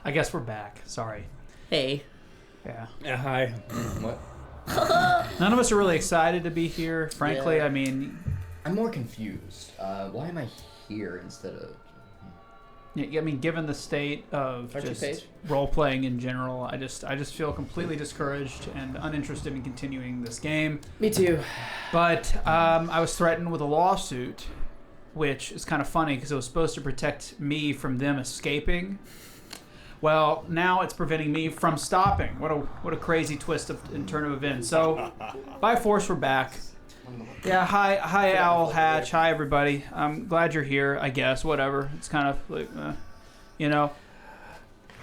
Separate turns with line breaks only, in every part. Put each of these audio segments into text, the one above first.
I guess we're back. Sorry.
Hey.
Yeah.
Yeah, hi.
What?
None of us are really excited to be here. Frankly,
Yeah.
I mean...
I'm more confused. Why am I here instead of...
I mean, given the state of
Aren't you
just
Paige?
role-playing in general, I just feel completely discouraged and uninterested in continuing this game.
Me too.
But I was threatened with a lawsuit, which is kind of funny because it was supposed to protect me from them escaping. Well, now it's preventing me from stopping. What a crazy twist and turn of events. So, by force, we're back. Yeah, hi, Owl Hatch. Hi, everybody. I'm glad you're here. I guess whatever. It's kind of like,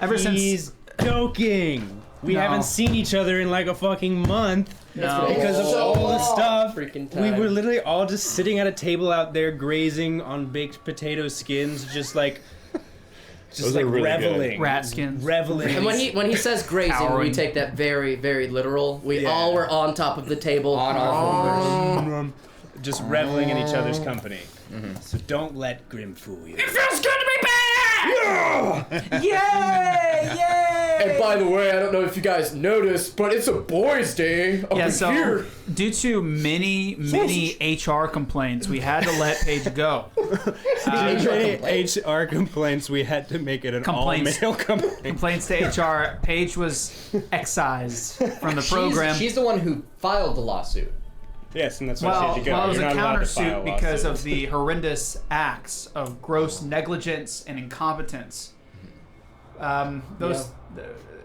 ever
He's joking. We
No.
haven't seen each other in like a fucking month.
No.
Because of all the stuff.
Freaking
We
time.
were literally all just sitting at a table out there grazing on baked potato skins, just like
Those are really
reveling.
rat skins.
Reveling.
And when he says grazing,
Cowering.
we take that very, very literal. We all were on top of the table.
On our shoulders.
Just reveling in each other's company. So don't let Grim fool you.
It feels good to be back!
Yay! Yay!
And by the way, I don't know if you guys noticed, but it's a boys' day up
Yeah,
in
so
here.
due to many HR complaints, we had to let Paige go.
HR complaints, we had to make it an
Complaints.
all-male company.
Complaints to HR. Paige was excised from the program.
She's the one who filed the lawsuit.
Yes, and that's why
Well,
she had to go.
it was
You're
a
not allowed to file
countersuit because of
lawsuits.
the horrendous acts of gross negligence and incompetence.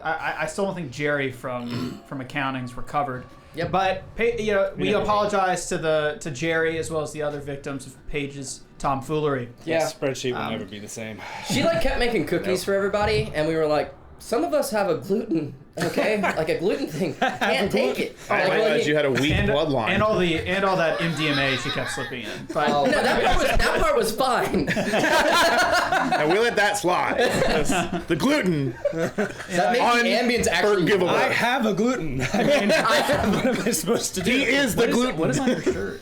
I still don't think Jerry from accounting's recovered.
Yep.
But we
never
apologize to Jerry as well as the other victims of Paige's tomfoolery.
Yeah.
That spreadsheet will never be the same.
She kept making cookies for everybody, and we were like, some of us have a gluten, okay? Like a gluten thing. Can't take it.
I didn't realize you had a weak bloodline.
And all that MDMA she kept slipping in. But
No, that part was fine.
And we let that slide. The gluten.
That made the ambience actually
Unforgivable.
I have a gluten. I mean, what am I supposed to do?
He is the gluten.
what is on your shirt?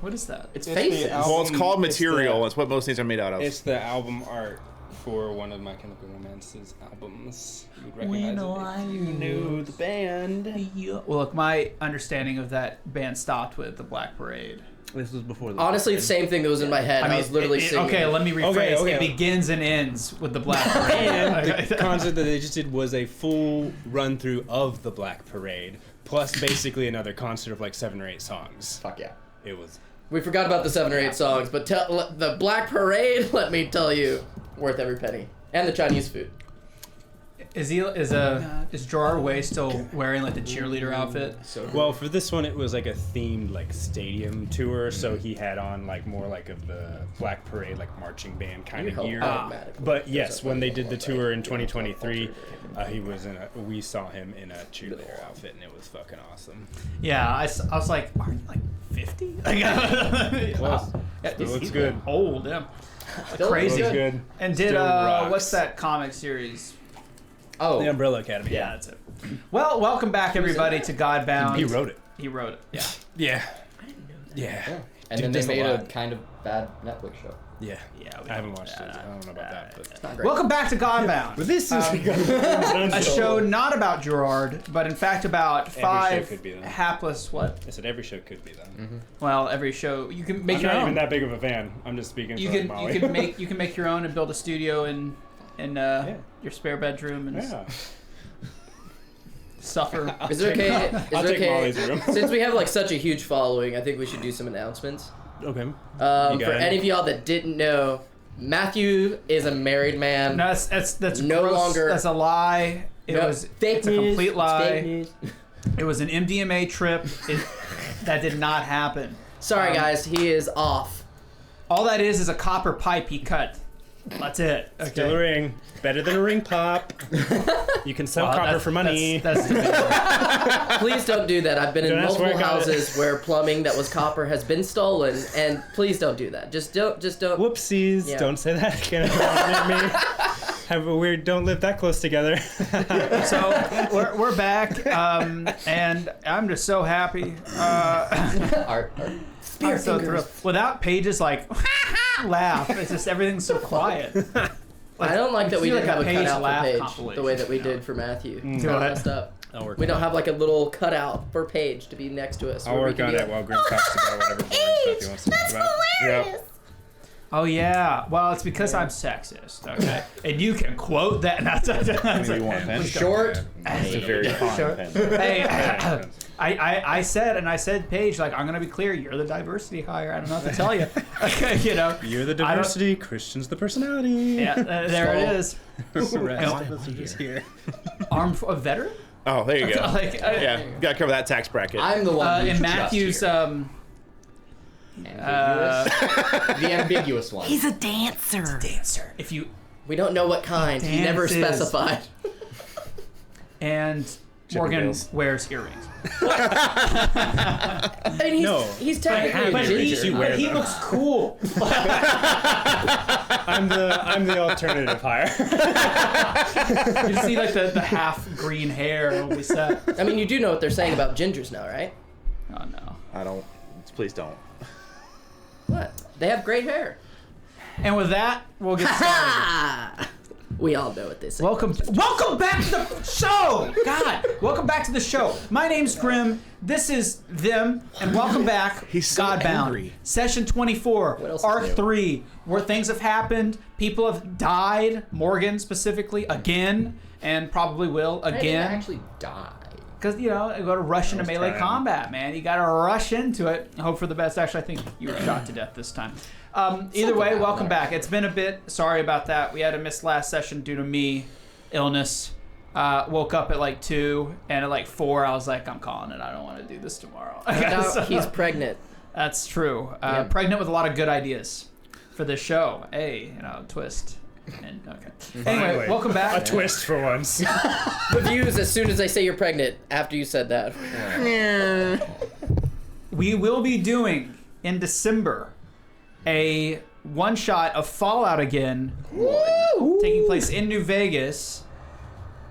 What is that?
It's faces.
Well, it's called material. It's what most things are made out of.
It's the album art for one of My Chemical Romance's albums. You would recognize it if you knew the band.
Well, look, my understanding of that band stopped with the Black Parade.
This was before the
Honestly, the same thing that was in my head. I was literally singing.
Okay, let me rephrase.
Okay.
It begins and ends with the Black Parade.
And the concert that they just did was a full run through of the Black Parade, plus basically another concert of like 7 or 8 songs.
Fuck yeah.
It was.
We forgot about the 7 or 8 songs, but the Black Parade, let me tell you, worth every penny. And the Chinese food.
Is Gerard Way still wearing like the cheerleader outfit?
Well, for this one, it was like a themed like stadium tour, so he had on like more like of the Black Parade like marching band kind of gear. But yes, when they did the tour in 2023, he was we saw him in a cheerleader outfit, and it was fucking awesome.
Yeah, I was like, aren't you like 50?
Close. Still looks good.
Old, yeah.
Still
Crazy.
looks
Good.
And did
Still rocks.
what's that comic series?
Oh.
The Umbrella Academy.
Yeah, that's it. Well, welcome back everybody to Godbound.
He wrote it.
He wrote it. Yeah.
Yeah.
I didn't know that.
Yeah.
And
Dude,
then
there's
they
a
made a
lot.
kind of bad Netflix show.
Yeah.
Yeah.
I haven't watched it. I don't know about that. But
It's not great.
Welcome back to Godbound.
this is
A show not about Gerard, but in fact about
show
5
could be that.
hapless what?
I said every show could be that.
Well, every show you can make
I'm
your
not
own.
even that big of a fan. I'm just speaking
You
for
can
Molly.
you can make your own and build a studio in your spare bedroom and
Yeah.
suffer.
Is it okay?
I'll take Molly's room.
Since we have like such a huge following, I think we should do some announcements.
Okay.
For
it.
any of y'all that didn't know, Matthew is a married man.
No, that's
No
gross.
longer-
That's a lie. It's a complete lie. It was an MDMA trip. That did not happen.
Sorry guys, he is off.
All that is a copper pipe he cut. That's it. Okay.
Still a ring. Better than a ring pop. You can sell copper
that's-
for money.
That's
Please don't do that. I've been in
Don't ask where
multiple
I got it.
houses where plumbing that was copper has been stolen, and please don't do that. Just don't.
Whoopsies.
Yeah.
Don't say that again. Near me. Have a weird, don't live that close together.
So we're back, and I'm just so happy.
Art.
I'm so thrilled. Without Paige's like laugh, it's just everything's so quiet.
I don't like that we didn't have a
page
cutout
laugh
for Paige
compilation,
the way that we did for Matthew. It's
Do
kind of
it.
messed up.
I'll work
We
on
don't
it.
have like a little cutout for Paige to be next to us.
I'll
where we
work
can
on
be
it
like,
while Grim talks about whatever boring stuff he wants to talk about.
Yep.
Oh yeah. Well, it's because I'm sexist. Okay. And you can quote that.
Maybe you want a pen?
Short.
It's a very fine
Sure.
pen.
Hey, I said, Paige, like, I'm gonna be clear. You're the diversity hire. I don't know what to tell you. Okay, you know.
You're the
I don't-
diversity, Christian's the personality.
Yeah, there it is.
The rest
Why
of us are just here.
A veteran?
Oh, there you go.
Like,
Yeah, you gotta cover that tax bracket.
I'm the one who
in
should
Matthew's,
trust here. The ambiguous one.
He's a dancer.
dancer. If you
We don't know what kind. He never
Dances.
specified.
and Morgan
Chippendales.
wears earrings.
I mean, he's technically
But
a
he,
ginger.
You wear
but he
them.
looks cool.
I'm the alternative hire.
You see like the half green hair will be set.
I mean, you do know what they're saying about gingers now, right?
Oh no.
I don't. Please don't.
What? They have great hair.
And with that, we'll get started.
Ah! We all know what they say.
Welcome back to the show. God, welcome back to the show. My name's Grim. This is them, and welcome back.
He's so
Godbound.
angry.
Session 24,
What else
Arc
is new?
3, where things have happened. People have died. Morgan specifically again, and probably will
I didn't
again.
actually die.
Because, you know, you got to rush into melee
time.
combat, man. You got to rush into it. Hope for the best. Actually, I think you were shot to death this time. Either way, welcome back. It's been a bit. Sorry about that. We had to miss last session due to me, illness. Woke up at like 2, and at like 4, I was like, I'm calling it. I don't want to do this tomorrow.
Now
So-
he's pregnant.
That's true.
Yeah.
Pregnant with a lot of good ideas for this show. Hey, you know, twist. And, okay. Anyway,
Finally.
welcome back.
A twist for once.
The views as soon as they say you're pregnant after you said that.
We will be doing in December a one-shot of Fallout again, taking place in New Vegas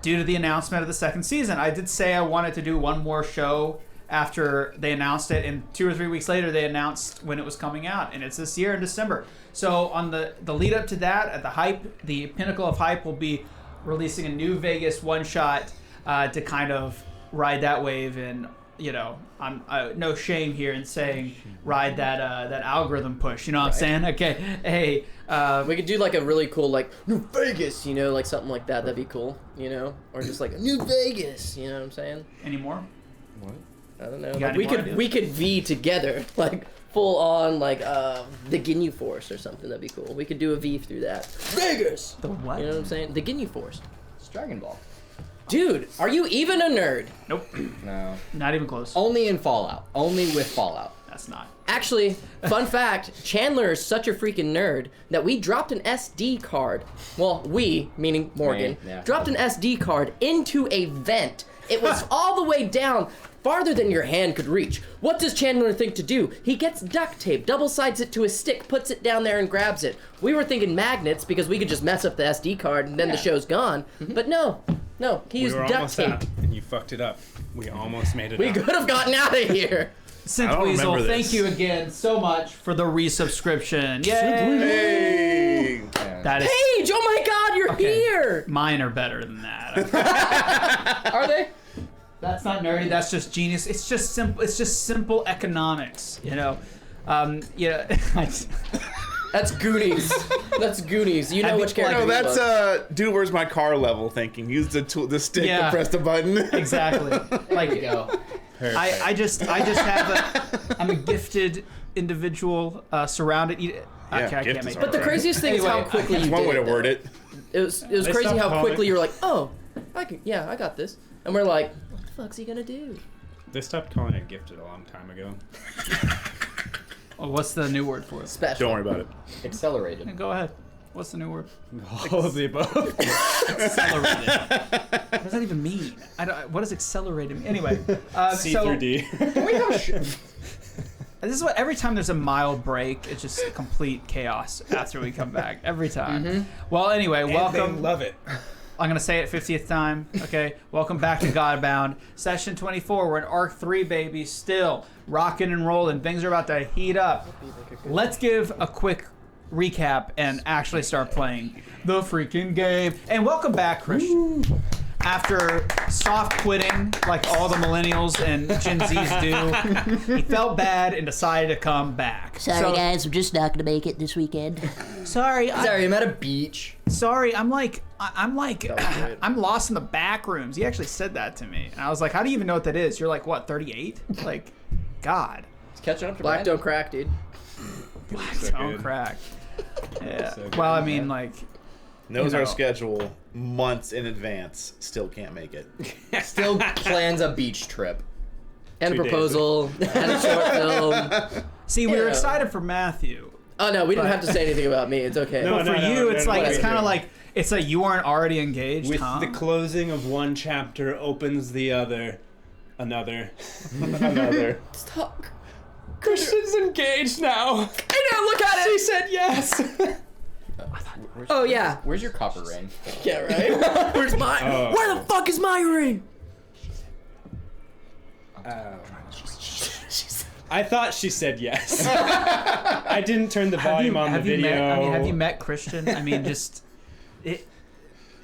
due to the announcement of the second season. I did say I wanted to do one more show after they announced it, and 2 or 3 weeks later they announced when it was coming out, and it's this year in December. So on the lead up to that, at the hype, the pinnacle of hype, will be releasing a New Vegas one-shot to kind of ride that wave, and you know, I'm no shame here in saying ride that algorithm push. You know what I'm saying? Okay, hey,
We could do like a really cool like New Vegas, you know, like something like that. That'd be cool, you know, or just like a New Vegas. You know what I'm saying?
any more?
What?
I don't know.
got
Like,
any
we
more
could
ideas?
we could V together, like full on like the Ginyu Force or something. That'd be cool. We could do a V through that. Vegas.
The what?
You know what I'm saying? The Ginyu Force.
It's Dragon Ball.
Dude, are you even a nerd?
Nope,
No.
not even close.
Only in Fallout. Only with Fallout.
That's not.
Actually, fun fact, Chandler is such a freaking nerd that we dropped an SD card. Well, we, meaning Morgan,
Me, yeah.
dropped an SD card into a vent. It was all the way down, farther than your hand could reach. What does Chandler think to do? He gets duct tape, double sides it to a stick, puts it down there and grabs it. We were thinking magnets because we could just mess up the SD card and then the show's gone. But no, he
We
used
were
duct
almost
tape.
out, and you fucked it up. We almost made it
We
out.
could have gotten out of here.
Synth
I don't
Weasel,
remember
thank
this.
you again so much for the resubscription. Yay!
Hey!
Yeah.
That is
Paige, oh my God, you're
Okay.
here.
mine are better than that.
Are they?
That's not nerdy. That's just genius. It's just simple. It's just simple economics. You know. Yeah.
That's Goonies. That's Goonies. You know
I
which
think,
character
No,
we
that's
love.
dude, where's my car level thinking. Use the stick
Yeah.
to press the button.
exactly.
There you go.
I just have I'm a gifted individual surrounded. Okay, I
gift
can't
is
make.
hard.
But the craziest thing is how
Anyway,
quickly
That's
you
one
did
way to
it, though.
word it.
It was
They
crazy
stopped
how
calling
quickly
it-
you were like, oh, I got this, and we're like, what the fuck's he gonna do?
They stopped calling it gifted a long time ago.
Oh, what's the new word for it?
Special.
Don't worry about it.
Accelerated.
Go ahead. What's the new word?
All of the above.
Accelerated. What does that even mean? What does accelerated mean? Anyway,
C
so
through D.
this is what every time there's a mild break, it's just complete chaos after we come back. Every time. Well, anyway, welcome.
Love it.
I'm gonna say it 50th time. Okay, welcome back to Godbound, session 24. We're in Arc 3, baby. Still rocking and rolling. Things are about to heat up. Let's give a quick recap and actually start playing the freaking game. And welcome back, Christian. Woo. After soft quitting, like all the millennials and Gen Zs do, he felt bad and decided to come back.
Sorry, guys, I'm just not gonna make it this weekend.
Sorry, I'm at a beach.
Sorry, I'm lost in the back rooms. He actually said that to me, and I was like, "How do you even know what that is?" You're like, what, 38? Like, God.
It's catching up to
Black don't crack, dude.
Black don't crack. Yeah. So well, I mean, like.
Knows our schedule months in advance. Still can't make it.
Still plans a beach trip.
And a proposal. And a short film.
See, we were excited for Matthew.
Oh no, we didn't have to say anything about me. It's okay.
No, for you, it's kind of like it's like you weren't already engaged.
With the closing of one chapter opens the other, another.
Stop.
Christian's engaged now.
I know. Look at it.
She said yes.
Yeah.
Where's your copper ring?
Yeah, right? Where's my... Where the fuck is my ring?
I thought she said yes. I didn't turn the volume on the video.
Have you met Christian? I mean, just...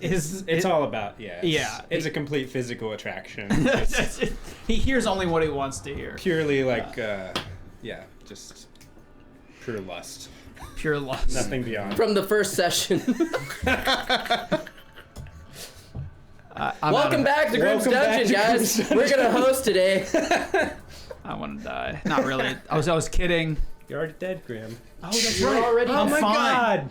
It's all about,
yeah.
It's a complete physical attraction.
He hears only what he wants to hear.
Purely like, just pure lust.
Pure lust.
Nothing beyond.
From the first session. Welcome back to Grimm's Dungeon, guys. We're going to host today.
I want to die. Not really. I was kidding.
You're already dead, Grimm.
Oh, that's
You're
right.
already
I'm fine.
God.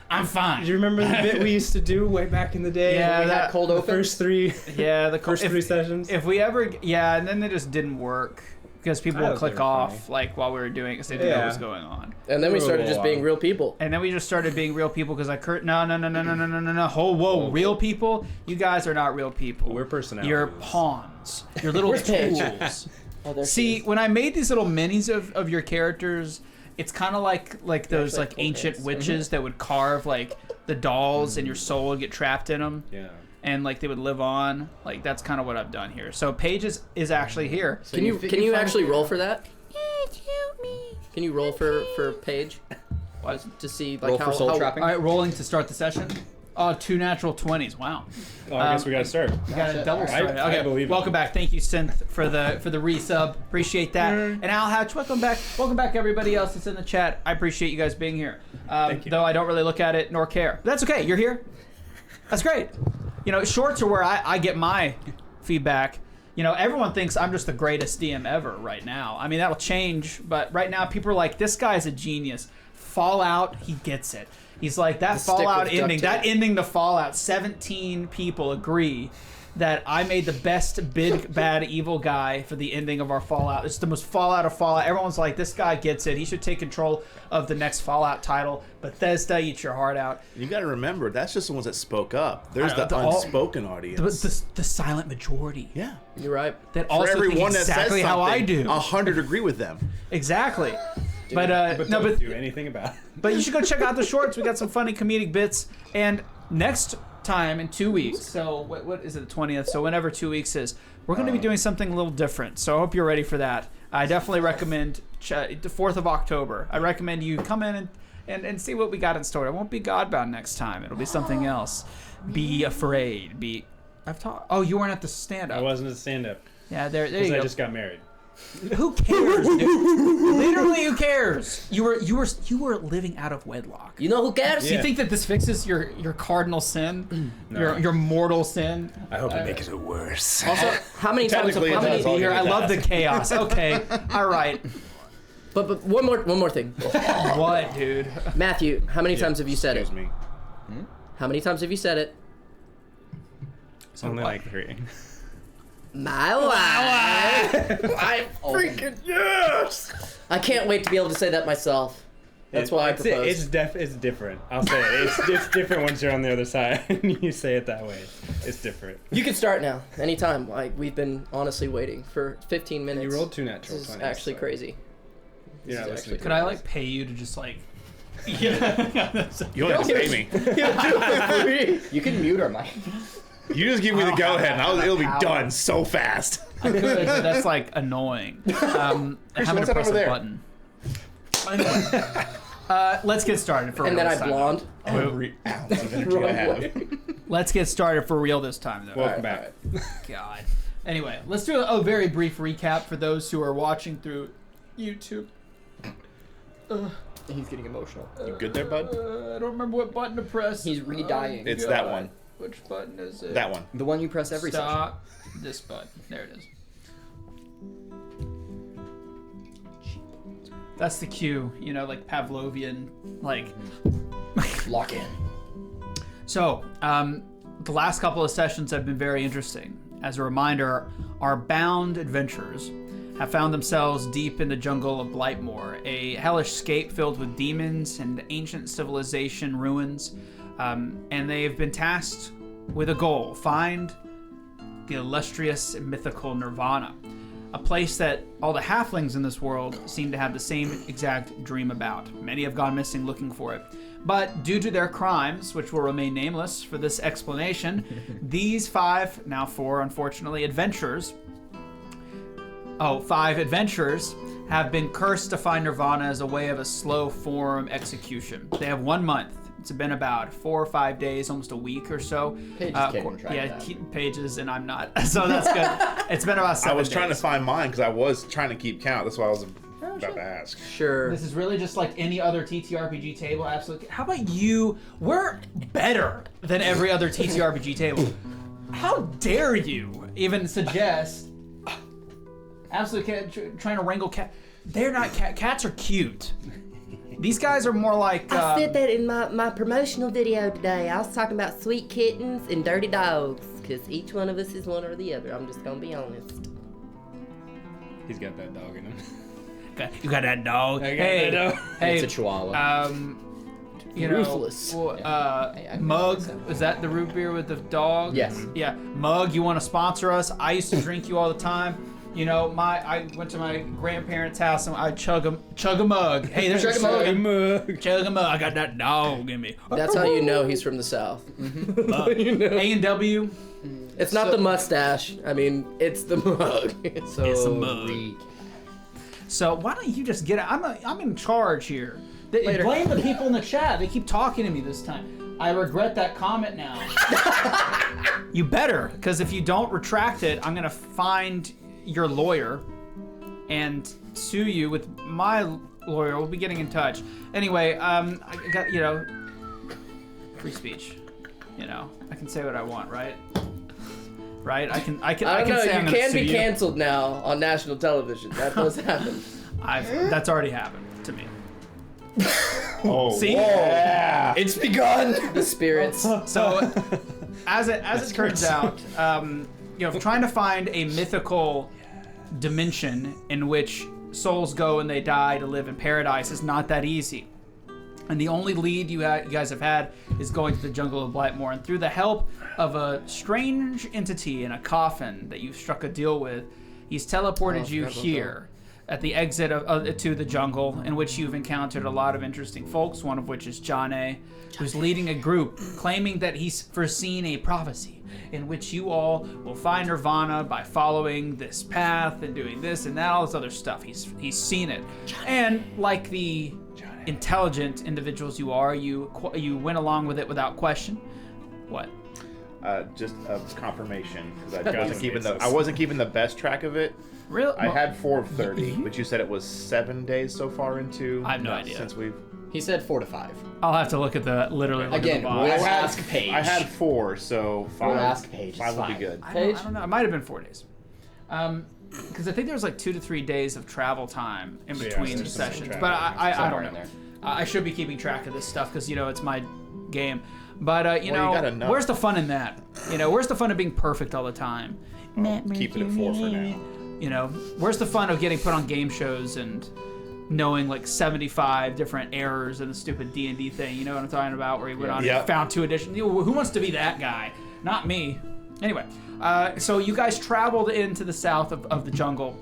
I'm fine.
Do you remember the bit we used to do way back in the day?
Yeah,
we had
cold
the
open?
first three.
Yeah, the
first three sessions.
If we ever, and then they just didn't work because people would click off
funny.
like while we were doing it because they didn't know what was going on.
And then we started just being real people.
And then we just started being real people because no. Whoa, real people? You guys are not real people.
We're personalities.
You're pawns. You're little tools. See, when I made these little minis of your characters, it's kind of like those like ancient witches that would carve like the dolls and your soul would get trapped in them.
Yeah.
And like they would live on. Like that's kind of what I've done here. So Paige is actually here.
So can you actually roll for that? Can you roll for Paige?
What?
To see
roll
like
for soul trapping?
All right, rolling to start the session. 2 natural 20s. Wow.
Oh, I guess we gotta start.
We got a double strike. Okay,
I believe
welcome back. Thank you, Synth, for the resub. Appreciate that. And Al Hatch, welcome back. Welcome back, everybody else that's in the chat. I appreciate you guys being here.
Thank you.
Though I don't really look at it nor care. But that's okay. You're here. That's great. You know, shorts are where I get my feedback. You know, everyone thinks I'm just the greatest DM ever right now. I mean, that'll change, but right now people are like, this guy's a genius. Fallout, he gets it. He's like, that Fallout ending, that ending to Fallout, 17 people agree that I made the best big, bad, evil guy for the ending of our Fallout. It's the most Fallout of Fallout. Everyone's like, this guy gets it. He should take control of the next Fallout title. Bethesda, eat your heart out.
You got to remember, that's just the ones that spoke up. There's the unspoken audience.
The silent majority.
Yeah.
You're right.
That
For
also
everyone
think
that
exactly
says
how I
something,
do.
100 agree with them.
Exactly.
But don't do anything about it.
But you should go check out the shorts. We got some funny comedic bits. And next time in 2 weeks, so what is it, the 20th? So whenever 2 weeks is, we're going to be doing something a little different. So I hope you're ready for that. I definitely recommend the 4th of October. I recommend you come in and see what we got in store. It won't be Godbound next time. It'll be something else. Be afraid. I've talked. Oh, you weren't at the stand-up.
I wasn't at stand-up.
Yeah, there you go.
I just got married.
Who cares, dude? Literally, who cares? You were living out of wedlock.
You know who cares?
Do you think that this fixes your cardinal sin,
No.
your mortal sin?
I hope it makes it worse.
Also, how many times?
Technically,
How
it
many?
does all
Here, I love the chaos. Okay, all right.
But one more thing.
What, dude?
Matthew, how many times have you said it?
Excuse me.
How many times have you said it?
Only like 3.
My wife. I freaking yes. I can't wait to be able to say that myself. That's why I propose.
It's different. I'll say it. It's different once you're on the other side and you say it that way. It's different.
You can start now, anytime. Like we've been honestly waiting for 15 minutes.
You rolled 2 natural 20s.
This is actually crazy.
Yeah,
actually
Could I like pay you to just like?
You only have to pay me.
You can mute our mic.
You just give me the go-ahead, and it'll be done so fast.
I could, but that's like annoying. Having to
what's that
press
over
a
there?
button. Anyway. Let's get started for
And
real
then
this
I
time.
blonde.
Every ounce of energy I have.
Let's get started for real this time, though.
Welcome back.
God. Anyway, let's do a very brief recap for those who are watching through YouTube.
He's getting emotional.
You good there, bud?
I don't remember what button to press.
He's re-dying.
It's that one.
Which button is it?
That one.
The one you press every session.
Stop. This button. There it is. That's the cue, you know, like Pavlovian, like.
Lock in.
So, the last couple of sessions have been very interesting. As a reminder, our bound adventurers have found themselves deep in the jungle of Blightmoor, a hellish scape filled with demons and ancient civilization ruins, and they have been tasked with a goal: find the illustrious and mythical Nirvana, a place that all the halflings in this world seem to have the same exact dream about. Many have gone missing looking for it. But due to their crimes, which will remain nameless for this explanation, these five adventurers have been cursed to find Nirvana as a way of a slow form execution. They have 1 month. It's been about 4 or 5 days, almost a week or so.
Pages can't track that.
Pages, and I'm not. So that's good. It's been about 7 days.
I was trying to find mine because I was trying to keep count. That's why I was about to ask.
Sure.
This is really just like any other TTRPG table. Absolutely. How about you? We're better than every other TTRPG table. How dare you even suggest? Absolutely trying to wrangle cat. They're not cat. Cats are cute. These guys are more like.
I said that in my promotional video today. I was talking about sweet kittens and dirty dogs, because each one of us is one or the other. I'm just going to be honest.
He's got that dog in him.
You got that dog.
That dog.
Hey,
It's a chihuahua.
You know,
Ruthless.
Mug, is that the root beer with the dog?
Yes.
Yeah, Mug, you want to sponsor us? I used to drink you all the time. You know, I went to my grandparents' house and I'd chug a mug. Hey, there's
Chug a mug.
Chug a mug. I got that dog in me.
That's how you know he's from the South.
A&W.
It's not the mustache. I mean, it's the mug.
It's a mug. So why don't you just get it? I'm in charge here. Blame the people in the chat. They keep talking to me this time. I regret that comment now. You better, because if you don't retract it, I'm gonna find your lawyer and sue you with my lawyer. We'll be getting in touch. Anyway, I got, you know, free speech. You know, I can say what I want, right? Right? I can
I don't
say
know.
I'm
You
gonna
can
sue
be
you.
canceled now on national television. That does happen.
That's already happened to me.
Oh,
See?
Yeah.
It's begun. The spirits.
So, as it turns out, you know, trying to find a mythical dimension in which souls go and they die to live in paradise is not that easy. And the only lead you guys have had is going to the jungle of Blightmoor, and through the help of a strange entity in a coffin that you've struck a deal with, he's teleported you here at the exit to the jungle, in which you've encountered a lot of interesting folks, one of which is John A., who's leading a group claiming that he's foreseen a prophecy in which you all will find Nirvana by following this path and doing this and that, all this other stuff. He's seen it. And like the intelligent individuals you are, you went along with it without question. What?
Just a confirmation, because I wasn't keeping the best track of it.
Really?
I had 4 of 30, but you said it was 7 days so far into.
I have no idea.
Since we've.
He said 4 to 5.
I'll have to look at the literally. Look
Again,
at the box.
we'll ask Paige.
I had 4, so 5.
We'll ask Paige.
5 would be good.
I don't know. It might have been 4 days. Because I think there was like 2 to 3 days of travel time in between the sessions. But I don't know. I should be keeping track of this stuff because, you know, it's my game. But, you know, where's the fun in that? You know, where's the fun of being perfect all the time?
Keep it at 4 for now.
You know, where's the fun of getting put on game shows and knowing like 75 different errors in the stupid D&D thing? You know what I'm talking about? Where he went on and found 2 editions. Who wants to be that guy? Not me. Anyway, so you guys traveled into the south of the jungle.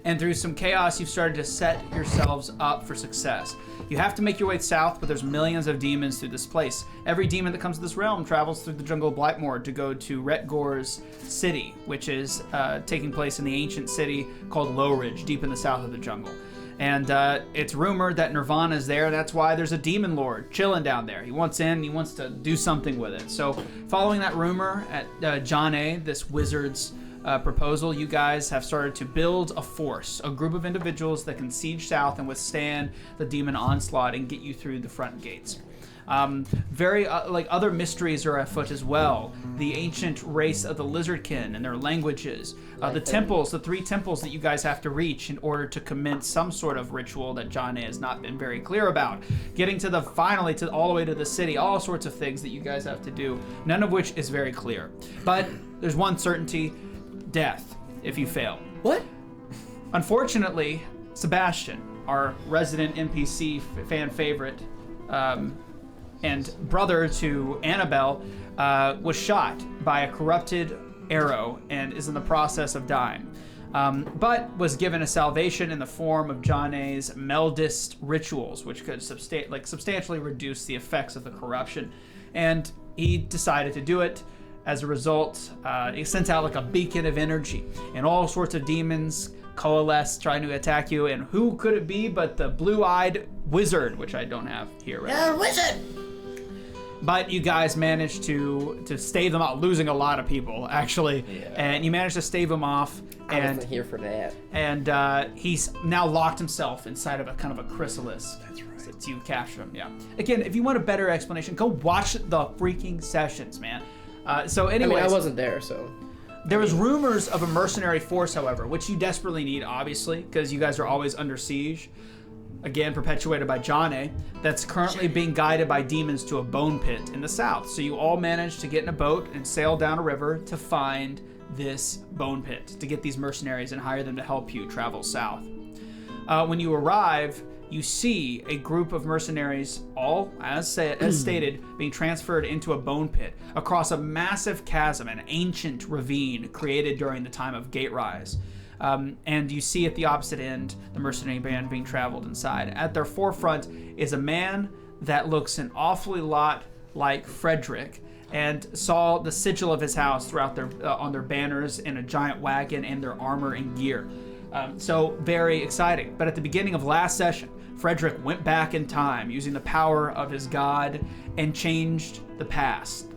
And through some chaos, you've started to set yourselves up for success. You have to make your way south, but there's millions of demons through this place. Every demon that comes to this realm travels through the jungle of Blightmoor to go to Retgor's city, which is taking place in the ancient city called Low Ridge, deep in the south of the jungle. And it's rumored that Nirvana's there. That's why there's a demon lord chilling down there. He wants in. He wants to do something with it. So following that rumor at John A., this wizard's proposal, you guys have started to build a force, a group of individuals that can siege south and withstand the demon onslaught and get you through the front gates. Other mysteries are afoot as well. The ancient race of the Lizardkin and their languages. The temples, the 3 temples that you guys have to reach in order to commence some sort of ritual that John A. has not been very clear about. Getting to all the way to the city, all sorts of things that you guys have to do, none of which is very clear. But there's one certainty: death if you fail.
What?
Unfortunately, Sebastian, our resident NPC fan favorite, and brother to Annabelle, was shot by a corrupted arrow and is in the process of dying. But was given a salvation in the form of John A.'s Meldist rituals, which could substantially reduce the effects of the corruption. And he decided to do it. As a result, he sent out like a beacon of energy, and all sorts of demons coalesce trying to attack you. And who could it be but the blue-eyed wizard, which I don't have here right now.
Wizard!
But you guys managed to stave them out, losing a lot of people, actually. Yeah. And you managed to stave them off.
I wasn't here for that.
And he's now locked himself inside of a kind of a chrysalis.
That's right.
Since you captured him, yeah. Again, if you want a better explanation, go watch the freaking sessions, man. So anyways,
I wasn't there, so.
There was rumors of a mercenary force, however, which you desperately need, obviously, because you guys are always under siege. Again, perpetuated by John A., that's currently being guided by demons to a bone pit in the south. So you all managed to get in a boat and sail down a river to find this bone pit, to get these mercenaries and hire them to help you travel south. When you arrive, you see a group of mercenaries, all, as stated, being transferred into a bone pit across a massive chasm, an ancient ravine created during the time of Gate Rise. And you see at the opposite end the mercenary band being traveled inside. At their forefront is a man that looks an awfully lot like Fredrick, and saw the sigil of his house throughout on their banners in a giant wagon and their armor and gear. So very exciting. But at the beginning of last session, Fredrick went back in time using the power of his god and changed the past,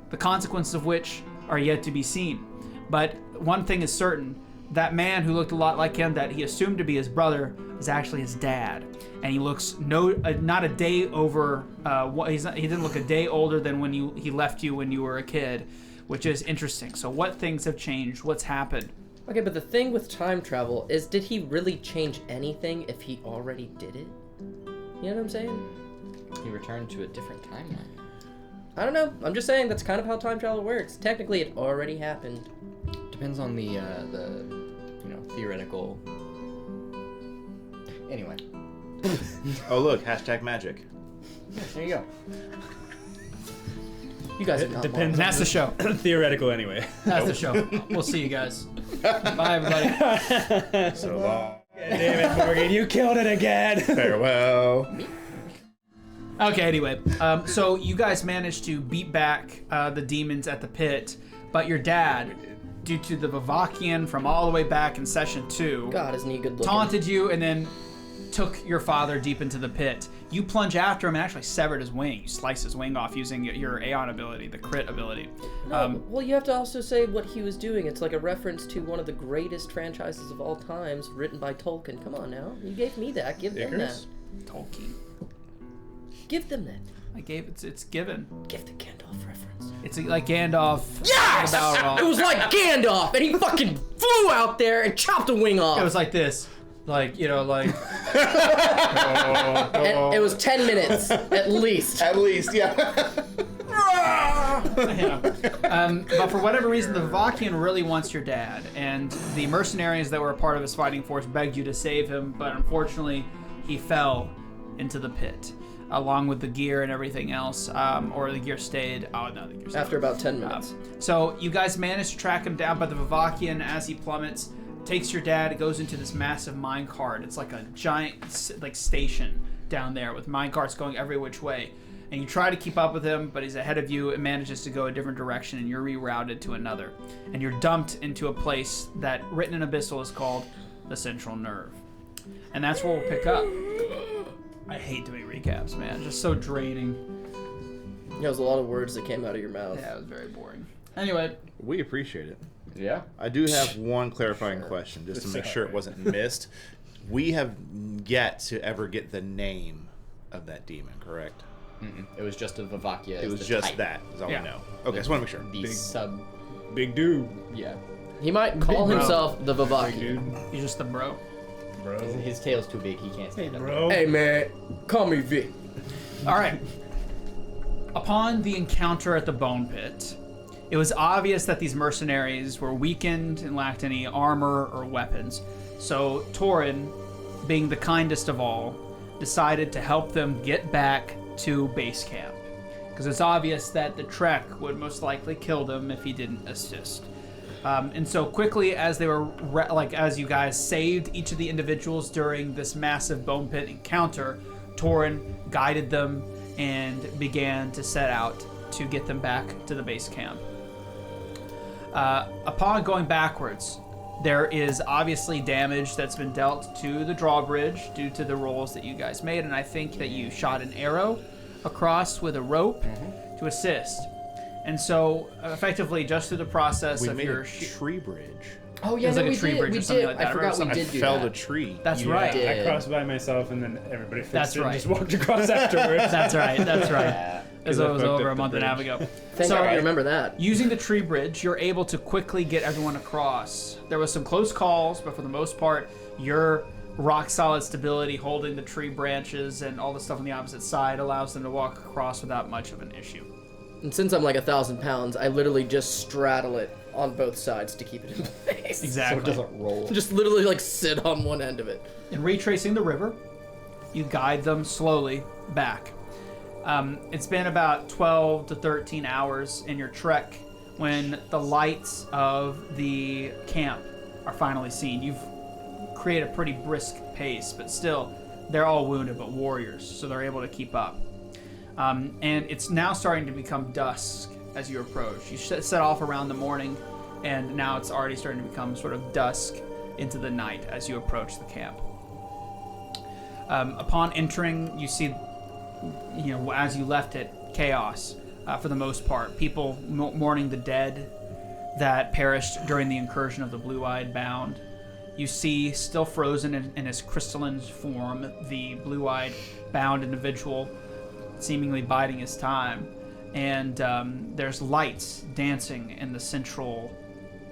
the consequences of which are yet to be seen. But one thing is certain: that man who looked a lot like him, that he assumed to be his brother, is actually his dad. And he looks not a day over. He didn't look a day older than when he left you when you were a kid, which is interesting. So what things have changed? What's happened?
Okay, but the thing with time travel is, did he really change anything if he already did it? You know what I'm saying?
He returned to a different timeline.
I don't know. I'm just saying that's kind of how time travel works. Technically, it already happened.
Depends on the theoretical. Anyway.
Oh look, #magic.
There you go. You guys are not
depends.
And that's the show.
Theoretical, anyway.
That's the show. We'll see you guys. Bye, everybody.
So long.
Damn it, Morgan, you killed it again.
Farewell.
Okay, anyway. So you guys managed to beat back the demons at the pit, but your dad, due to the Vivacian from all the way back in session 2,
God, isn't he good looking?
taunted you and then took your father deep into the pit. You plunge after him and actually severed his wing. You slice his wing off using your Aeon ability, the crit ability.
No, well, you have to also say what he was doing. It's like a reference to one of the greatest franchises of all times, written by Tolkien. Come on now. You gave me that. Give them that.
Tolkien.
Give them that.
I gave it's given.
Give the Gandalf reference.
It's like Gandalf.
Yes! It was like Gandalf, and he fucking flew out there and chopped a wing off.
It was like this. And
it was 10 minutes, at least.
At least, yeah.
Yeah. But for whatever reason, the Vivacian really wants your dad, and the mercenaries that were a part of his fighting force begged you to save him, but unfortunately, he fell into the pit, along with the gear and everything else, or the gear stayed. Oh no, the gear stayed.
After about 10 minutes.
So you guys managed to track him down, but the Vivacian, as he plummets, takes your dad. It goes into this massive minecart. It's like a giant station down there with minecarts going every which way. And you try to keep up with him, but he's ahead of you and manages to go a different direction, and you're rerouted to another. And you're dumped into a place that, written in Abyssal, is called the Central Nerve. And that's where we'll pick up. I hate doing recaps, man. Just so draining.
There was a lot of words that came out of your mouth.
Yeah, it was very boring. Anyway.
We appreciate it.
Yeah.
I do have one clarifying question, just to make sure it wasn't missed. We have yet to ever get the name of that demon, correct?
It was just a Vivacia.
It was just that. Is all we know. Okay, just want to make sure.
The
Big dude.
Yeah.
He might call himself the Vivacia.
He's just the bro.
His tail's too big. He can't stand up.
Bro.
Hey man, call me Vic.
All right. Upon the encounter at the Bone Pit, it was obvious that these mercenaries were weakened and lacked any armor or weapons. So Torin, being the kindest of all, decided to help them get back to base camp. Because it's obvious that the trek would most likely kill them if he didn't assist. And so quickly as they were, as you guys saved each of the individuals during this massive Bone Pit encounter, Torin guided them and began to set out to get them back to the base camp. Upon going backwards, there is obviously damage that's been dealt to the drawbridge due to the rolls that you guys made, and I think that you shot an arrow across with a rope to assist. And so, effectively, just through the process
We
of
made
your
a tree bridge.
Oh yeah,
It was
no,
like a
we
tree
did.
bridge or
We
something
did.
like that,
I forgot we
right?
did do
felled
that.
a tree.
That's
Yeah,
right.
did.
I crossed by myself, and then everybody fixed
That's
it
right.
and just walked across afterwards.
That's right. That's right.
Yeah.
As
I
it was
fucked
over
up
a
the
month and a half
bridge.
ago.
Thank God I remember that.
Using the tree bridge, you're able to quickly get everyone across. There was some close calls, but for the most part, your rock-solid stability holding the tree branches and all the stuff on the opposite side allows them to walk across without much of an issue.
And since I'm like 1,000 pounds, I literally just straddle it on both sides to keep it in place.
Exactly.
So it doesn't roll.
Just literally like sit on one end of it.
In retracing the river, you guide them slowly back. It's been about 12 to 13 hours in your trek when the lights of the camp are finally seen. You've created a pretty brisk pace, but still, they're all wounded, but warriors, so they're able to keep up. And it's now starting to become dusk as you approach. You set off around the morning, and now it's already starting to become sort of dusk into the night as you approach the camp. Upon entering, you see, as you left it, chaos for the most part. People mourning the dead that perished during the incursion of the blue-eyed bound. You see, still frozen in his crystalline form, the blue-eyed bound individual seemingly biding his time. And there's lights dancing in the central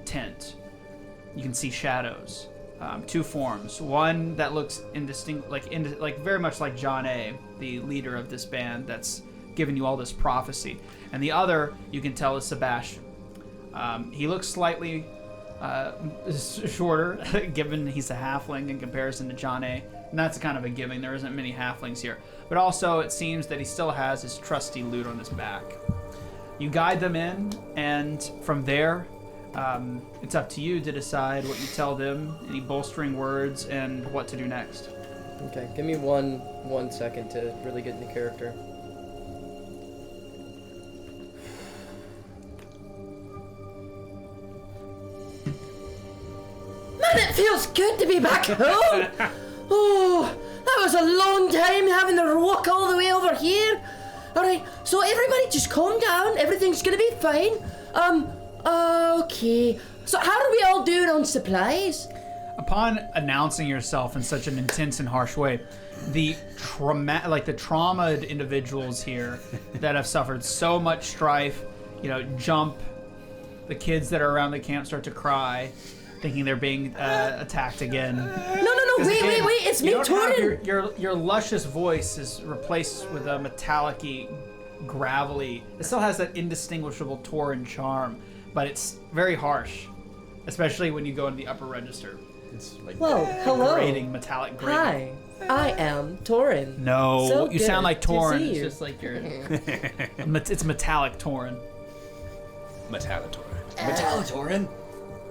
tent. You can see shadows. Two forms. One that looks indistinct, like very much like John A., the leader of this band that's given you all this prophecy. And the other, you can tell, is Sebastian. He looks slightly shorter, given he's a halfling in comparison to John A. And that's kind of a given. There isn't many halflings here. But also, it seems that he still has his trusty loot on his back. You guide them in, and from there, it's up to you to decide what you tell them, any bolstering words, and what to do next.
Okay, give me one second to really get into character. Man, it feels good to be back home! Oh, that was a long time having to walk all the way over here. Alright, so everybody just calm down, everything's gonna be fine. Okay. So how are we all doing on supplies?
Upon announcing yourself in such an intense and harsh way, the traumatized individuals here that have suffered so much strife, jump. The kids that are around the camp start to cry, thinking they're being attacked again.
No, wait, it's me, Torin.
Your luscious voice is replaced with a metallic-y, gravelly. It still has that indistinguishable Torin charm, but it's very harsh, especially when you go into the upper register.
It's like
Whoa, hello.
Grating, metallic grating.
Hi, I am Torin.
No,
So
you sound like
good to
Torin.
see
It's
you.
just like you're. It's metallic Torin.
Torin.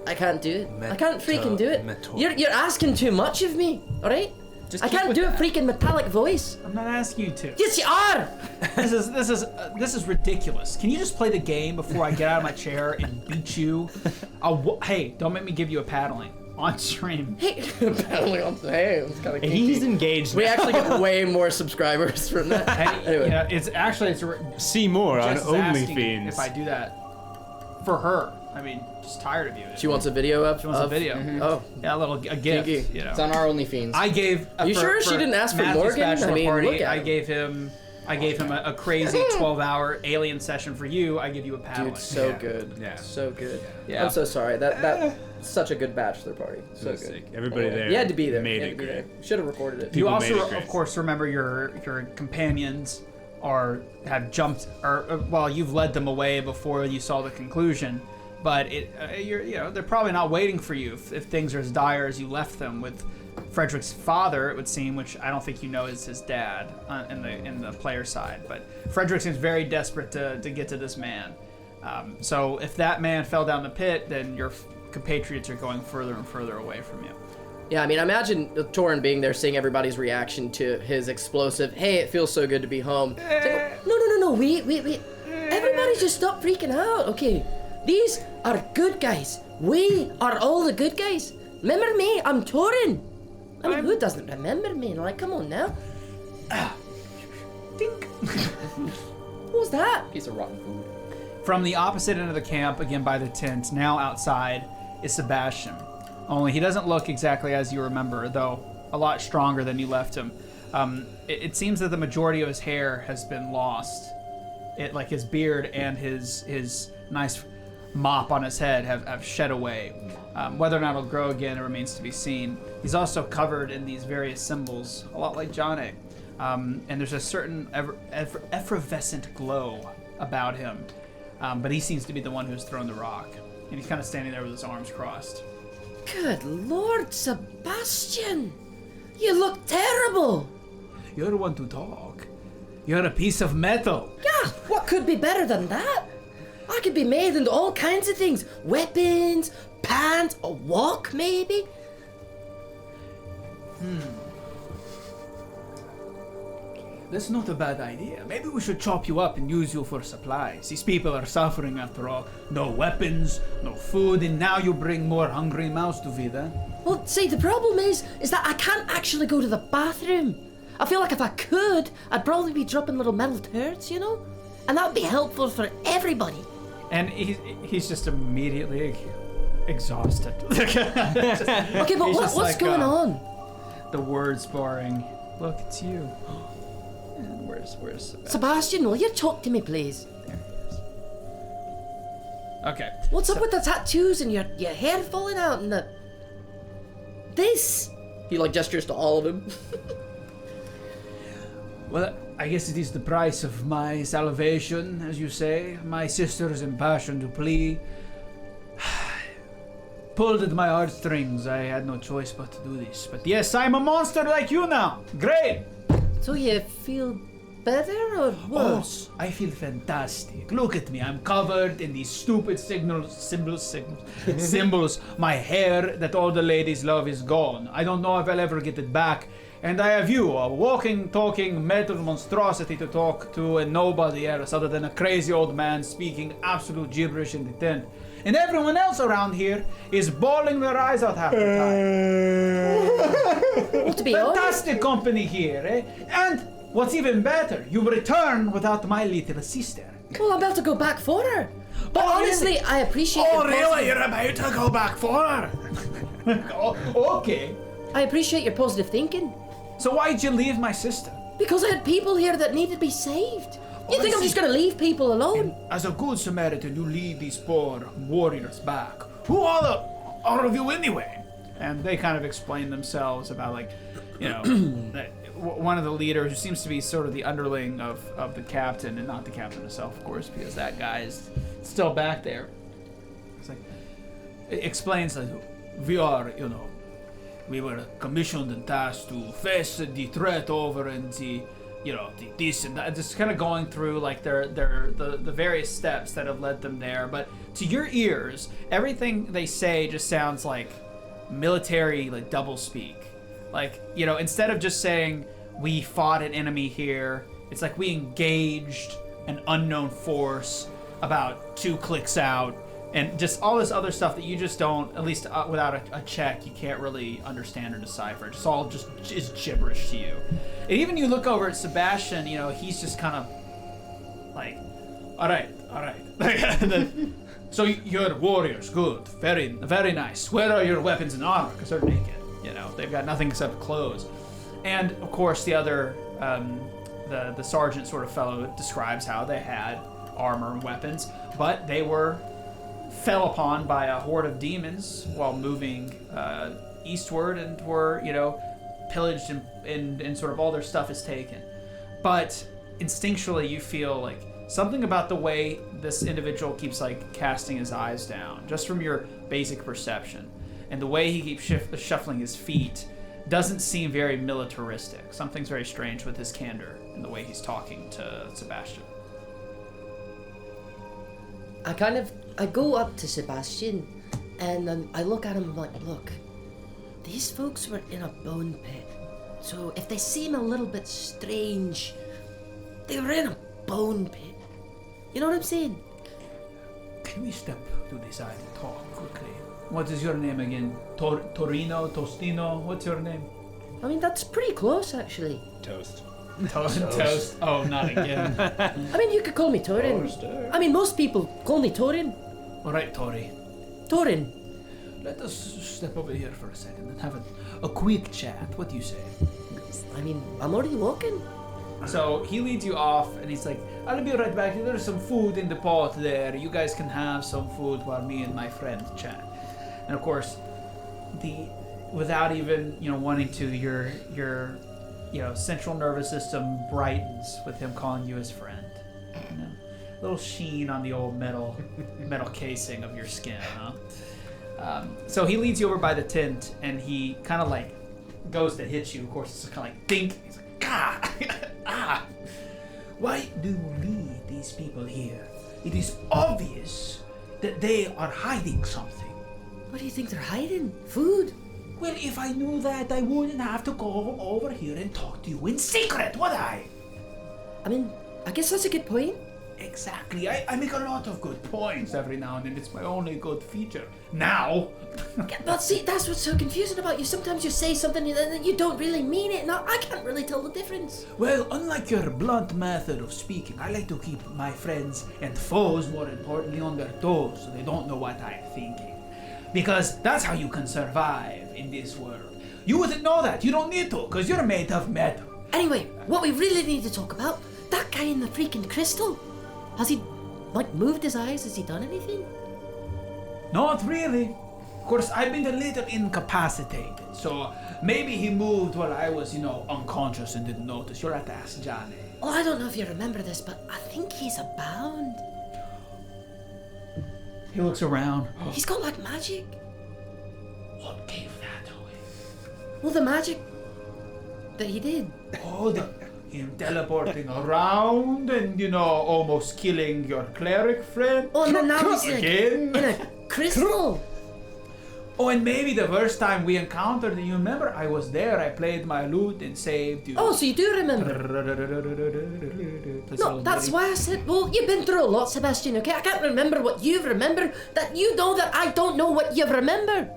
I can't do it. I can't freaking do it. You're asking too much of me, alright? I can't do a freaking metallic voice.
I'm not asking you to.
Yes, you are!
This is ridiculous. Can you just play the game before I get out of my chair and beat you? Hey, don't make me give you a paddling. on stream.
Hey, battling on it's kind of
He's engaged.
We
now.
actually get way more subscribers from that. Anyway.
Yeah, it's
See more on
Jess is asking
OnlyFans.
if I do that for her. I mean, just tired of you.
She wants a video up.
She wants a video.
Oh,
Yeah, a gift.
Kinky.
You know.
It's on our OnlyFans.
I gave.
You sure she didn't ask for
Matthew's
Morgan?
bachelor
I mean,
party,
look at
I
him.
gave him a crazy 12-hour alien session for you. I give you a paddling.
dude, so good.
Yeah.
So good.
Yeah.
I'm so sorry. That's such a good bachelor party. So good.
Sick. Everybody there.
You had to be there.
Made it great.
Should have recorded it.
You
People
also,
made it great.
of course, remember your companions have jumped, or well, you've led them away before you saw the conclusion. But they're probably not waiting for you if things are as dire as you left them with Fredrick's father, it would seem, which I don't think you know is his dad in the player side. But Fredrick seems very desperate to get to this man. So if that man fell down the pit, then your compatriots are going further and further away from you.
Yeah, I mean, imagine Torin being there, seeing everybody's reaction to his explosive, hey, it feels so good to be home. It's like, no, wait. Everybody just stop freaking out, okay? These are good guys. We are all the good guys. Remember me? I'm Torin. I mean, who doesn't remember me? Like, come on now.
Dink.
What was that?
Piece of rotten food.
From the opposite end of the camp, again by the tent, now outside, is Sebastian. Only he doesn't look exactly as you remember, though a lot stronger than you left him. It seems that the majority of his hair has been lost. Like his beard and his nice mop on his head have shed away. Whether or not it'll grow again, it remains to be seen. He's also covered in these various symbols, a lot like Johnny. And there's a certain effervescent glow about him. But he seems to be the one who's thrown the rock. And he's kind of standing there with his arms crossed.
Good Lord, Sebastian! You look terrible!
You're the one to talk. You're a piece of metal.
Yeah, what could be better than that? I could be made into all kinds of things. Weapons, pants, a walk maybe?
That's not a bad idea. Maybe we should chop you up and use you for supplies. These people are suffering after all. No weapons, no food, and now you bring more hungry mouths to feed, eh?
Well, see, the problem is that I can't actually go to the bathroom. I feel like if I could, I'd probably be dropping little metal turds, you know? And that would be helpful for everybody.
And he's just immediately exhausted.
Okay, but
He's
what's
just like,
going on?
The words barring. Look, it's you. And where's Sebastian?
Sebastian, will you talk to me, please?
There he is. Okay.
What's up with the tattoos and your hair falling out and the... This? He, like, gestures to all of them.
Well, I guess it is the price of my salvation, as you say. My sister's impassioned to plea pulled at my heartstrings. I had no choice but to do this. But yes, I'm a monster like you now. Great!
So you feel better or worse?
Oh, I feel fantastic. Look at me. I'm covered in these stupid symbols. My hair that all the ladies love is gone. I don't know if I'll ever get it back. And I have you, a walking, talking metal monstrosity to talk to, and nobody else other than a crazy old man speaking absolute gibberish in the tent. And everyone else around here is bawling their eyes out half the time.
Well, to be honest...
Fantastic company here, eh? And what's even better, you return without my little sister.
Well, I'm about to go back for her. But
Oh,
honestly,
really?
I appreciate
Oh,
your
really?
positive...
You're about to go back for her? Oh, okay.
I appreciate your positive thinking.
So why'd you leave my sister?
Because I had people here that needed to be saved. You
Oh,
think
I
I'm just
see.
gonna leave people alone?
As a good Samaritan, you lead these poor warriors back. Who are of you anyway? And they kind of explain themselves about, like, you know, that one of the leaders, who seems to be sort of the underling of the captain, and not the captain himself, of course, because that guy is still back there. It's like, it explains that we are, you know, we were commissioned and tasked to face the threat over in the, you know, this and that, just kind of going through like the various steps that have led them there. But to your ears, everything they say just sounds like military, like double speak. Like, you know, instead of just saying we fought an enemy here, it's like we engaged an unknown force about 2 clicks out, and just all this other stuff that you just don't, at least without a check, you can't really understand or decipher. It's all just is gibberish to you. And even you look over at Sebastian, you know, he's just kind of like, all right. So you're warriors, good, very, very nice. Where are your weapons and armor? Because they're naked, you know, they've got nothing except clothes. And of course, the other, the sergeant sort of fellow describes how they had armor and weapons, but they fell upon by a horde of demons while moving eastward and were, you know, pillaged and sort of all their stuff is taken. But instinctually, you feel like something about the way this individual keeps like casting his eyes down, just from your basic perception, and the way he keeps shuffling his feet doesn't seem very militaristic. Something's very strange with his candor and the way he's talking to Sebastian.
I go up to Sebastian and I look at him and I'm like, look, these folks were in a bone pit. So if they seem a little bit strange, they were in a bone pit. You know what I'm saying?
Can we step to the side and talk quickly? What is your name again? Torino? Tostino? What's your name?
I mean, that's pretty close, actually.
Toast.
Toast. Oh, not again.
I mean, you could call me Torin. I mean, most people call me Torin.
All right, Tori.
Torin.
Let us step over here for a second and have a quick chat. What do you say?
I mean, I'm already walking.
So he leads you off, and he's like, I'll be right back. There's some food in the pot there. You guys can have some food while me and my friend chat. And of course, without even, you know, wanting to, your you know, central nervous system brightens with him calling you his friend. You know, a little sheen on the old metal casing of your skin, huh? So he leads you over by the tent, and he kind of like goes to hit you. Of course, it's kind of like dink. He's like, ah. Why do you lead these people here? It is obvious that they are hiding something.
What do you think they're hiding? Food?
Well, if I knew that, I wouldn't have to go over here and talk to you in secret, would I?
I mean, I guess that's a good point.
Exactly. I make a lot of good points every now and then. It's my only good feature. Now.
But see, that's what's so confusing about you. Sometimes you say something and then you don't really mean it. Now, I can't really tell the difference.
Well, unlike your blunt method of speaking, I like to keep my friends and foes, more importantly, on their toes so they don't know what I'm thinking. Because that's how you can survive in this world. You wouldn't know that. You don't need to, because you're made of metal.
Anyway, what we really need to talk about, that guy in the freaking crystal. Has he, like, moved his eyes? Has he done anything?
Not really. Of course, I've been a little incapacitated, so maybe he moved while I was, you know, unconscious and didn't notice. You'll have to ask Johnny.
Oh, I don't know if you remember this, but I think he's bound.
He looks around.
He's got, like, magic.
What gave that away?
Well, the magic that he did.
Oh, him teleporting around and, you know, almost killing your cleric friend.
Oh, and then now he's like
again
in a crystal.
Oh, and maybe the first time we encountered, you remember? I was there. I played my lute and saved you.
Oh, so you do remember? No, that's why I said, well, you've been through a lot, Sebastian, okay? I can't remember what you've remembered. That you know that I don't know what you've remembered.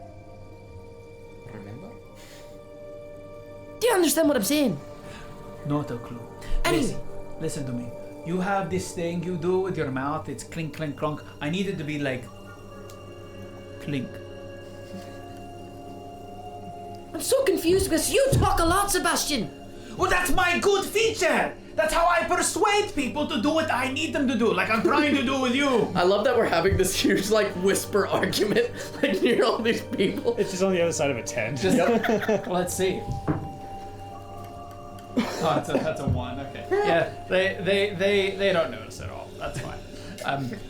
Remember?
Do you understand what I'm saying?
Not a clue.
Anyway.
Listen to me. You have this thing you do with your mouth. It's clink, clink, clunk. I need it to be like clink.
I'm so confused because you talk a lot, Sebastian.
Well, that's my good feature. That's how I persuade people to do what I need them to do, like I'm trying to do with you.
I love that we're having this huge, like, whisper argument, like, near all these people.
It's just on the other side of a tent.
Let's see. Oh, that's a 1. Okay. Yeah, they don't notice at all. That's fine.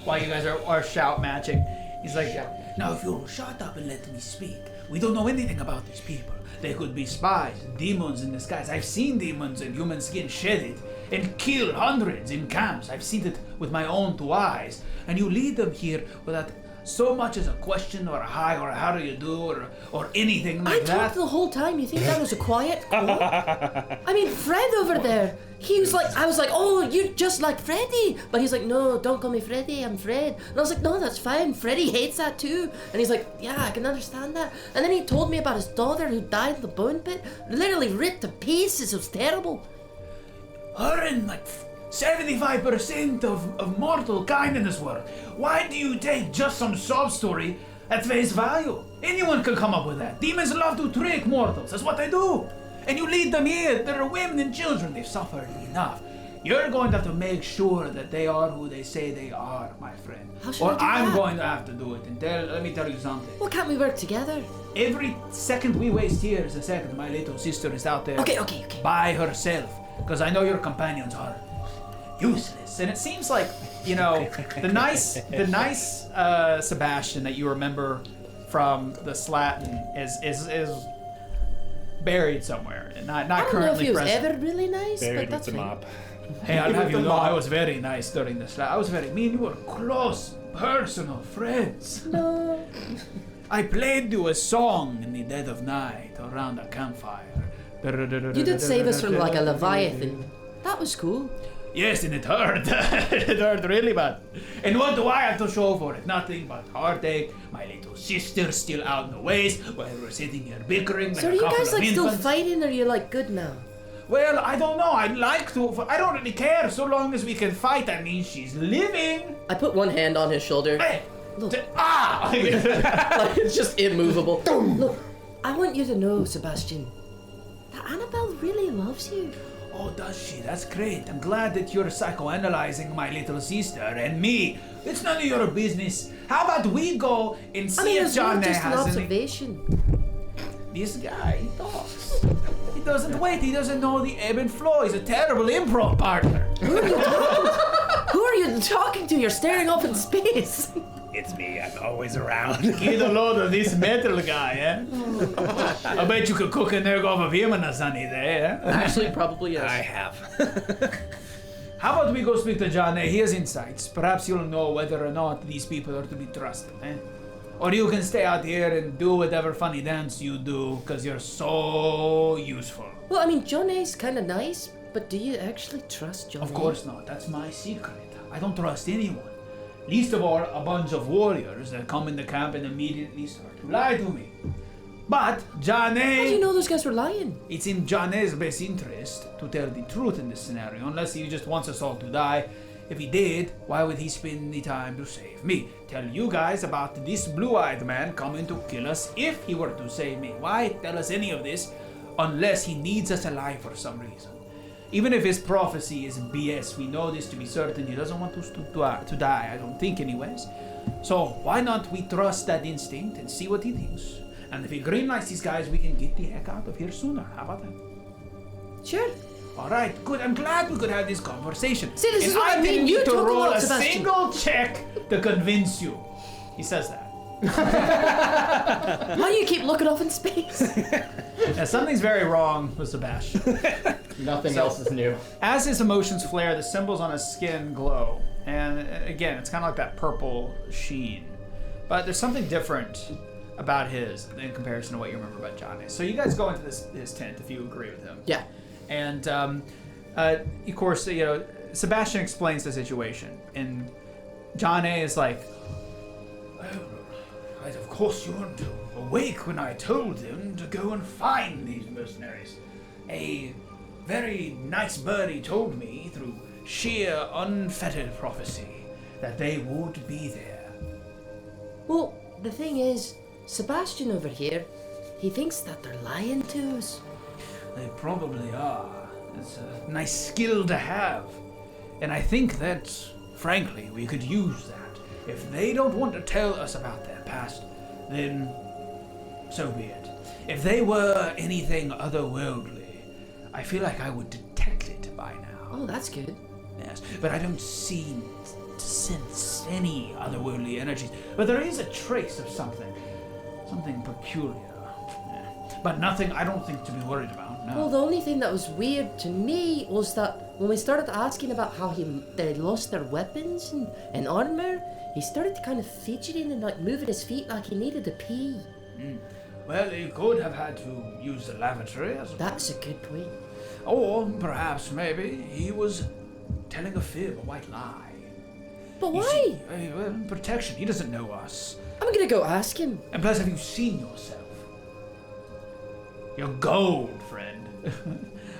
While you guys are shout matching, he's like, now if you'll shut up and let me speak. We don't know anything about these people. They could be spies, demons in disguise. I've seen demons in human skin shedded and kill hundreds in camps. I've seen it with my own 2 eyes. And you lead them here without so much as a question or a hi or a how do you do or anything like that.
I talked the whole time. You think that was a quiet call? I mean, Fred over there. He was like, I was like, oh, you're just like Freddy. But he's like, no, don't call me Freddy, I'm Fred. And I was like, no, that's fine. Freddy hates that too. And he's like, yeah, I can understand that. And then he told me about his daughter who died in the bone pit. Literally ripped to pieces. It was terrible.
Her and like 75% of mortal kind in this world. Why do you take just some sob story at face value? Anyone can come up with that. Demons love to trick mortals. That's what they do. And you lead them here. There are women and children. They've suffered enough. You're going to have to make sure that they are who they say they are, my friend.
How should
or
I do
I'm
that?
going to have to do it. And let me tell you something.
Well, can't we work together?
Every second we waste here is a second my little sister is out there
Okay.
by herself. Because I know your companions are useless. And it seems like, you know, the nice Sebastian that you remember from the Slatin is buried somewhere and not
I don't know if
currently
he was
present.
ever really nice,
Buried
but
with
that's
the
fine.
mop.
Hey, I'll have you know, I was very nice during the Slatin. Me and you were close, personal friends.
No.
I played you a song in the dead of night around a campfire.
You did save us from like a Leviathan. That was cool.
Yes, and it hurt. It hurt really bad. And what do I have to show for it? Nothing but heartache. My little sister still out in the ways while we're sitting here bickering like
So are
a
you
couple
guys
of
like still
infants.
fighting, or are you like good now?
Well, I don't know. I'd like to. I don't really care. So long as we can fight, that means she's living.
I put one hand on his shoulder.
Hey!
Look.
Ah!
Like it's just immovable. Look, I want you to know, Sebastian, that Annabelle really loves you.
Oh, does she? That's great. I'm glad that you're psychoanalyzing my little sister and me. It's none of your business. How about we go and see
I mean,
if
it's more
John
just an
has any...
observation.
This guy, he talks. He doesn't wait. He doesn't know the ebb and flow. He's a terrible improv partner.
Who are you talking to? You're staring off in space.
It's me. I'm always around.
Get a load of this metal guy, eh? I bet you could cook an egg off of him on a sunny day, eh?
Actually, probably yes.
I have.
How about we go speak to John? He has insights. Perhaps you'll know whether or not these people are to be trusted, eh? Or you can stay out here and do whatever funny dance you do, because you're so useful.
Well, I mean, Johnny's kind of nice, but do you actually trust Johnny?
Of course not. That's my secret. I don't trust anyone. Least of all, a bunch of warriors that come into camp and immediately start to lie to me. But Johnny...
How do you know those guys were lying?
It's in Johnny's best interest to tell the truth in this scenario, unless he just wants us all to die. If he did, why would he spend the time to save me? Tell you guys about this blue-eyed man coming to kill us if he were to save me. Why tell us any of this unless he needs us alive for some reason? Even if his prophecy is BS, we know this to be certain. He doesn't want us to die, I don't think anyways. So why not we trust that instinct and see what he thinks? And if he greenlights these guys, we can get the heck out of here sooner. How about that?
Sure.
All right, good. I'm glad we could have this conversation.
See, this
and
is what I mean.
didn't
You
need to
talk a
roll
lot,
a
Sebastian.
single check to convince you. He says that.
Why do you keep looking off in space?
Now, something's very wrong with Sebastian.
Nothing else is new.
As his emotions flare, the symbols on his skin glow. And again, it's kind of like that purple sheen. But there's something different about his in comparison to what you remember about Johnny. So you guys go into his tent if you agree with him.
Yeah.
And of course, you know, Sebastian explains the situation. And John A is like, well, of course you weren't awake when I told them to go and find these mercenaries. A very nice birdie told me through sheer unfettered prophecy that they would be there.
Well, the thing is, Sebastian over here, he thinks that they're lying to us.
They probably are. It's a nice skill to have. And I think that, frankly, we could use that. If they don't want to tell us about their past, then so be it. If they were anything otherworldly, I feel like I would detect it by now.
Oh, that's good.
Yes, but I don't seem to sense any otherworldly energies. But there is a trace of something peculiar. Yeah. But nothing I don't think to be worried about. know.
Well, the only thing that was weird to me was that when we started asking about how they lost their weapons and armor, he started to kind of fidgeting and like moving his feet like he needed to pee.
Well, he could have had to use the lavatory.
That's a good point.
Or perhaps, maybe, he was telling a fib, a white lie.
But why?
Protection. He doesn't know us.
I'm gonna go ask him.
And plus, have you seen yourself? You're gold, friend.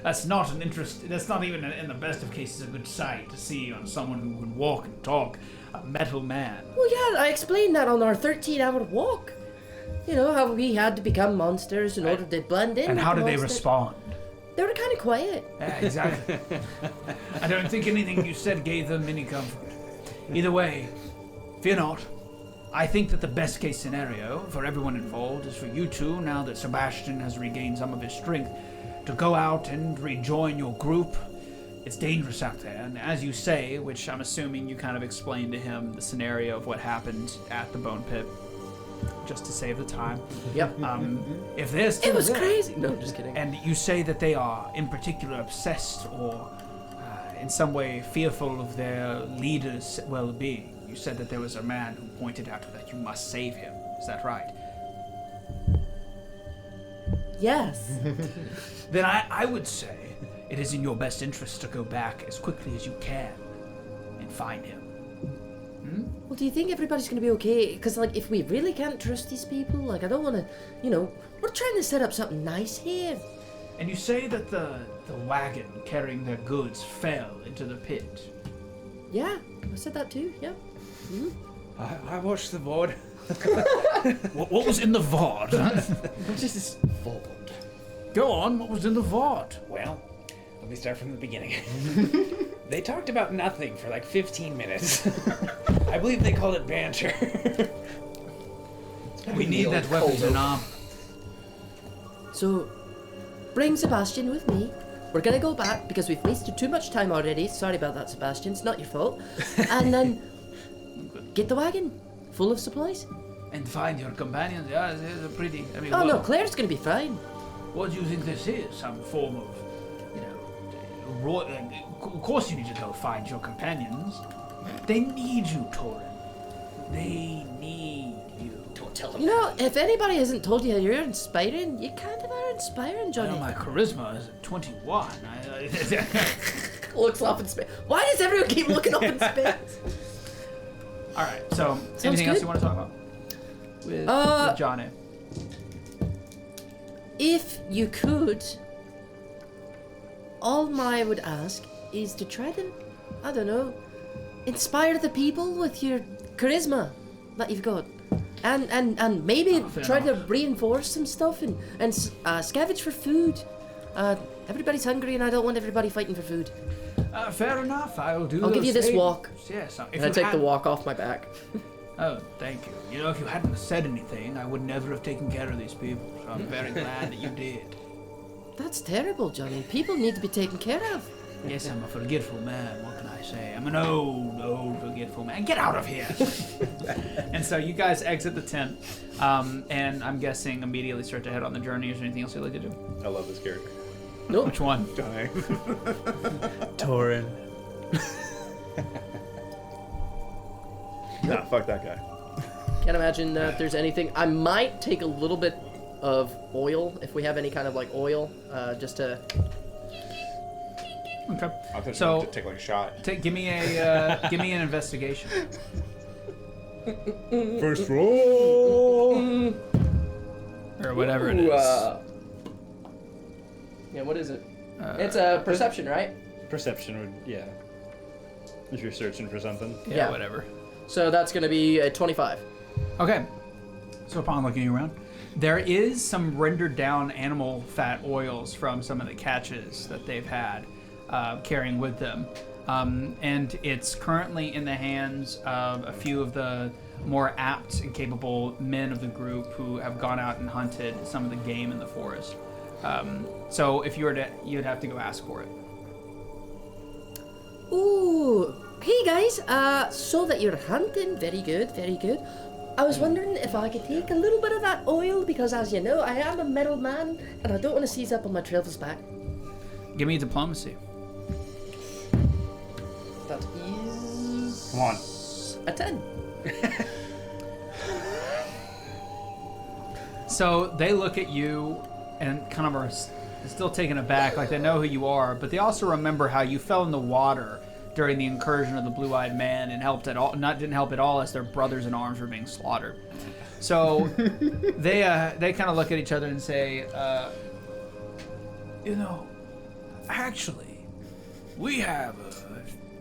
That's not an interest. That's not even, in the best of cases, a good sight to see on someone who can walk and talk. A metal man.
Well, yeah, I explained that on our 13-hour walk. You know, how we had to become monsters in order to blend in.
And how did they respond?
They were kind of quiet.
Yeah, exactly. I don't think anything you said gave them any comfort. Either way, fear not. I think that the best case scenario for everyone involved is for you two, now that Sebastian has regained some of his strength, to go out and rejoin your group. It's dangerous out there, and as you say, which I'm assuming you kind of explained to him the scenario of what happened at the Bone Pit, just to save the time.
Yep.
If there's
It was crazy. No, just kidding.
And you say that they are in particular obsessed or in some way fearful of their leader's well-being. You said that there was a man who pointed out that you must save him. Is that right?
Yes.
Then I would say it is in your best interest to go back as quickly as you can and find him.
Well, do you think everybody's gonna be okay? Because, like, if we really can't trust these people, like, I don't want to, you know, we're trying to set up something nice here.
And you say that the wagon carrying their goods fell into the pit.
Yeah, I said that too, yeah.
I watched the VOD.
What was in the VOD?
Just this fold.
Go on, what was in the VOD?
Well, let me start from the beginning. They talked about nothing for like 15 minutes. I believe they called it banter.
We need that weapons and armor.
So, bring Sebastian with me. We're gonna go back because we've wasted too much time already. Sorry about that, Sebastian. It's not your fault. And then get the wagon full of supplies.
And find your companions. Yeah, they're pretty. I mean,
Oh no, Claire's gonna be fine.
What do you think this is? Some form of, of course you need to go find your companions. They need you, Torin. They need you.
Don't tell them.
You know, if anybody hasn't told you you're inspiring, you kind of are inspiring,
I
Johnny.
know my charisma is at 21.
Looks up in space. Why does everyone keep looking up in space?
All right. So, anything else you want to talk about with Johnny?
If you could, all I would ask is to try to, I don't know, inspire the people with your charisma that you've got. And maybe try to reinforce some stuff and scavenge for food. Everybody's hungry and I don't want everybody fighting for food.
Fair enough. I'll do.
I'll give you this walk.
Yes.
And I take the walk off my back.
Oh, thank you. You know, if you hadn't said anything, I would never have taken care of these people. So I'm very glad that you did.
That's terrible, Johnny. People need to be taken care of.
Yes, I'm a forgetful man. What can I say? I'm an old forgetful man. Get out of here! And so you guys exit the tent, and I'm guessing immediately start to head on the journey. Is there anything else you'd like to do?
I love this character.
Nope.
Which one?
Dying.
Torin.
Nah, fuck that guy.
Can't imagine that there's anything. I might take a little bit of oil, if we have any kind of like oil, just to...
Okay.
I'll touch
So-
him to take like a shot.
Give me an investigation.
First roll.
Or whatever it is.
Yeah, what is it? It's a perception, right?
Perception would, yeah. If you're searching for something.
Yeah, whatever.
So that's going to be a 25.
Okay. So upon looking around, there is some rendered down animal fat oils from some of the catches that they've had carrying with them. And it's currently in the hands of a few of the more apt and capable men of the group who have gone out and hunted some of the game in the forest. So if you were to, you'd have to go ask for it.
Ooh. Hey guys, so that you're hunting, very good, very good. I was wondering if I could take a little bit of that oil, because as you know, I am a metal man, and I don't want to seize up on my travel's back.
Give me diplomacy.
That is...
Come on.
a 10.
So they look at you and kind of are still taken aback, like they know who you are, but they also remember how you fell in the water during the incursion of the Blue-Eyed Man and didn't help at all as their brothers in arms were being slaughtered. So they kind of look at each other and say, actually, we have a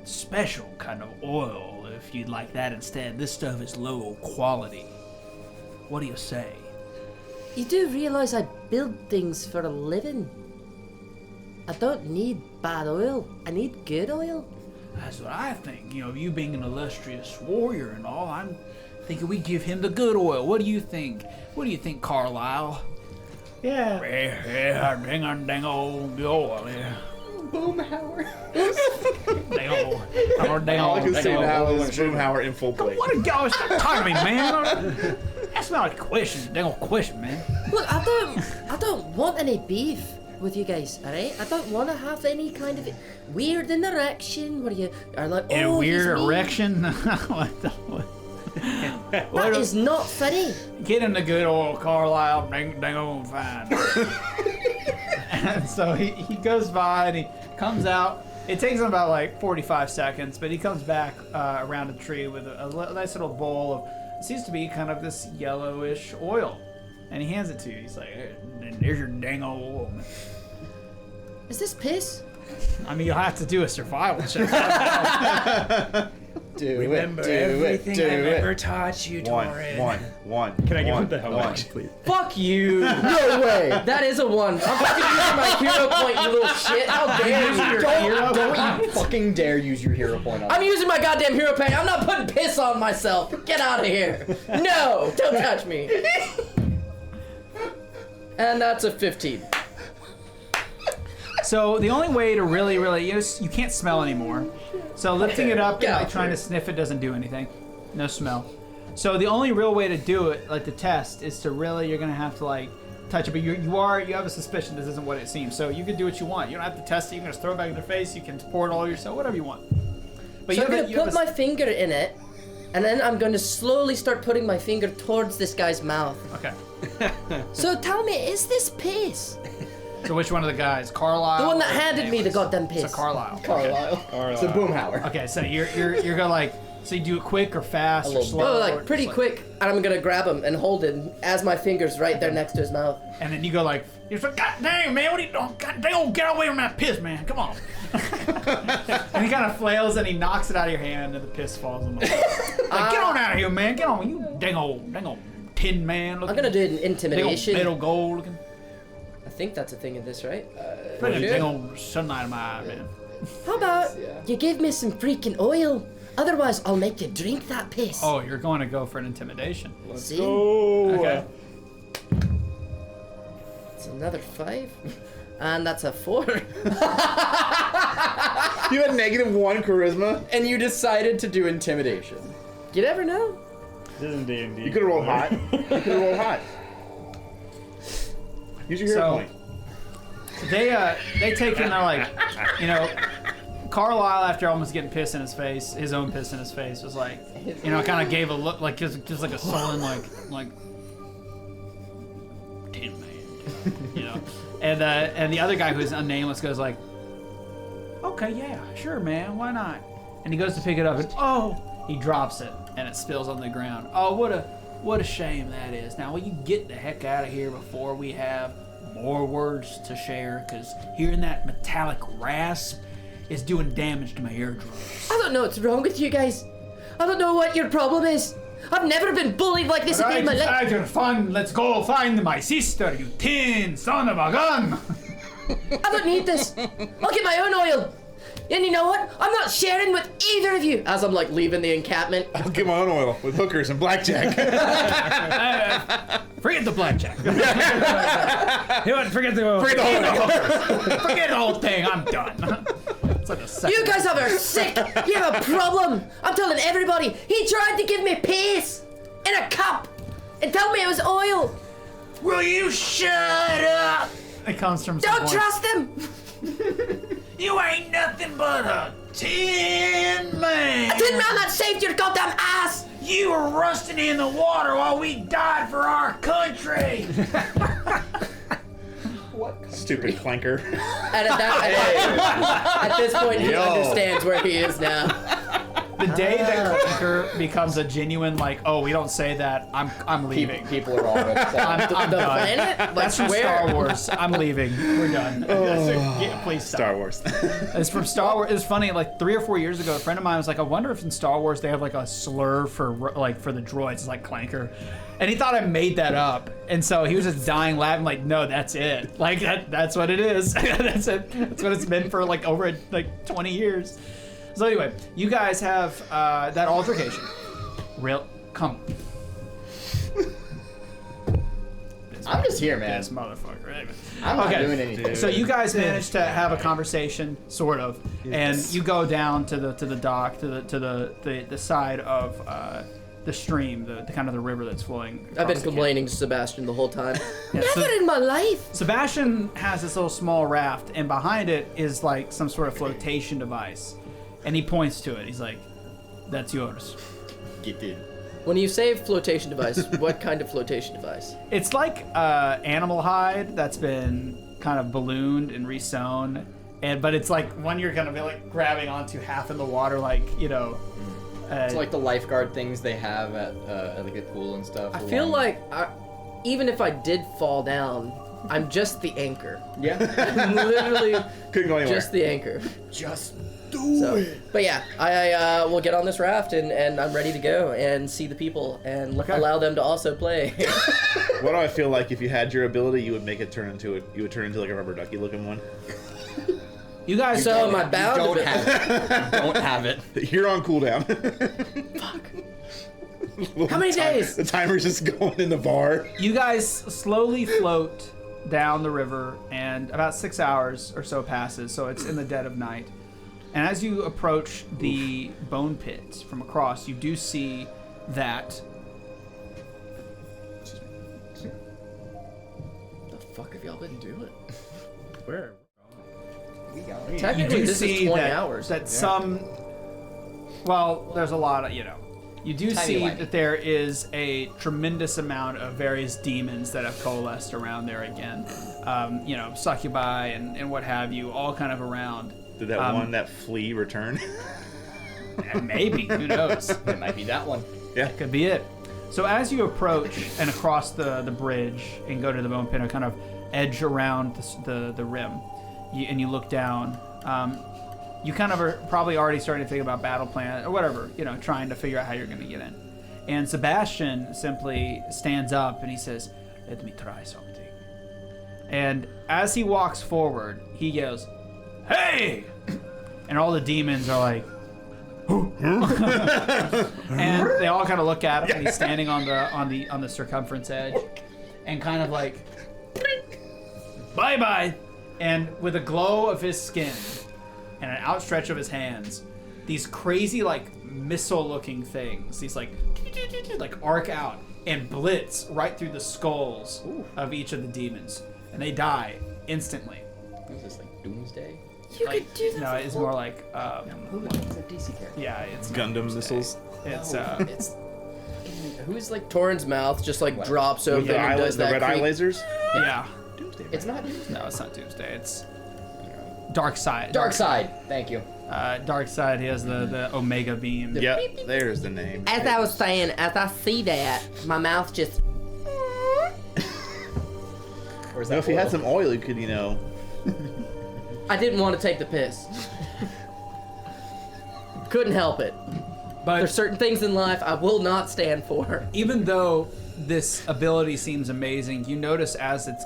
special kind of oil if you'd like that instead. This stuff is low quality. What do you say?
You do realize I build things for a living. I don't need bad oil. I need good oil.
That's what I think. You being an illustrious warrior and all, I'm thinking we give him the good oil. What do you think? What do you think, Carlisle?
Yeah.
Yeah, dang old oil, yeah.
Boomhauer.
All I can say now is Boomhauer in full plate.
What a guy! Stop talking to me, man. That's not a question. Dang old question, man.
Look, I don't want any beef with you guys, alright? I don't want to have any kind of weird interaction where you are like, oh,
In a weird
he's mean.
erection? What?
That is not funny.
Get him the good old Carlisle, dang old fine. And so he goes by and he comes out. It takes him about like 45 seconds, but he comes back around a tree with a nice little bowl of, it seems to be kind of this yellowish oil. And he hands it to you. He's like, hey, there's your dang old oil.
Is this piss?
I mean, you'll have to do a survival check.
Remember everything I've ever taught you, Torin.
One.
Can I get the helmet, please?
Fuck you! No way! That is a 1. I'm fucking using my hero point, you little shit. How dare you?
Don't you fucking dare use your hero point on
I'm using my goddamn hero point. I'm not putting piss on myself. Get out of here. No! Don't touch me. And that's a 15.
So the only way to really, you can't smell anymore. So lifting it up and like trying to sniff it doesn't do anything. No smell. So the only real way to do it, like the test, is to really, you're gonna have to like touch it. But you have a suspicion this isn't what it seems. So you can do what you want. You don't have to test it. You can just throw it back in their face. You can pour it all yourself, whatever you want. But
So I'm gonna put my finger in it, and then I'm gonna slowly start putting my finger towards this guy's mouth.
Okay.
So tell me, is this piss?
So which one of the guys? Carlisle?
The one that handed me the goddamn piss.
So Carlisle.
Carlisle. It's a Boomhauer.
Okay, so you're gonna like, so you do it quick or fast or slow?
Oh,
or
like pretty
just,
quick, and I'm gonna grab him and hold him as my finger's right there next to his mouth.
And then you go like, you're like, God dang, man, what are you doing? God dang, get away from that piss, man, come on. And he kind of flails and he knocks it out of your hand and the piss falls on the floor. Like, get on out of here, man, get on, you dang old tin man looking.
I'm gonna do an intimidation.
Big old metal gold looking.
I think that's a thing in this, right?
Put a big old sunlight in my eye, man.
How about you give me some freaking oil? Otherwise, I'll make you drink that piss.
Oh, you're going to go for an intimidation.
See?
Okay.
It's another 5. And that's a 4.
You had -1 charisma?
And you decided to do intimidation.
You never know.
This isn't D&D.
You could have rolled hot. Use your hero point.
They take him, they're like, Carlisle, after almost getting piss in his face, his own piss in his face, was like, kind of gave a look, like just like a sullen, like tin man, and the other guy who's unnameless goes like, okay, yeah, sure, man, why not? And he goes to pick it up, and he drops it, and it spills on the ground. Oh, what a shame that is. Now, will you get the heck out of here before we have more words to share? Because hearing that metallic rasp is doing damage to my eardrums.
I don't know what's wrong with you guys. I don't know what your problem is. I've never been bullied like this in my life.
Let's go find my sister, you tin son of a gun.
I don't need this. I'll get my own oil. And you know what? I'm not sharing with either of you. As I'm like leaving the encampment.
I'll get my own oil with hookers and blackjack.
Forget the blackjack. Forget the oil. Forget the whole thing. I'm done. Like
you guys are sick. You have a problem. I'm telling everybody. He tried to give me peace in a cup.
told me it was oil.
Will you shut up?
It comes from.
Don't trust him.
You ain't nothing but a tin man.
A tin man that saved your goddamn ass.
You were rusting in the water while we died for our country.
Stupid clanker.
And at this point, he understands where he is now.
The day that Clanker becomes a genuine, like, oh, we don't say that, I'm leaving.
People are all upset.
I'm
The
done.
planet?
That's from Star Wars. I'm leaving. We're done. Yeah, please stop.
Star Wars.
It's from Star Wars. It's funny. Like 3 or 4 years ago, a friend of mine was like, "I wonder if in Star Wars they have like a slur for the droids, it's like clanker," and he thought I made that up. And so he was just dying laughing, like, "No, that's it. Like that's what it is. That's it. That's what it's been for like over 20 years." So anyway, you guys have that altercation. Come.
I'm just here, man.
This motherfucker. Anyway.
I'm not doing anything.
So you guys managed to have a conversation, sort of, and you go down to the dock, to the side of the stream, the kind of the river that's flowing.
I've been complaining to Sebastian the whole time.
Yeah,
Never in my life.
Sebastian has this little small raft, and behind it is like some sort of flotation device, and he points to it. He's like, "That's yours."
Get in.
When you say flotation device, what kind of flotation device?
It's like animal hide that's been kind of ballooned and resewn, but it's like one you're gonna be like grabbing onto half in the water, like
It's like the lifeguard things they have at like a pool and stuff.
I feel like even if I did fall down, I'm just the anchor.
Yeah.
I'm literally
Couldn't go anywhere.
just the anchor.
Just do it.
But yeah, I will get on this raft and I'm ready to go and see the people and allow them to also play.
What do I feel like if you had your ability, you would make it turn into like a rubber ducky looking one?
you guys.
So am I bound
Don't
to
have it. Don't have it.
You're on cooldown.
How many days?
The timer's just going in the bar.
You guys slowly float down the river, and about 6 hours or so passes, so it's in the dead of night. And as you approach the bone pit from across, you do see that.
The fuck have y'all been doing?
Where?
You
Technically,
do
this
see
is 20
that,
hours.
that some. Well, there's a lot of You do see that there is a tremendous amount of various demons that have coalesced around there again. Succubi and what have you, all kind of around.
Did that flea return?
Maybe, who knows?
It might be that one.
Yeah.
Could be it. So as you approach and across the bridge and go to the bone pit and kind of edge around the rim, and you look down, you kind of are probably already starting to think about battle plan or whatever, trying to figure out how you're going to get in. And Sebastian simply stands up and he says, "Let me try something." And as he walks forward, he yells, "Hey!" And all the demons are like, and they all kind of look at him, and he's standing on the circumference edge, and kind of like, "Bye bye." And with a glow of his skin and an outstretch of his hands, these crazy missile-looking things, these like arc out and blitz right through the skulls of each of the demons, and they die instantly.
Is this like Doomsday?
You could do that.
No, it's more like
It's a DC character.
yeah, it's
Gundam missiles.
It's
It's who's like
Torin's mouth just drops open
With the
and does that
red eye
creep.
lasers?
yeah.
It's not Doomsday.
No, it's not Doomsday. It's Dark Side.
Dark Side. Thank you.
Dark Side. He has the Omega beam.
Yep, there's the name.
As I was saying, as I see that, my mouth just.
Or is
No,
that
if you had
oil?
some oil, you could,
I didn't want to take the piss. Couldn't help it.
But
There's certain things in life I will not stand for.
even though this ability seems amazing, you notice as at its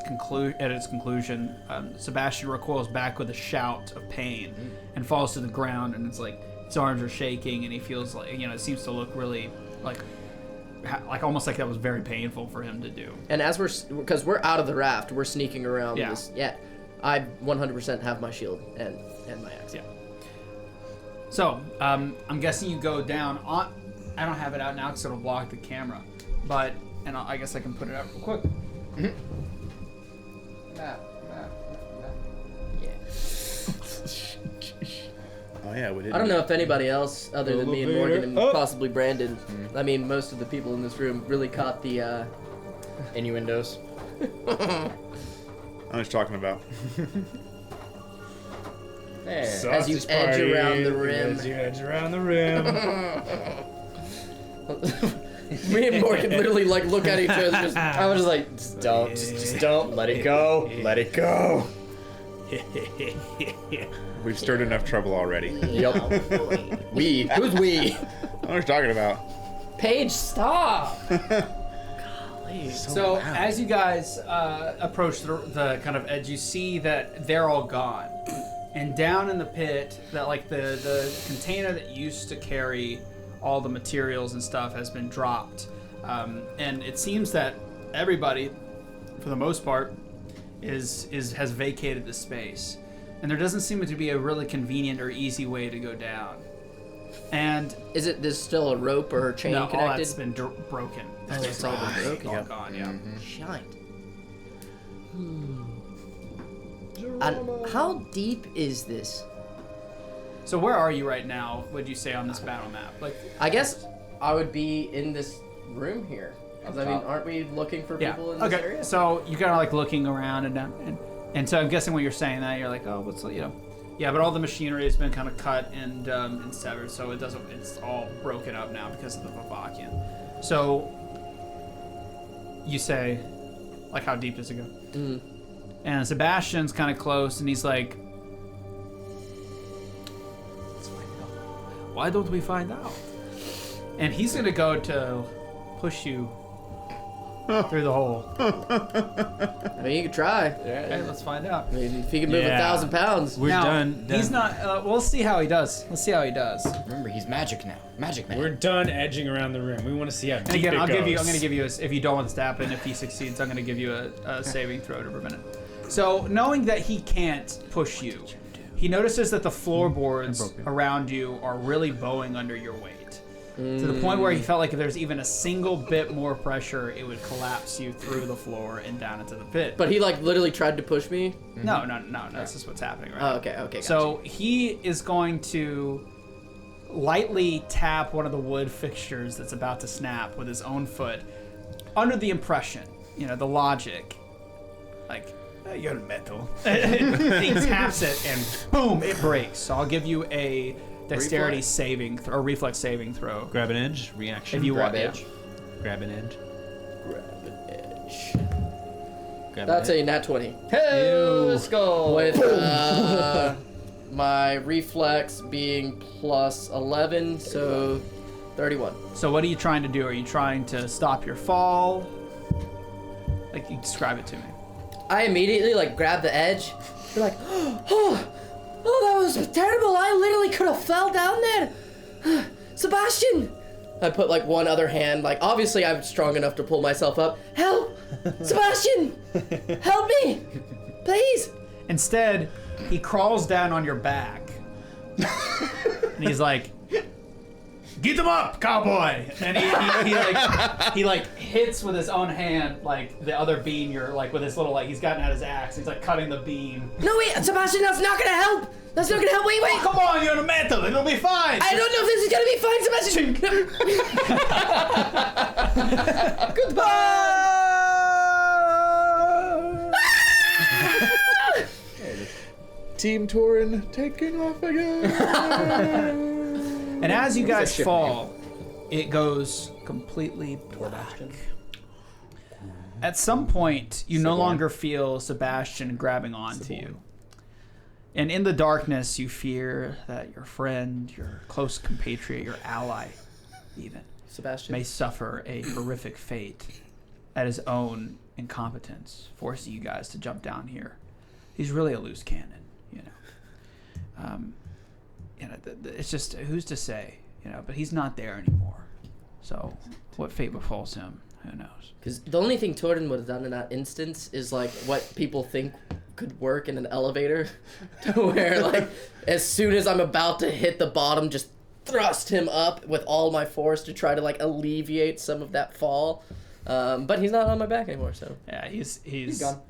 conclusion, Sebastian recoils back with a shout of pain and falls to the ground, and it's like his arms are shaking, and he feels like it seems to look really like almost like that was very painful for him to do.
And as because we're out of the raft, we're sneaking around
Yeah.
this. Yeah, I 100% have my shield and my axe.
Yeah. So I'm guessing you go down on. I don't have it out now because it'll block the camera, but and I guess I can put it out real quick. Map.
Oh yeah, we did.
I don't know if anybody else other than me and Morgan and possibly Brandon. I mean, most of the people in this room really caught the
innuendos.
I was talking about.
As you edge around the rim.
As you edge around the rim.
Me and Morgan literally like look at each other.
I was just like, just don't, let it go, let it go.
We've stirred enough trouble already.
Yep. Who's we?
I was talking about.
Paige, stop.
So as you guys approach the kind of edge, you see that they're all gone, and down in the pit, that like the container that used to carry all the materials and stuff has been dropped, and it seems that everybody, for the most part, has vacated the space, and there doesn't seem to be a really convenient or easy way to go down. And
there's still a rope or a chain connected?
No, all that's been broken.
It's all been broken.
All gone, yeah.
Shite. And how deep is this?
So where are you right now, would you say, on this battle map? Like,
I guess I would be in this room here. I mean, aren't we looking for people in this area?
So you're kind of like looking around and so I'm guessing when you're saying that, you're like, oh, what's yeah, but all the machinery has been kind of cut and severed, so it's all broken up now because of the Vavakian. So you say, like, how deep does it go?
Mm-hmm.
And Sebastian's kind of close, and he's like, let's find out. Why don't we find out? And he's gonna go to push you through the hole.
I mean, you could try.
Okay, let's find out.
I mean, if he can move 1,000 pounds.
We're done.
He's not. We'll see how he does.
Remember, he's magic now. Magic man.
We're done edging around the rim. We want to see how deep
And again,
it
I'm
goes.
gonna give you. If you don't want this to happen, if he succeeds, I'm gonna give you a saving throw to prevent it. So, knowing that he can't push you, he notices that the floorboards around you are really bowing under your weight. To the point where he felt like if there's even a single bit more pressure, it would collapse you through the floor and down into the pit.
But he like literally tried to push me?
No, that's just what's happening right
now.
Oh,
okay, gotcha.
So he is going to lightly tap one of the wood fixtures that's about to snap with his own foot, under the impression, the logic, like, you're metal. He taps it and boom, it breaks. So I'll give you a dexterity saving or reflex saving throw.
Grab an edge, reaction.
If you
grab
want,
edge.
Grab an edge.
That's a nat 20. Hey, let's go. With my reflex being plus 11, so 31.
So what are you trying to do? Are you trying to stop your fall? Like, you describe it to me.
I immediately like grab the edge. You're like, oh, that was terrible. I literally could have fell down there. Sebastian. I put like one other hand, like obviously I'm strong enough to pull myself up. Help! Sebastian! Help me! Please!
Instead, he crawls down on your back. And he's like, get him up, cowboy! And he hits with his own hand, like, the other beam, with his little, he's gotten out his axe. He's, cutting the beam.
No, wait, Sebastian, that's not gonna help! That's not gonna help, wait!
Oh, come on, you're in a mantle, it'll be fine!
I don't know if this is gonna be fine, Sebastian! Goodbye!
Team Torin taking off again.
And as you guys fall, it goes completely black. At some point, you no longer feel Sebastian grabbing onto you. And in the darkness, you fear that your friend, your close compatriot, your ally, even,
Sebastian
may suffer a horrific fate at his own incompetence, forcing you guys to jump down here. He's really a loose cannon, it's just, who's to say, but he's not there anymore. So what fate befalls him, who knows?
Because the only thing Torin would have done in that instance is what people think could work in an elevator, to where as soon as I'm about to hit the bottom, just thrust him up with all my force to try to alleviate some of that fall. But he's not on my back anymore, so.
Yeah, he's
gone.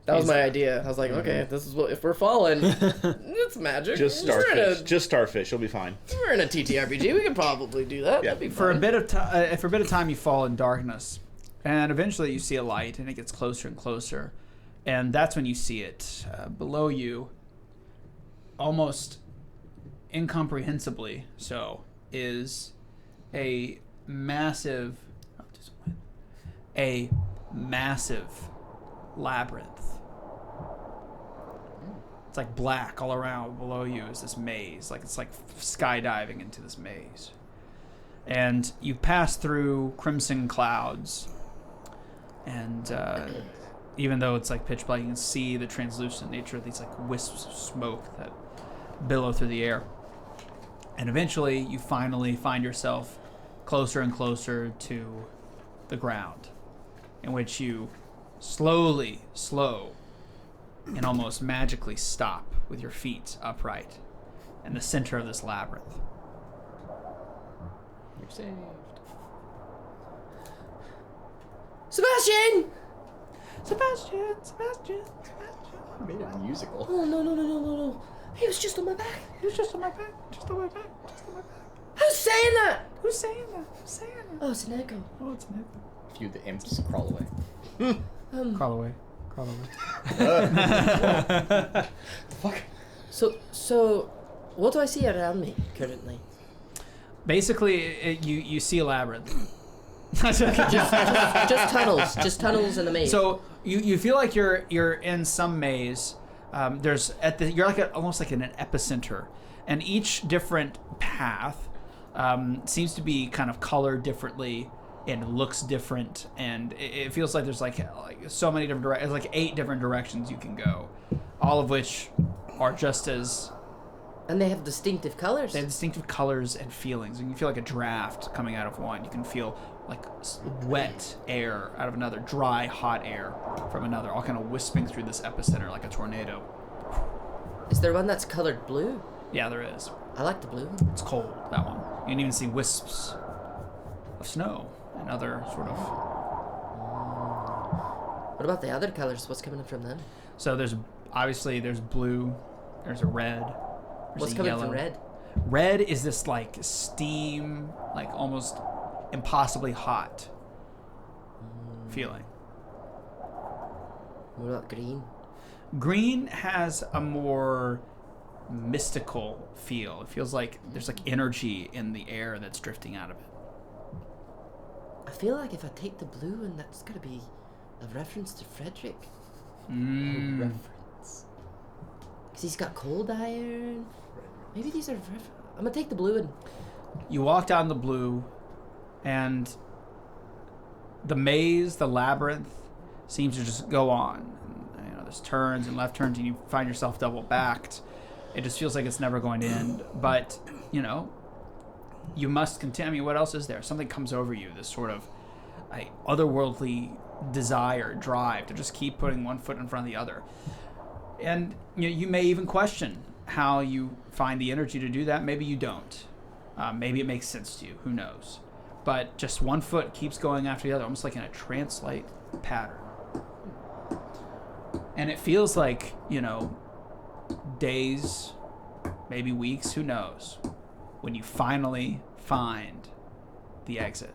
That was my idea. I was like, okay, this is what if we're falling, it's magic.
Just starfish. Just starfish. You'll be fine.
We're in a TTRPG. We can probably do that.
Yeah.
That'd be
for a
fun.
bit of time you fall in darkness, and eventually you see a light, and it gets closer and closer, and that's when you see it below you, almost incomprehensibly so, is a massive labyrinth. It's like black all around. Below you is this maze. It's like skydiving into this maze. And you pass through crimson clouds. And even though it's like pitch black, you can see the translucent nature of these like wisps of smoke that billow through the air. And eventually you finally find yourself closer and closer to the ground, in which you slow and almost magically stop with your feet upright in the center of this labyrinth.
You're saved.
Sebastian!
I made it musical.
Oh, no. He was just on my back.
Who's saying that?
Who's saying that?
Oh, it's an echo.
Oh, it's an
A few of the imps crawl away.
Crawl away.
Fuck.
So, what do I see around me currently?
Basically, you see a labyrinth.
Just tunnels in the maze.
So you feel like you're in some maze. You're almost like in an epicenter, and each different path seems to be kind of colored differently and looks different, and it feels like there's like so many different directions. Like 8 different directions you can go, all of which are just as.
And they have distinctive colors.
They have distinctive colors and feelings. And you feel like a draft coming out of one. You can feel like wet air out of another, dry, hot air from another, all kind of wisping through this epicenter like a tornado.
Is there one that's colored blue?
Yeah, there is.
I like the blue.
It's cold, that one. You can even see wisps of snow and other sort of.
What about the other colors? What's coming from them?
So there's blue, there's a red, there's
What's
a
coming
yellow.
from red?
Red is this like steam, like almost impossibly hot feeling.
What about green?
Green has a more mystical feel. It feels like there's like energy in the air that's drifting out of it.
I feel like if I take the blue, and that's gonna be a reference to Fredrick.
Reference.
Because he's got cold iron. Maybe these are. I'm gonna take the blue and.
You walk down the blue, and the maze, the labyrinth, seems to just go on. And, there's turns and left turns, and you find yourself double backed. It just feels like it's never going to end. But you must continue. I mean, what else is there? Something comes over you. This sort of otherworldly desire, drive to just keep putting one foot in front of the other. And you may even question how you find the energy to do that. Maybe you don't. Maybe it makes sense to you. Who knows? But just one foot keeps going after the other, almost like in a trance-like pattern. And it feels like, days, maybe weeks, who knows, when you finally find the exit.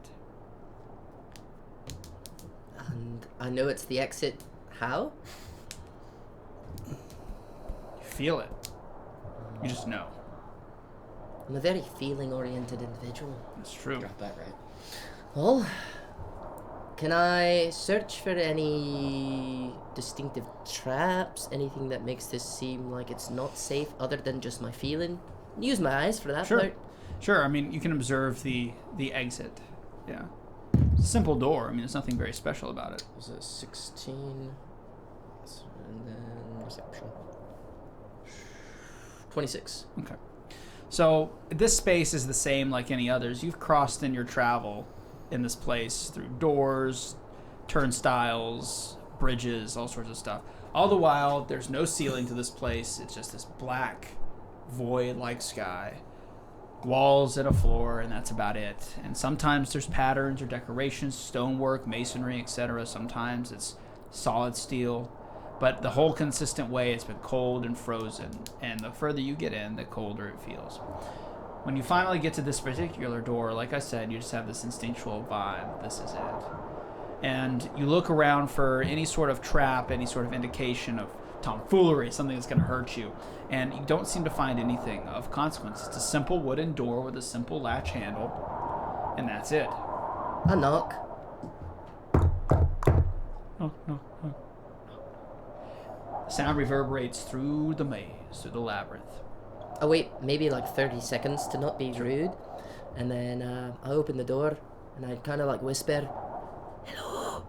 And I know it's the exit. How?
You feel it. You just know.
I'm a very feeling-oriented individual.
That's true.
Got that right.
Well, can I search for any distinctive traps? Anything that makes this seem like it's not safe other than just my feeling? Use my eyes for that part.
Sure. I mean, you can observe the exit. Yeah. It's a simple door. I mean, there's nothing very special about it.
Was it 16? And then perception. 26.
Okay. So this space is the same like any others. You've crossed in your travel in this place through doors, turnstiles, bridges, all sorts of stuff. All the while, there's no ceiling to this place. It's just this black, void-like sky. walls and a floor, and that's about it. And sometimes there's patterns or decorations, stonework, masonry, etc. Sometimes it's solid steel. But the whole consistent way, it's been cold and frozen. And the further you get in, the colder it feels. When you finally get to this particular door, like I said, you just have this instinctual vibe. This is it. And you look around for any sort of trap, any sort of indication of tomfoolery, something that's going to hurt you. And you don't seem to find anything of consequence. It's a simple wooden door with a simple latch handle. And that's it.
I knock.
No. The sound reverberates through the maze, through the labyrinth.
I wait maybe like 30 seconds to not be rude. And then I open the door and I kind of like whisper, "Hello."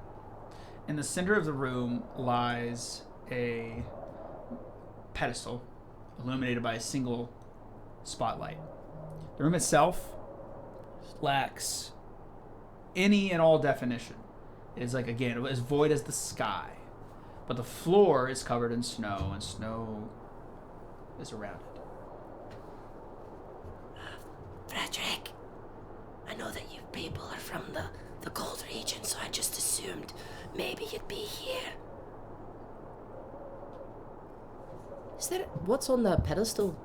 In the center of the room lies a pedestal illuminated by a single spotlight. The room itself lacks any and all definition. It is like, again, as void as the sky. But the floor is covered in snow, and snow is around it.
Fredrick, I know that you people are from the cold region, so I just assumed maybe you'd be here.
Is there... What's on the pedestal?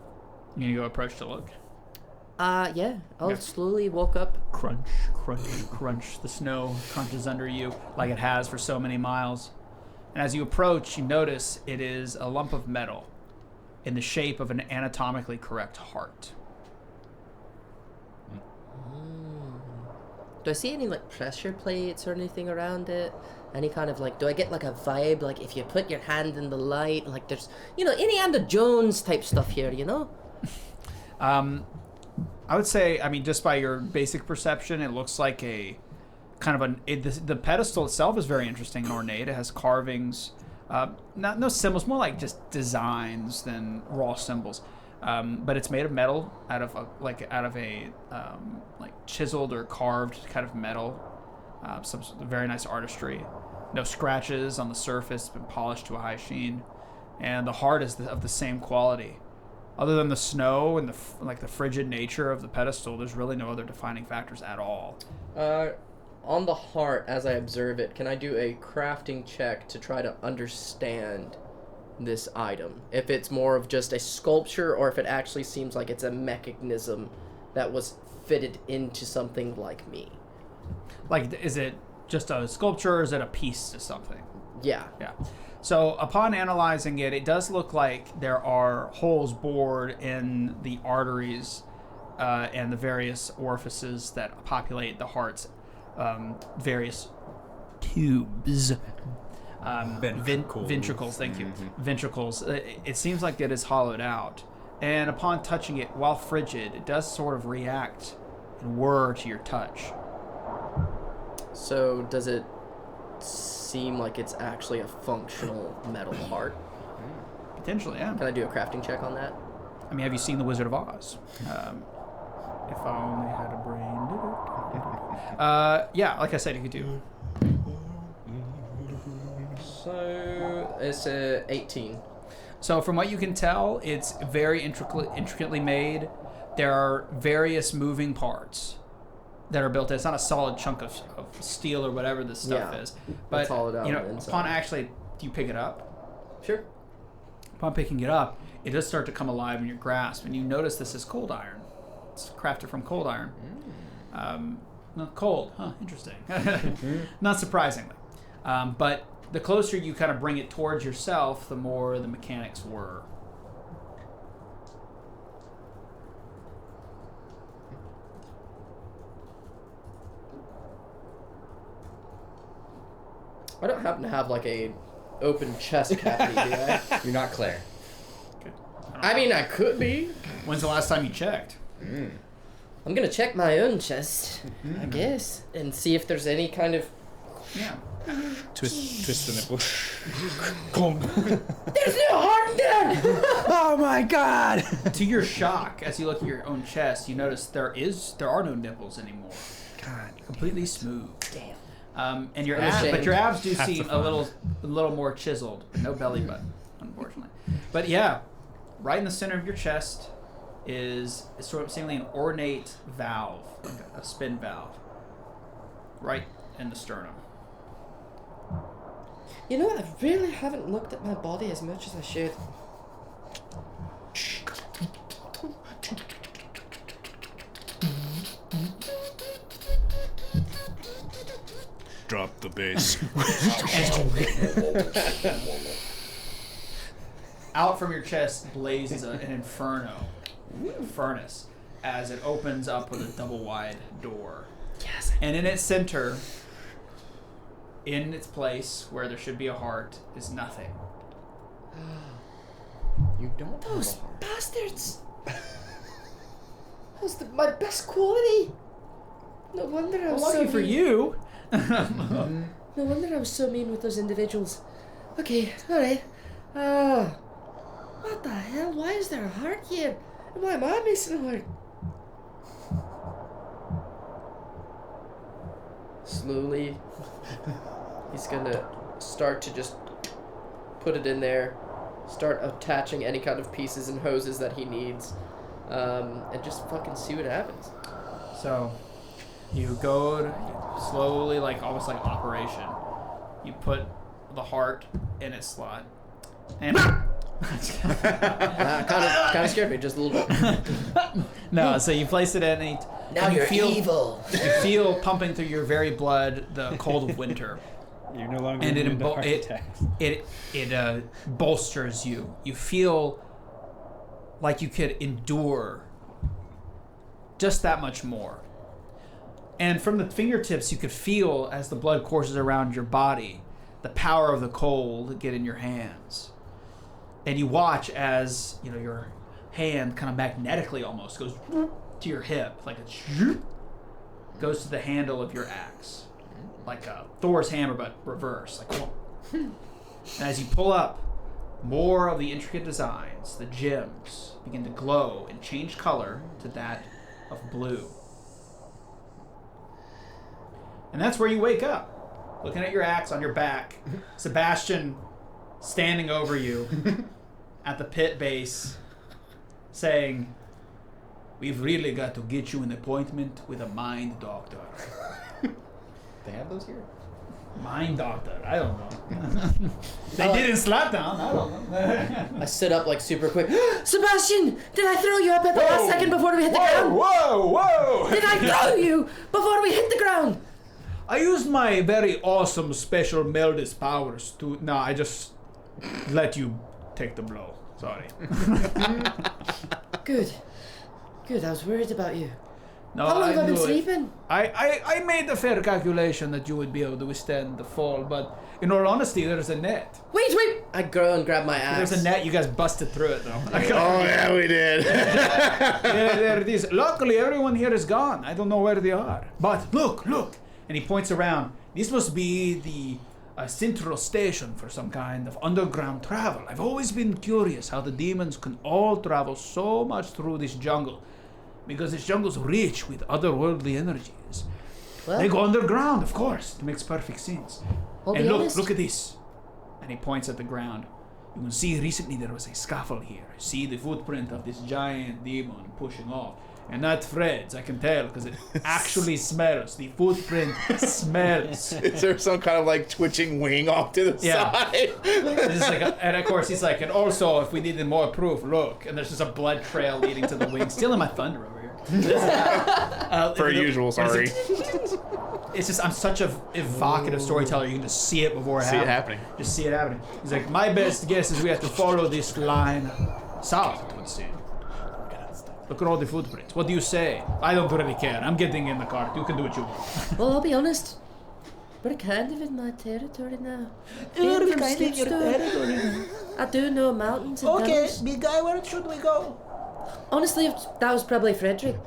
You gonna go approach to look?
Yeah. I'll
Okay.
slowly walk up.
Crunch, crunch, crunch. The snow crunches under you like it has for so many miles. And as you approach, you notice it is a lump of metal in the shape of an anatomically correct heart.
Do I see any like pressure plates or anything around it? Any kind of like, do I get like a vibe, like if you put your hand in the light, like there's, Indiana Jones type stuff here,
I would say, just by your basic perception, it looks like a kind of the pedestal itself is very interesting and ornate. It has carvings, no symbols, more like just designs than raw symbols. But it's made of metal, out of a chiseled or carved kind of metal. Some very nice artistry. No scratches on the surface. It's been polished to a high sheen, and the heart is of the same quality. Other than the snow and the frigid nature of the pedestal, there's really no other defining factors at all.
On the heart, as I observe it, can I do a crafting check to try to understand this item? If it's more of just a sculpture, or if it actually seems like it's a mechanism that was fitted into something like me.
Like, is it just a sculpture, or is it a piece of something?
Yeah.
Yeah. So upon analyzing it, it does look like there are holes bored in the arteries and the various orifices that populate the heart's various tubes. Ventricles, thank you. Ventricles. It seems like it is hollowed out. And upon touching it, while frigid, it does sort of react and whir to your touch.
So does it seem like it's actually a functional metal heart?
Potentially, yeah.
Can I do a crafting check on that?
Have you seen The Wizard of Oz? If I only had a brain. Yeah, like I said, you could do.
So it's a 18.
So from what you can tell, it's very intricately made. There are various moving parts that are built. It's not a solid chunk of steel or whatever this stuff is. But
it's hollowed out on the inside.
upon actually, do you pick it up?
Sure.
Upon picking it up, it does start to come alive in your grasp, and you notice this is cold iron. It's crafted from cold iron. No, cold, huh? Interesting. Not surprisingly, but the closer you kind of bring it towards yourself, the more the mechanics whir.
I don't happen to have like a open chest cavity, do I?
You're not Claire.
I could be.
When's the last time you checked?
I'm gonna check my own chest, I guess, and see if there's any kind of...
Yeah.
Twist the nipple.
There's no heart in there!
Oh my god!
To your shock, as you look at your own chest, you notice there are no nipples anymore.
God,
Completely smooth.
Damn.
And your
I'm
abs,
ashamed.
but your abs do
Half the
seem a
fun.
little more chiseled, but no belly button, unfortunately. But yeah, right in the center of your chest, is sort of seemingly an ornate valve, like a spin valve, right in the sternum.
You know, I really haven't looked at my body as much as I should.
Drop the bass.
Out from your chest blazes an furnace, as it opens up with a double wide door.
Yes.
And in its center, in its place where there should be a heart, is nothing.
You don't.
Those bastards! That was my best quality. No wonder I was so
Lucky for
mean.
you.
No wonder I was so mean with those individuals. Okay, alright. What the hell? Why is there a heart here? And why am I missing a heart? Slowly, he's gonna start to just put it in there, start attaching any kind of pieces and hoses that he needs, and just fucking see what happens.
So, you go to, slowly, like almost like operation. You put the heart in its slot, and
kind of scared me just a little bit.
no. So you place it in,
Now
and
you're
you feel
evil.
you feel pumping through your very blood the cold of winter,
You're no longer
and
immune to heart attacks.
it bolsters you. You feel like you could endure just that much more. And from the fingertips, you could feel, as the blood courses around your body, the power of the cold get in your hands. And you watch as, your hand kind of magnetically almost goes to your hip, like it goes to the handle of your axe. Like Thor's hammer, but reverse. And as you pull up, more of the intricate designs, the gems, begin to glow and change color to that of blue. And that's where you wake up, looking at your axe on your back, Sebastian standing over you at the pit base, saying, "We've really got to get you an appointment with a mind doctor."
They have those here?
Mind doctor? I don't know. They did in Slapdown. I don't know.
I sit up like super quick. Sebastian, did I throw you up at the last second before we hit the ground?
Whoa!
Did I throw you before we hit the ground?
I used my very awesome special Meldis powers to... No, I just let you take the blow. Sorry.
Good. I was worried about you.
No,
How long have I been
knew it.
sleeping?
I made the fair calculation that you would be able to withstand the fall, but in all honesty, there's a net.
Wait! I go and grab my axe.
There's a net. You guys busted through it, though.
Oh, yeah, we did.
Yeah, there it is. Luckily, everyone here is gone. I don't know where they are. But look. And he points around. This must be the central station for some kind of underground travel. I've always been curious how the demons can all travel so much through this jungle. Because this jungle's rich with otherworldly energies.
Well,
They go underground, of course. It makes perfect sense.
I'll
And
be
look,
honest.
look at this. And he points at the ground. You can see recently there was a scuffle here. See the footprint of this giant demon pushing off. And that Fred's, I can tell, because it actually smells. The footprint smells.
Is there some kind of like twitching wing off to the
Yeah.
side?
This is like and of course he's like, and also if we needed more proof, look. And there's just a blood trail leading to the wing. Stealing my thunder over here.
Per usual, sorry.
It's just, I'm such a evocative storyteller. You can just see it before it
See it
happens.
happening.
Just see it happening. He's like, my best guess is we have to follow this line south, it would seem. Look at all the footprints. What do you say? I don't really care. I'm getting in the cart. You can do what you want.
Well, I'll be honest. We're kind of in my territory now.
You're
In the
kind
kind
of
of
your
store.
territory.
I do know mountains and
Okay,
tunnels.
big guy, where should we go?
Honestly, that was probably Fredrick.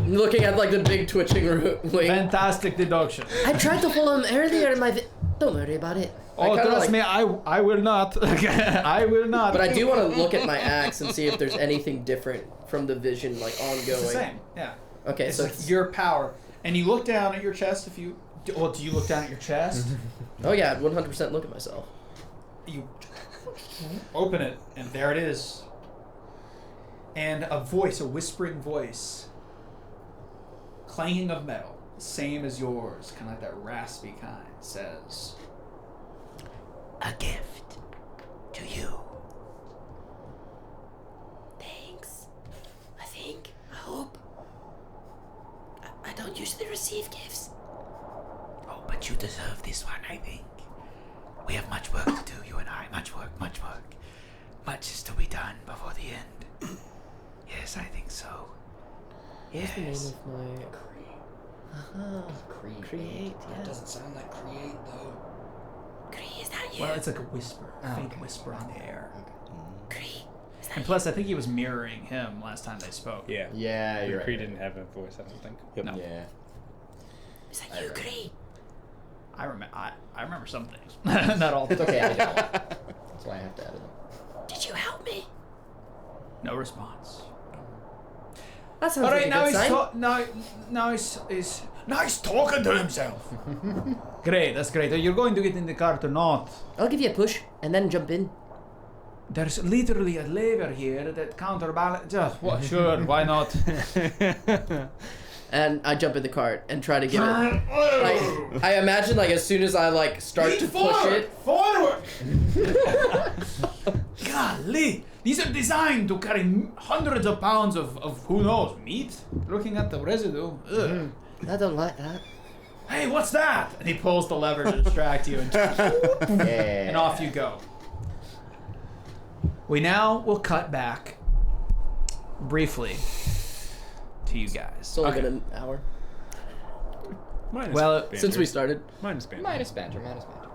Looking at like the big twitching wing.
Fantastic deduction.
I tried to follow him earlier in my don't worry about it.
Oh,
I kinda
trust me, I will not. I will not.
But I do want to look at my axe and see if there's anything different from the vision, like ongoing.
It's the same, yeah.
Okay,
It's
so
like your power. And you look down at your chest if you... Well, do you look down at your chest?
oh yeah, I'd 100% look at myself.
You open it, and there it is. And a voice, a whispering voice, clanging of metal, same as yours, kind of like that raspy kind, says,
A gift to you.
Thanks. I think. I hope. I don't usually receive gifts.
Oh, but you deserve this one, I think. We have much work to do, you and I. Much work, much work. Much is to be done before the end. Yes, I think so.
What's the name
Yes.
of my... Create,
That doesn't sound like create though.
Cree, is that you?
well, it's like a whisper, a faint whisper on the air.
Cree, is that
And plus, I think he was mirroring him last time they spoke.
Yeah.
Yeah, you're
Cree
right.
didn't have a voice, I don't think.
No.
Yeah.
Is that you, Cree?
I remember some things. Not all.
It's okay, I don't. That's why I have to edit them.
Did you help me?
No response.
That sounds
All
like
right,
a
now
good sign.
now he's nice talking to himself. Great, that's great. You're going to get in the car or not?
I'll give you a push and then jump in.
There's literally a lever here that counterbalance. Sure, why not?
And I jump in the cart and try to get it. I imagine like as soon as I like start to push it.
Forward! Golly, these are designed to carry hundreds of pounds of who knows, meat? Looking at the residue. Ugh.
I don't like that.
Hey, what's that? And he pulls the lever to distract you, and,
Yeah.
and off you go. We now will cut back briefly to you guys.
It's only been an hour
Minus
Well,
banter.
since we started.
Minus banter.
Minus banter.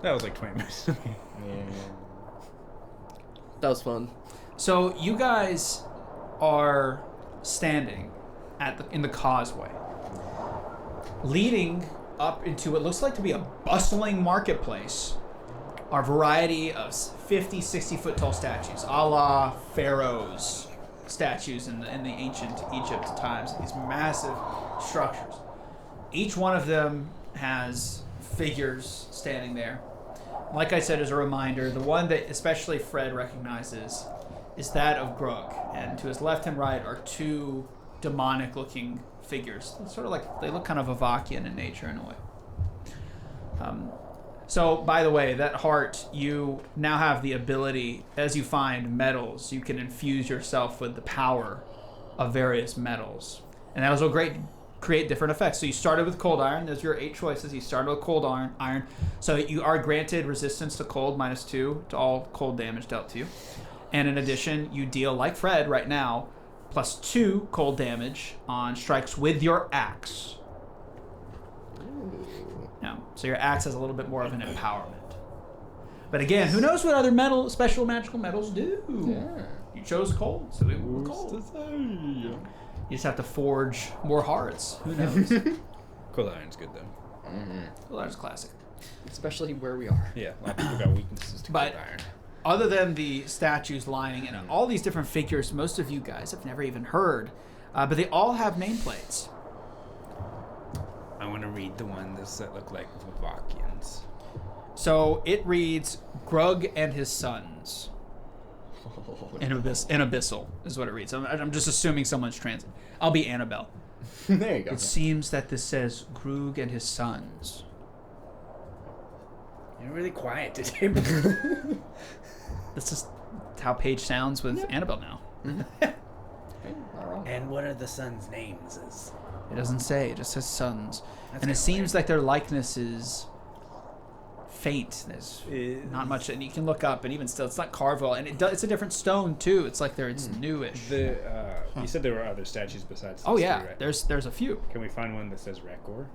That was like 20 minutes.
Yeah.
That was fun.
So you guys are standing in the causeway, leading up into what looks like to be a bustling marketplace. Are a variety of 50, 60 foot tall statues, a la pharaohs statues in the ancient Egypt times. These massive structures. Each one of them has figures standing there. Like I said, as a reminder, the one that especially Fred recognizes is that of Grug, and to his left and right are two demonic-looking figures. Sort of like they look kind of Avakian in nature in a way. So, by the way, that heart, you now have the ability, as you find metals, you can infuse yourself with the power of various metals, and that will create different effects. So you started with cold iron. Those are your 8 choices. You started with cold iron. So you are granted resistance to cold, -2 to all cold damage dealt to you. And in addition, you deal, like Fred right now, +2 cold damage on strikes with your axe. No, so your axe has a little bit more of an empowerment. But again, who knows what other special magical metals do?
Yeah.
You chose cold, so we were cold. You just have to forge more hearts. Who knows?
Cold iron's good though.
Well, that's classic.
Especially where we are.
Yeah, a lot of people got weaknesses to
But
cold iron.
other than the statues lining and all these different figures, most of you guys have never even heard, but they all have nameplates.
I want to read the ones that look like Vavakians.
So it reads Grug and his sons. In Abyssal is what it reads. I'm just assuming someone's transit. I'll be Annabelle.
There you go.
It seems that this says Grug and his sons.
You're really quiet today.
That's just how Paige sounds with Annabelle now.
Not wrong.
And what are the sons' names?
It doesn't say. It just says sons.
That's
And it
kinda
seems like their likeness is faint. There's not much. And you can look up, and even still, it's not carved well. And it's a different stone, too. It's like it's newish.
You said there were other statues besides
Oh,
these
yeah.
three, right?
There's a few.
Can we find one that says Rekor?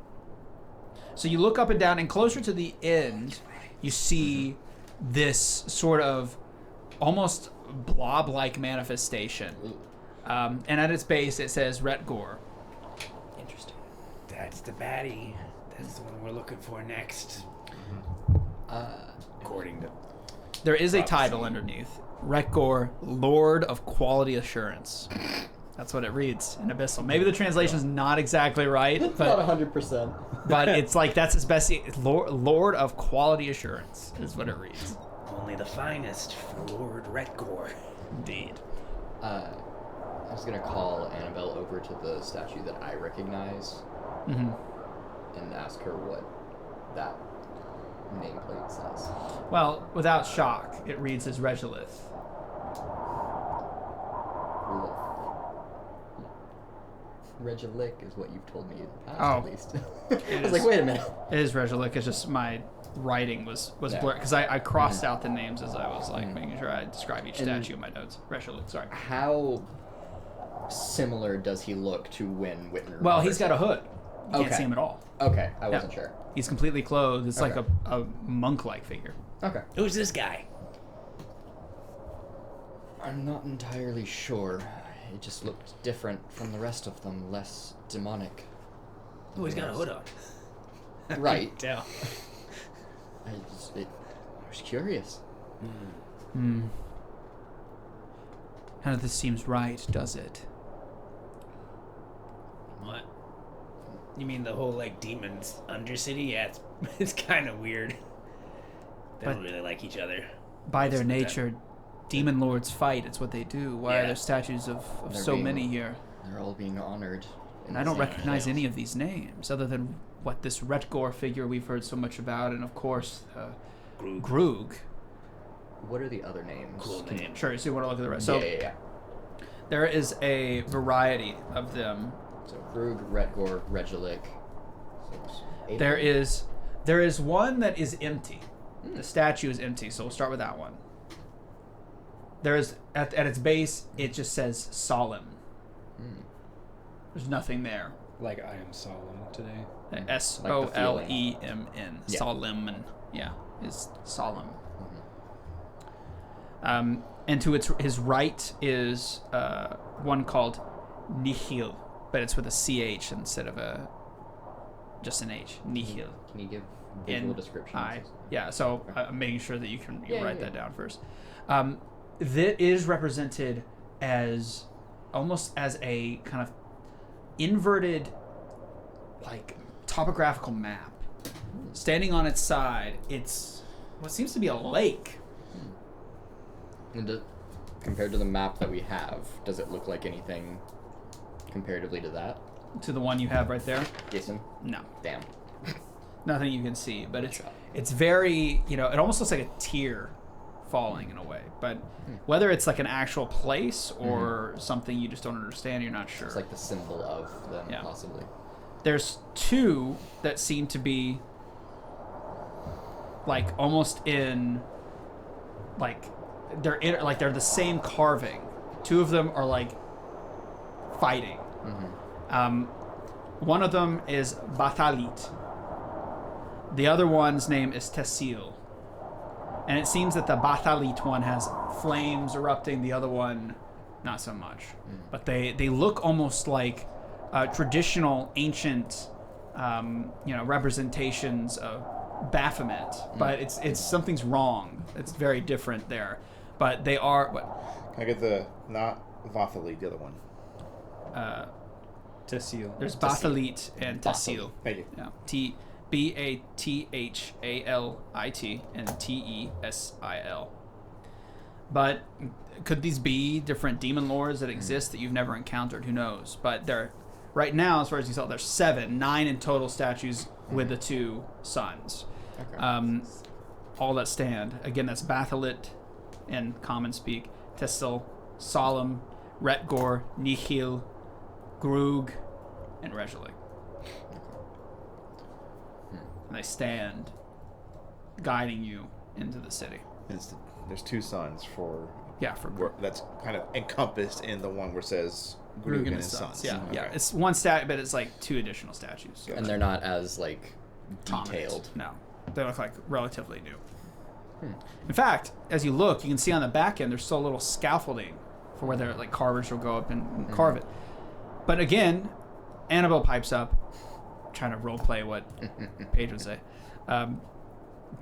So you look up and down, and closer to the end, you see this sort of almost blob-like manifestation. And at its base, it says Retgor.
Interesting.
That's the baddie. That's the one we're looking for next. According to...
There is a
Prophecy.
title underneath. Retgor, Lord of Quality Assurance. That's what it reads in Abyssal. Maybe the translation's not exactly right,
It's not
but
100%.
but it's like that's his best. It's Lord of Quality Assurance is what it reads.
Only the finest for Lord Retgor.
Indeed.
I was gonna call Annabelle over to the statue that I recognize, and ask her what that nameplate says.
Well, without shock, it reads as Regolith.
Regilic is what you've told me in the past,
Oh.
at least. I was like, wait a minute.
It is Regolith. It's just my writing was blurred because I crossed out the names as I was like making sure I describe each statue in my notes. Regolith, sorry.
How similar does he look to when Witton?
Well, he's got a hood. You can't see him at all.
Okay, I wasn't sure.
He's completely clothed. It's like a monk-like figure.
Okay.
Who's this guy?
I'm not entirely sure. It just looked different from the rest of them, less demonic.
Oh, he's got a hood on.
Right.
Tell.
I was curious.
None of this seems right, does it?
What? You mean the whole, like, demons undercity? Yeah, it's kind of weird. They don't really like each other.
By their nature, demon lords fight. It's what they do. Why are there statues of so many here?
They're all being honored.
And I don't recognize any of these names, other than what this Retgor figure we've heard so much about, and of course, Grug.
What are the other names?
Cool name.
Sure, so you want to look at the rest. So
Yeah.
there is a variety of them.
So Grug, Retgor, Regilic.
There is one that is empty. The statue is empty, so we'll start with that one. There is at its base, it just says solemn. There's nothing there.
Like I am solemn today.
Solemn.
Yeah.
Solemn. Yeah, is solemn. And to his right is one called Nihil, but it's with a CH instead of just an H. Nihil.
Can you give visual descriptions?
Yeah, so I'm making sure that you can write that down first. That is represented as almost as a kind of inverted, like, topographical map. Standing on its side, it's what seems to be a lake.
And compared to the map that we have, does it look like anything comparatively to that?
To the one you have right there?
Jason?
No.
Damn.
Nothing you can see, but it's very, it almost looks like a tear falling in a way. But whether it's like an actual place or something you just don't understand, you're not sure.
It's like the symbol of them, possibly.
There's two that seem to be like almost in like they're the same carving. Two of them are like fighting. One of them is Bathalit. The other one's name is Tessil. And it seems that the Bathalit one has flames erupting, the other one not so much. But they look almost like traditional ancient representations of Baphomet. But it's something's wrong. It's very different there. But they are what?
Can I get the not Vathali, the other one?
Tessil.
There's Bathalit and Tessil.
Thank you.
Yeah. Bathalit and Tessil. But could these be different demon lords that exist that you've never encountered? Who knows? But they're right now, as far as you saw, there's 9 in total statues with the 2 sons. Okay. All that stand. Again, that's Bathalit in common speak, Tessil, Solemn, Retgor, Nihil, Grug, and Regilic. And they stand guiding you into the city.
There's 2 sons for that's kind of encompassed in the one where it says Grug and his sons.
Yeah, yeah. It's one but it's like 2 additional statues.
And they're not as like detailed.
No, they look like relatively new. In fact, as you look, you can see on the back end there's still a little scaffolding for where their like carvers will go up and carve it. But again, Annabelle pipes up, trying to roleplay what Paige would say.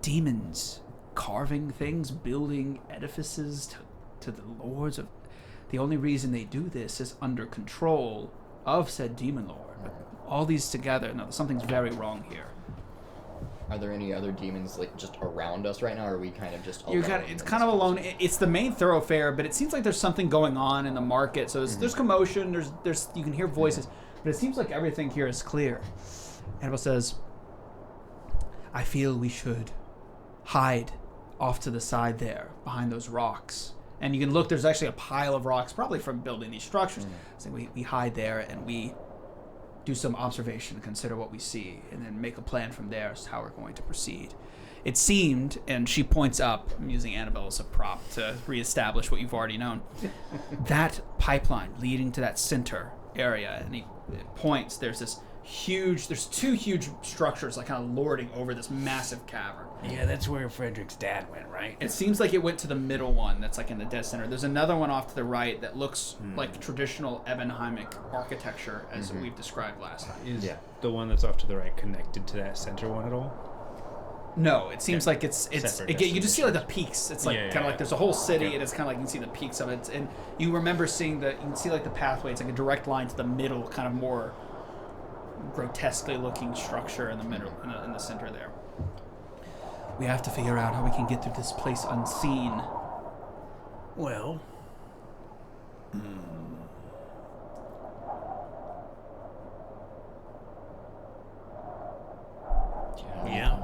Demons carving things, building edifices to the lords of. The only reason they do this is under control of said demon lord. But all these together, no, something's very wrong here.
Are there any other demons like just around us right now, or are we kind of just
it's kind of alone. It's the main thoroughfare, but it seems like there's something going on in the market. So there's commotion. There's you can hear voices, but it seems like everything here is clear. Annabelle says, "I feel we should hide off to the side there, behind those rocks." And you can look. There's actually a pile of rocks, probably from building these structures. So we hide there and we do some observation, consider what we see, and then make a plan from there as to how we're going to proceed. It seemed, and she points up, I'm using Annabelle as a prop to reestablish what you've already known, that pipeline leading to that center area, and he points, there's two huge structures like kind of lording over this massive cavern.
Yeah, that's where Fredrick's dad went, right?
It seems like it went to the middle one that's like in the dead center. There's another one off to the right that looks like traditional Ebenheimic architecture as we've described last time.
Is the one that's off to the right connected to that center one at all?
No, it seems like it's you just see like the peaks. It's like kind of like there's a whole city and it's kind of like you can see the peaks of it. And you remember seeing you can see like the pathway. It's like a direct line to the middle, kind of more grotesquely looking structure in the middle, in the center there. We have to figure out how we can get through this place unseen.
Well, yeah.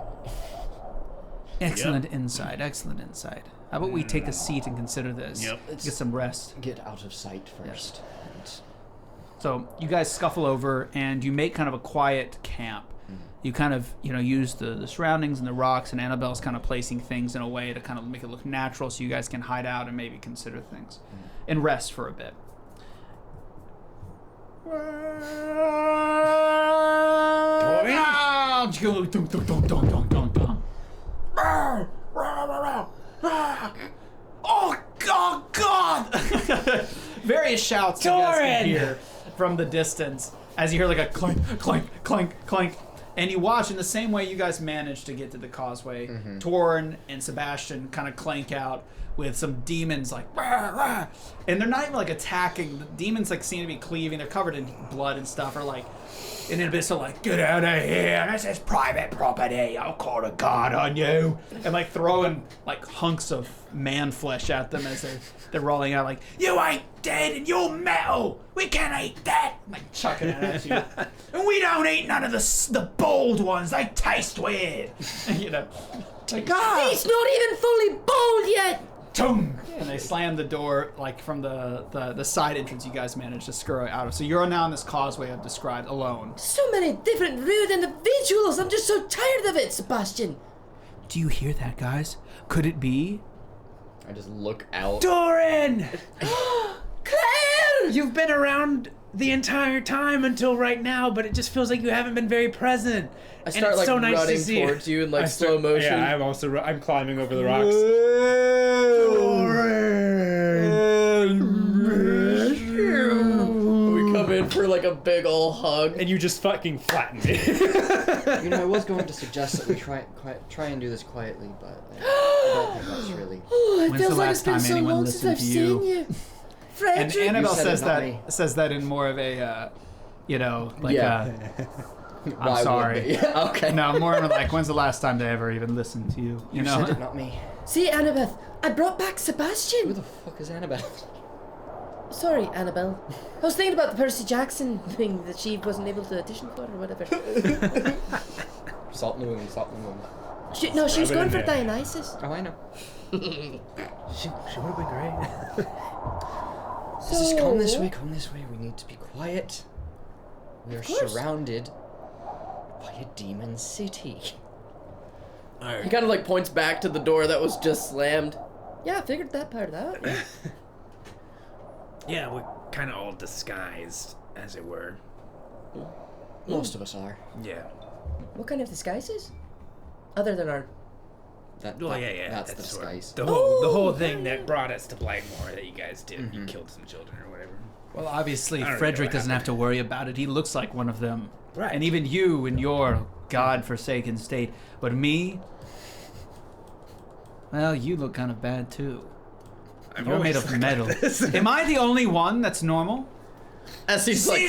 Excellent insight. Excellent insight. How about we take a seat and consider this?
Yep.
Get some rest.
get out of sight first.
So you guys scuffle over and you make kind of a quiet camp. You kind of, use the surroundings and the rocks, and Annabelle's kind of placing things in a way to kind of make it look natural so you guys can hide out and maybe consider things. And rest for a bit. Oh, God! Various shouts you guys can hear from the distance as you hear like a clank, clank, clank, clank. And you watch in the same way you guys managed to get to the causeway. Torin and Sebastian kind of clank out with some demons like, rah, rah. And they're not even like attacking. The demons like seem to be cleaving. They're covered in blood and stuff. Or like, and then Abyss are like, get out of here. This is private property. I'll call a guard on you. And like throwing like hunks of man flesh at them as they're rolling out like, you ain't dead and you're metal. We can't eat that. Like chucking it at you. And we don't eat none of the bold ones. They taste weird. Like,
He's not even fully bold yet.
Tum! And they slam the door like from the side entrance you guys managed to scurry out of. So you're now on this causeway I've described alone.
So many different rude individuals. I'm just so tired of it, Sebastian.
Do you hear that, guys? Could it be?
I just look out.
Torin!
Claire!
You've been around the entire time until right now, but it just feels like you haven't been very present.
I start like running towards you in like slow motion.
Yeah, I'm climbing over the rocks.
We come in for like a big ol' hug.
And you just fucking flatten me.
I was going to suggest that we try and do this quietly, but I don't think that's really.
Oh, it
When's
feels
the
like
last
it's been
time
so
anyone
long since
listened
I've
to
seen you. Fredrick.
And Annabelle
says
that in more of a, like I'm
Why
sorry.
would they? Yeah, okay.
No, more of like, when's the last time they ever even listened to you?
You said it, not me.
See, Annabelle, I brought back Sebastian.
Who the fuck is Annabelle?
Sorry, Annabelle. I was thinking about the Percy Jackson thing that she wasn't able to audition for or whatever.
Salt in the wound, salt in the wound.
She was going for Dionysus.
Oh, I know.
She would have been great.
Just come this way, come this way. We need to be quiet. We are surrounded by a demon city.
He kind of like points back to the door that was just slammed.
Yeah, I figured that part out. Yeah.
Yeah, we're kind of all disguised, as it were.
Most of us are.
Yeah.
What kind of disguises? Other than our...
That's the disguise.
The whole thing that brought us to Blightmoor that you guys did. You killed some children or whatever.
Well, obviously,
I don't know
Fredrick
what
doesn't have
happened.
to worry about it. He looks like one of them.
Right.
And even you in your God-forsaken state. But me... Well, you look kind of bad, too. You're made of metal. Am I the only one that's normal?
As he's like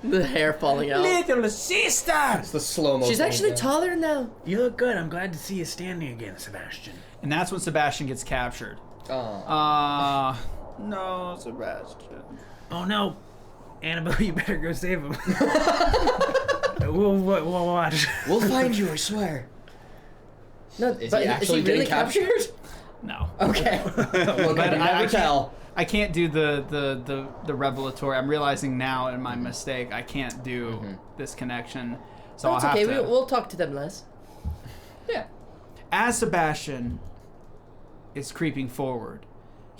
the hair falling out.
Little sister!
It's the slow-mo.
She's actually taller now.
You look good. I'm glad to see you standing again, Sebastian.
And that's when Sebastian gets captured.
Oh.
No, Sebastian.
Oh no, Annabelle, you better go save him. we'll watch.
We'll find you, I swear.
No,
Is
but
he actually
really
getting captured?
No.
Okay. Well,
But
you never tell.
I can't do the revelatory. I'm realizing now in my mistake I can't do this connection. So
That's
I'll have
okay.
to.
We'll talk to them less.
Yeah.
As Sebastian is creeping forward,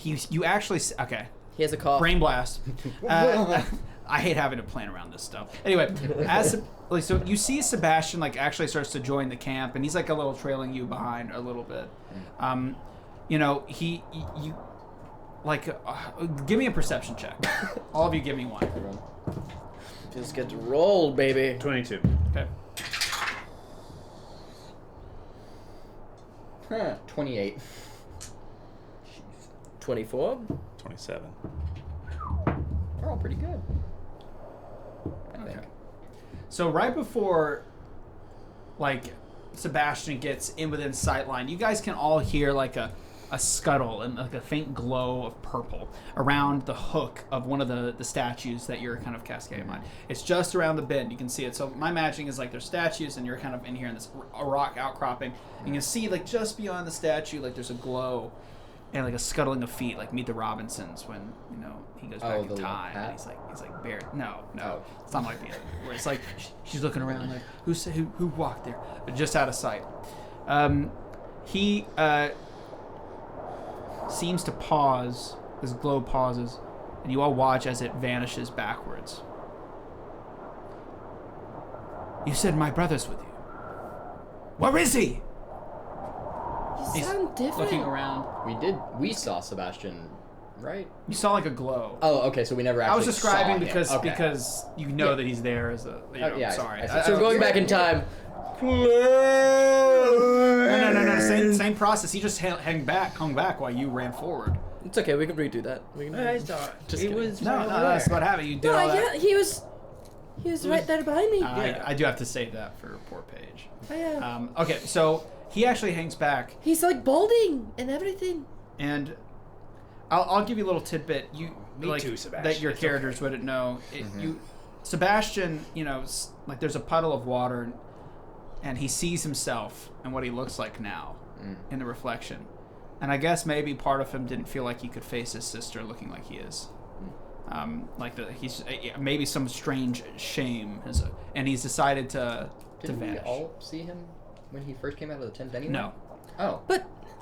you actually okay.
He has a cough.
Brain blast. I hate having to plan around this stuff. Anyway, so you see Sebastian like actually starts to join the camp, and he's like a little trailing you behind a little bit. You know, you like give me a perception check. All of you, give me one.
Just get to roll, baby.
22.
Okay.
28.
24.
27.
They're all pretty good. I think.
So right before, like, Sebastian gets in within sight line, you guys can all hear like a scuttle and like a faint glow of purple around the hook of one of the statues that you're kind of cascading on. It's just around the bend. You can see it. So my imagining is like there's statues and you're kind of in here in this rock outcropping. And you can see like just beyond the statue, like there's a glow and like a scuttling of feet, like Meet the Robinsons when, you know, he goes back in time and he's like buried. No, it's not like the other. Where it's like she's looking around like who walked there, but just out of sight. He seems to pause. This glow pauses, and you all watch as it vanishes backwards. You said my brother's with you. Where is he?
You sound different.
Looking around.
We saw Sebastian, right?
You saw like a glow.
Oh, okay, so we never actually
I was describing
saw him.
because you know that he's there as a. You know,
yeah,
sorry.
I see.
So we're going back in time.
No. Same process. He just hung back while you ran forward.
It's okay. We can redo that. We can.
I thought
Just
it
kidding.
was
No, that's what happened. You did all that.
Yeah, he was right there behind me.
I do have to save that for poor Paige.
Yeah.
Okay, so he actually hangs back,
He's like balding and everything.
and I'll give you a little tidbit. You
Me
like
too, Sebastian.
that your
It's
characters wouldn't know. Sebastian, you know, like there's a puddle of water, and he sees himself and what he looks like now in the reflection. And I guess maybe part of him didn't feel like he could face his sister looking like he is. He's maybe some strange shame, and he's decided to
Didn't we
vanish.
all see him when he first came out of the tent anyway?
No.
Oh.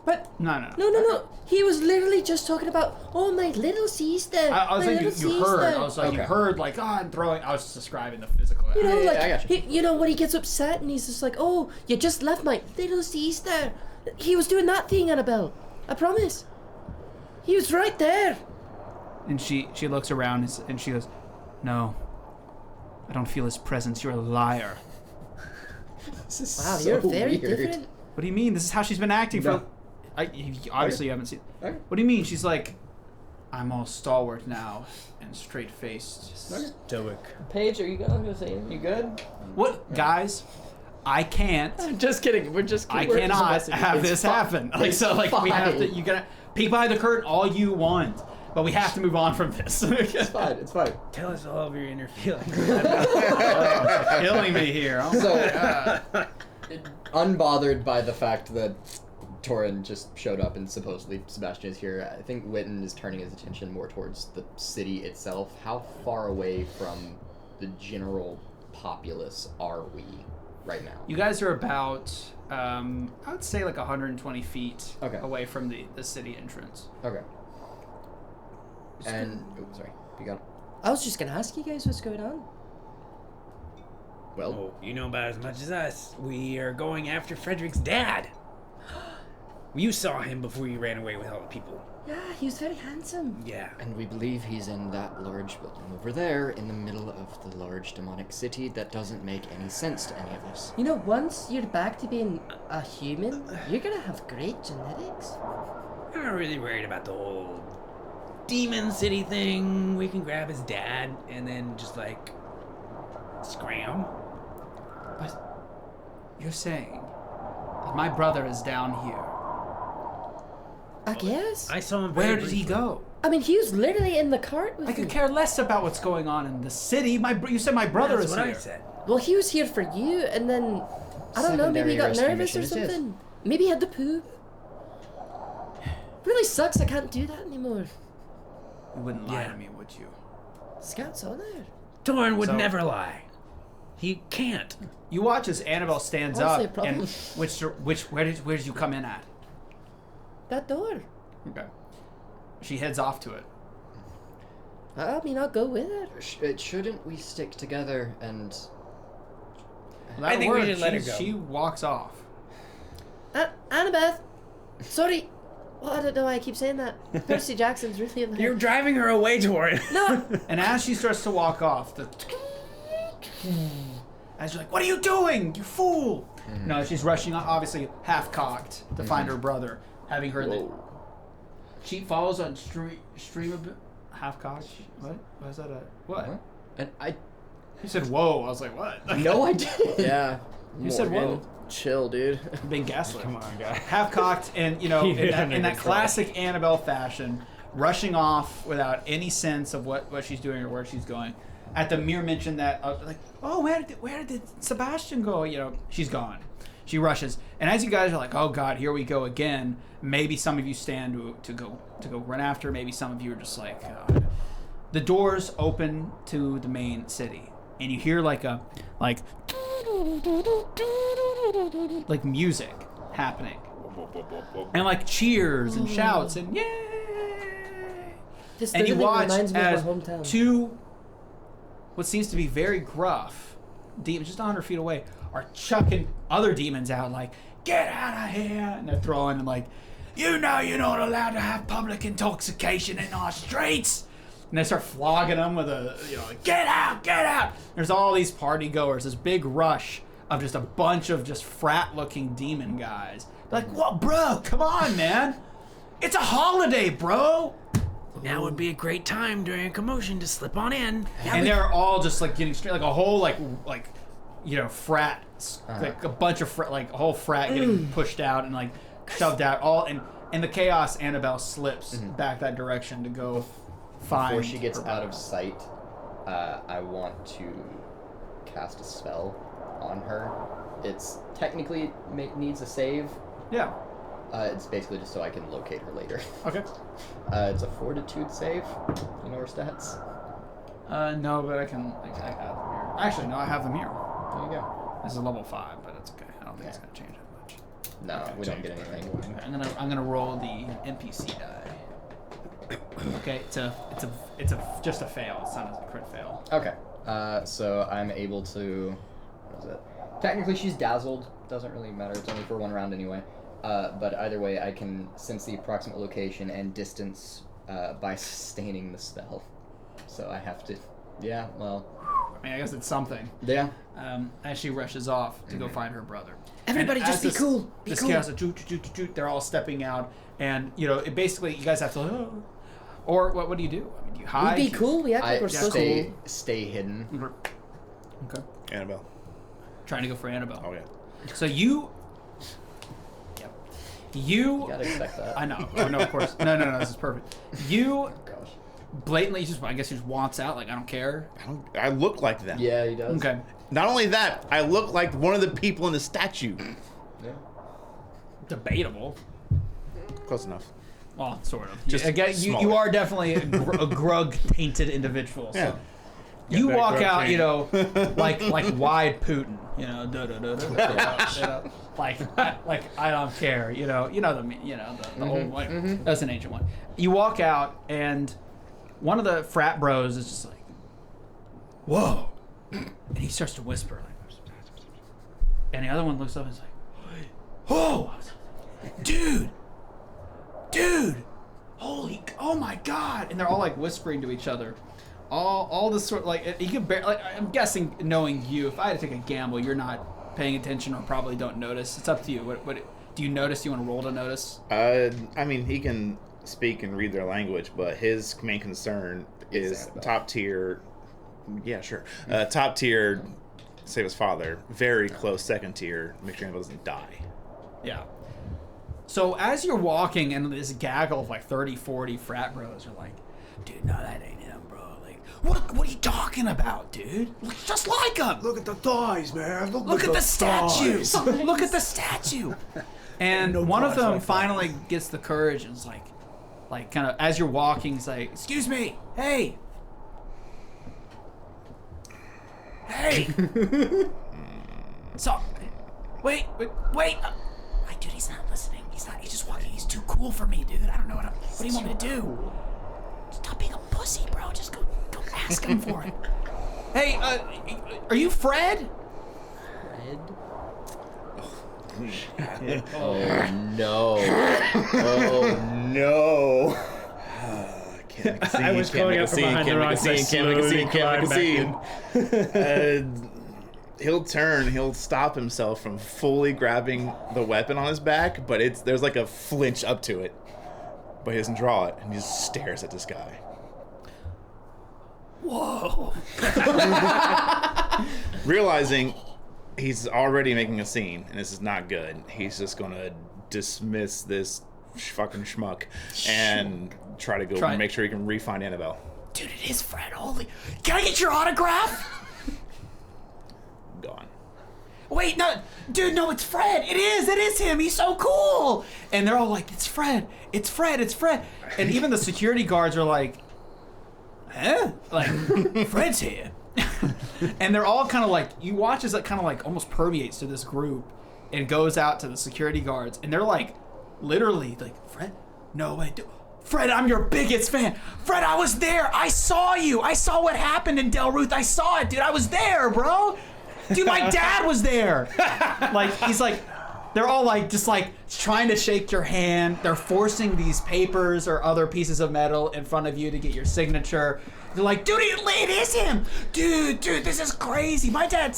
But
No.
no. He was literally just talking about, oh, my little sister.
I was
my
like,
little
you heard.
sister."
I was like, you
Okay.
heard, like, I'm throwing. I was just describing the physical.
You know,
Yeah,
like,
I got you.
you know, when he gets upset and he's just like, oh, you just left my little sister. He was doing that thing, Annabelle. I promise. He was right there.
And she looks around and she goes, "No, I don't feel his presence. You're a liar."
This is
Wow,
so
you're very
weird.
different.
What do you mean? This is how she's been acting
No.
for. Obviously, you haven't seen.
Okay.
What do you mean? She's like, I'm all stalwart now and straight faced.
Stoic.
Paige, are you gonna say anything?
You good?
What, guys? I can't.
Just kidding. We're just
I
we're just
cannot
messing.
have
It's
this
fine.
happen. Like,
It's
so, like, we have to.
fine.
You gotta peek behind the curtain all you want, but we have to move on from this.
It's fine. It's fine.
Tell us all of your inner feelings.
Killing me here. Oh
So-
my God.
Unbothered by the fact that Torin just showed up and supposedly Sebastian is here, I think Witton is turning his attention more towards the city itself. How far away from the general populace are we right now?
You guys are about, I would say, like 120 feet
Okay.
away from the city entrance.
Okay. And sorry, you got.
I was just gonna ask you guys what's going on.
Well,
Oh, you know about as much as us. We are going after Fredrick's dad. You saw him before you ran away with all the people.
Yeah, he was very handsome.
Yeah.
and we believe he's in that large building over there, in the middle of the large demonic city. That doesn't make any sense to any of us.
You know, once you're back to being a human, you're gonna have great genetics.
I'm not really worried about the whole
demon city thing, we can grab his dad and then just like scram.
But you're saying that my brother is down here.
I guess.
I saw him.
Where did he go?
I mean, he was literally in the cart with
I could
me.
care less about what's going on in the city. You said my brother
That's
is
what
here.
I said.
Well, he was here for you, and then I don't know. Maybe he got
Secondary
nervous or
rescue mission it is.
something. Maybe he had to poop. Really sucks. I can't do that anymore.
You wouldn't lie to me, would you?
Scout's on there.
Torin would
So-
never lie. He can't.
You watch as Annabelle stands
Honestly,
up,
probably.
and where did you come in at?
That door.
Okay. She heads off to it.
I mean, I'll go with it.
Shouldn't we stick together and...
That
I think we
word,
should let her
she-
go.
She walks off.
Annabeth. Sorry. Well, I don't know why I keep saying that. Percy Jackson's really in the
You're driving her away, Torin.
No.
And as she starts to walk off, as you're like, "What are you doing, you fool!" No, she's rushing, obviously half-cocked, to find her brother, having heard that. She follows on stream a bit. Half-cocked? What? Was that a... What?
Huh? And I...
You said, whoa. I was like, what?
No, I didn't.
Yeah.
You said,
Morgan,
whoa.
Chill, dude.
Being gaslit.
Come on, guy.
Half-cocked and, you know, in that classic Annabelle fashion, rushing off without any sense of what she's doing or where she's going. At the mere mention that, like, oh, where did Sebastian go? You know, she's gone. She rushes. And as you guys are like, oh, God, here we go again, maybe some of you stand to go run after. Maybe some of you are just like, the doors open to the main city. And you hear like music happening. And like cheers and shouts and yay!
This
And you
literally
watch
reminds me
as
of my hometown.
two, what seems to be very gruff demons, just 100 feet away, are chucking other demons out like, get out of here! And they're throwing them like, you know you're not allowed to have public intoxication in our streets! And they start flogging them with a, you know, like, get out, get out! There's all these party goers, this big rush of just a bunch of just frat-looking demon guys. They're like, what, bro? Come on, man! It's a holiday, bro!
Now would be a great time during a commotion to slip on in.
And they're all just like getting straight, like a whole like you know, frat, like a bunch of like a whole frat getting pushed out and like shoved out. All in the chaos, Annabelle slips back that direction to go find.
Before she gets
her
out
brother.
of sight, I want to cast a spell on her. It's technically needs a save.
Yeah.
It's basically just so I can locate her later.
Okay.
It's a fortitude save. You know her stats?
No, but I have them here. Actually, no, I have them here.
There you go.
This is a level 5, but it's okay. I don't think it's gonna change that much.
No, we don't get anything.
I'm gonna roll the NPC die. Okay, it's just a fail. It's not a crit fail.
Okay. So I'm able to. What is it? Technically, she's dazzled. Doesn't really matter. It's only for one round anyway. But either way, I can sense the approximate location and distance by sustaining the spell. So I have to. Yeah. Well.
I mean, I guess it's something.
Yeah.
As she rushes off to go find her brother.
Everybody
And
just
as
be cool. Be
this
cool.
chaos, they're all stepping out, and you know, it basically, you guys have to, or what do you do? I mean, do you hide?
We be cool. We act like
I
we're supposed to.
stay hidden.
Okay.
Annabelle.
Trying to go for Annabelle.
Oh yeah.
So you. Yep. You.
Gotta expect that.
I know. Oh no, of course. No. This is perfect. You
Gosh.
blatantly I guess he just wants out. Like, I don't care.
I look like them.
Yeah, he does.
Okay.
Not only that, I look like one of the people in the statue.
Yeah.
Debatable.
Close enough.
Well, sort of.
Just
Again, you
smaller.
are definitely a grug-tainted individial. So.
Yeah.
You
that
walk
grub
out,
taint.
you know, like wide Putin, you know, like I don't care, you know the old like that's an ancient one. You walk out, and one of the frat bros is just like, "Whoa," and he starts to whisper, like, and the other one looks up and is like, "Oh, dude, oh my God!" And they're all like whispering to each other. All this sort of, like, you can like, I'm guessing, knowing you, if I had to take a gamble, you're not paying attention or probably don't notice. It's up to you. What do you notice? You want to roll to notice?
I mean, he can speak and read their language, but his main concern is top tier. Yeah, sure. Top tier, save his father. Very close second tier, make sure Annabelle doesn't die.
Yeah. So as you're walking, and this gaggle of like 30, 40 frat bros are like, dude, no, that ain't him, bro. Like, what are you talking about, dude? Looks just like him.
Look at the thighs, man.
Look at the statue. Look at the statue. And one of them finally gets the courage and is like kind of as you're walking, he's like, excuse me, hey. So, wait. My dude, he's not listening. He's just walking. He's too cool for me, dude. I don't know what do you want me to do? Stop being a pussy, bro. Just go ask him for it. Hey, are you Fred?
Oh no. Oh no.
I was calling out from behind the rocks.
He'll turn. He'll stop himself from fully grabbing the weapon on his back, but there's like a flinch up to it. But he doesn't draw it, and he just stares at this guy.
Whoa.
Realizing he's already making a scene, and this is not good, he's just gonna dismiss this fucking schmuck and try to go make sure he can re-find Annabelle.
Dude, it is Fred. Holy. Can I get your autograph?
Gone.
Wait, no. Dude, no, it's Fred. It is him. He's so cool. And they're all like, it's Fred. It's Fred. And even the security guards are like, huh? Like, Fred's here. And they're all kind of like, you watch as it kind of like almost permeates to this group and goes out to the security guards. And they're like, literally, like, Fred? No, wait, Fred, I'm your biggest fan. Fred, I was there. I saw you. I saw what happened in Del Ruth. I saw it, dude. I was there, bro. Dude, my dad was there. Like, he's like, they're all like, just like trying to shake your hand. They're forcing these papers or other pieces of metal in front of you to get your signature. They're like, dude, it is him. Dude, this is crazy. My dad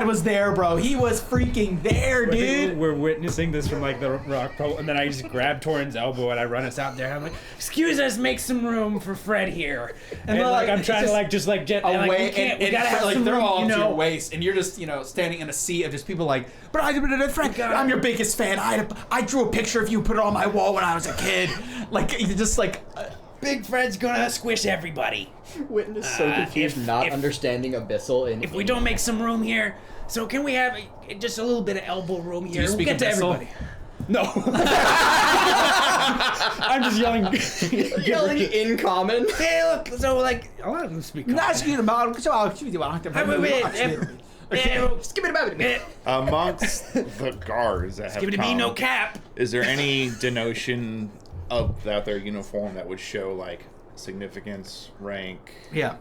was there, bro. He was freaking there, dude.
We're witnessing this from like the rock pole, and then I just grab Torin's elbow and I run us out there. I'm like, excuse us, make some room for Fred here. And like I'm trying to like just like jet away,
and we gotta have like some they're room, all to your waist, and you're just standing in a sea of just people like, but Fred, I'm your biggest fan. I drew a picture of you, put it on my wall when I was a kid. Like you just like.
Big Fred's gonna squish everybody.
Witton is so confused, not understanding Abyssal.
If we don't make some room here, so can we have just a little bit of elbow room here?
Do you speak
we'll get to everybody.
No. I'm just yelling.
Yelling in common.
Hey, look. So like, a lot of them speak.
Amongst the
guards that have
give it to me, no cap.
Is there any denotion of their uniform that would show like significance, rank?
Yeah.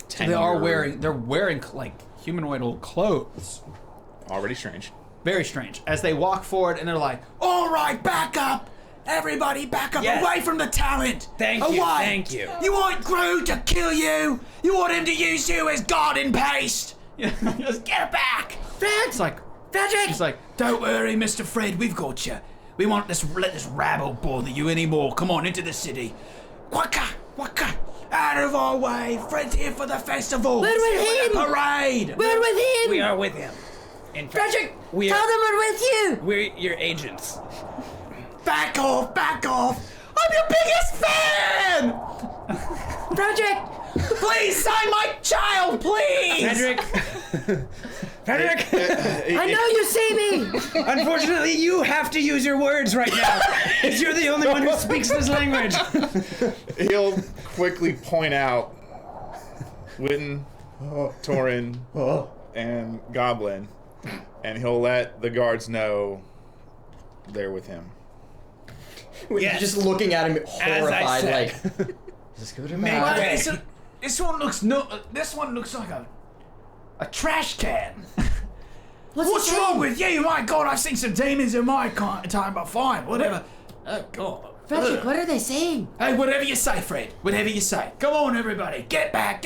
So they're wearing like humanoidal clothes.
Already strange.
Very strange. As they walk forward and they're like, all right, back up. Everybody back up, away from the talent.
Thank you.
You want Gru to kill you? You want him to use you as garden paste? Just get back. Fred's like, Fredrick. He's like, don't worry, Mr. Fred, we've got you. We won't let this rabble bother you anymore. Come on, into the city. Waka. Out of our way. Fred's here for the festival.
We're with him.
The parade.
We're with him.
We are with him. In fact,
Fredrick, tell them we're with you.
We're your agents.
Back off. I'm your biggest fan.
Fredrick.
Please sign my child, please.
Fredrick.
I know you see me.
Unfortunately, you have to use your words right now, because you're the only one who speaks this language.
He'll quickly point out Witton, Torin, and Goblin, and he'll let the guards know they're with him.
Yes. Just looking at him horrified, like, just go to my
This one looks like a trash can. What's wrong with you? My God, I've seen some demons in my time, but fine, whatever. Oh God.
Fredrick, what are they saying?
Hey, whatever you say, Fred. Whatever you say. Come on, everybody. Get back.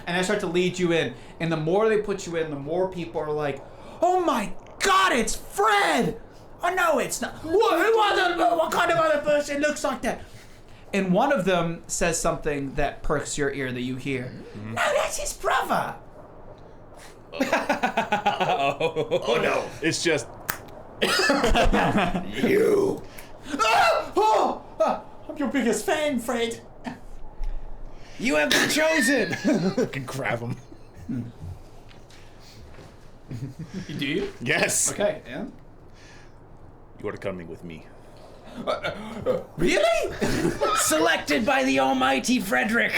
And they start to lead you in. And the more they put you in, the more people are like, oh my God, it's Fred. Oh no, it's not. What kind of other person looks like that? And one of them says something that perks your ear that you hear. No, that's his brother.
Oh no, it's just
you. I'm your biggest fan, Fred.
You have been chosen.
I can grab him.
Do you?
Yes.
Okay, yeah.
You are coming with me.
Really?
Selected by the almighty Fredrick.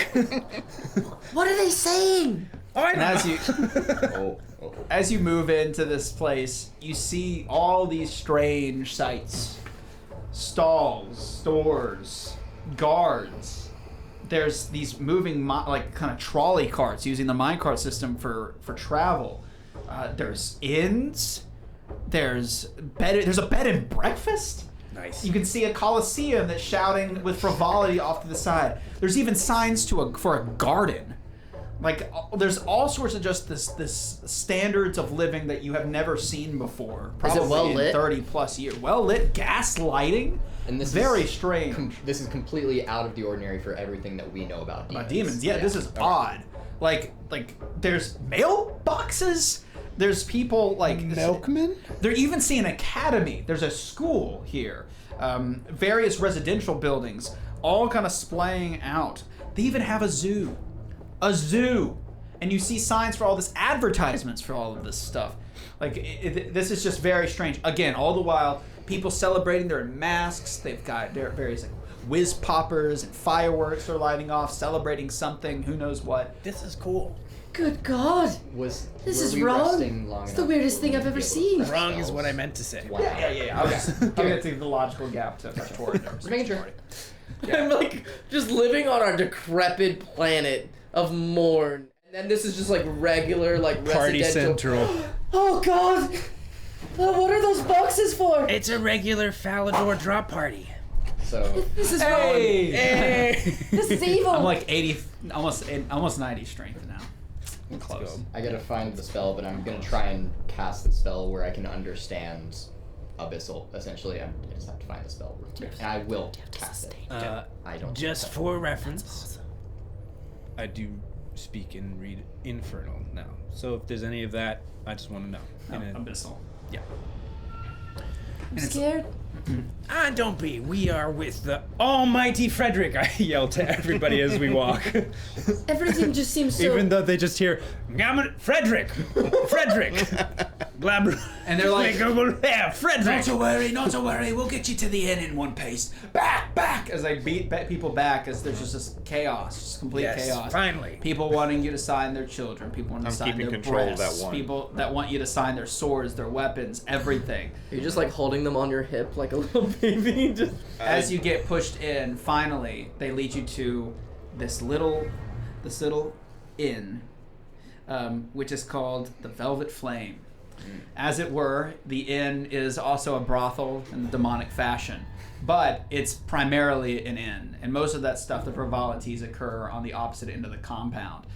What are they saying?
And as you move into this place, you see all these strange sights. Stalls, stores, guards. There's these moving kind of trolley carts using the minecart system for travel. There's inns. There's a bed and breakfast.
Nice.
You can see a coliseum that's shouting with frivolity off to the side. There's even signs for a garden. Like, there's all sorts of just this standards of living that you have never seen before. Probably
Is it well lit?
In 30 plus years. Well lit, gas lighting.
And this
very
is
strange.
This is completely out of the ordinary for everything that we know about demons.
Demons. Yeah, this is odd. Like there's mailboxes. There's people like
Milkman?
They're even seeing an academy. There's a school here. Various residential buildings, all kind of splaying out. They even have a zoo. And you see signs for all this, advertisements for all of this stuff. Like, this is just very strange. Again, all the while, people celebrating, they're in masks. They've got various like whiz poppers and fireworks are lighting off, celebrating something, who knows what.
This is cool.
Good God.
This
is wrong. It's the weirdest thing I've ever seen.
Wrong is what I meant to say.
Wow.
Yeah. Okay. I'm gonna take the logical gap to Torin.
Just making sure.
I'm like just living on our decrepit planet of Mourne. And then this is just like regular, like
Party
residential.
Central.
Oh God! What are those boxes for?
It's a regular Falador drop party.
So
This is
Hey!
wrong. This is evil.
I'm like 80, almost 90 strength now. I'm close.
I gotta find the spell, but I'm gonna try and cast the spell where I can understand abyssal. Essentially, I just have to find the spell, and I will cast it. I don't.
Just for reference.
I do speak and read Infernal now. So if there's any of that, I just want to know.
Abyssal.
Yeah.
I'm scared.
Don't be. We are with the almighty Fredrick.
I yell to everybody as we walk.
Everything just seems so...
Even though they just hear,
Fredrick! Blabber.
And they're like,
Fredrick!
not to worry, we'll get you to the inn in one piece. Back! As I beat people back, as there's just this chaos, just complete chaos.
Finally.
People wanting you to sign their children, people wanting to sign their
control of
breasts,
that one.
people that want you to sign their swords, their weapons, everything.
You're just like holding them on your hip like a little baby. Just
As you get pushed in, finally, they lead you to this little inn, which is called the Velvet Flame. As it were, the inn is also a brothel in the demonic fashion, but it's primarily an inn, and most of that stuff, the frivolities, occur on the opposite end of the compound.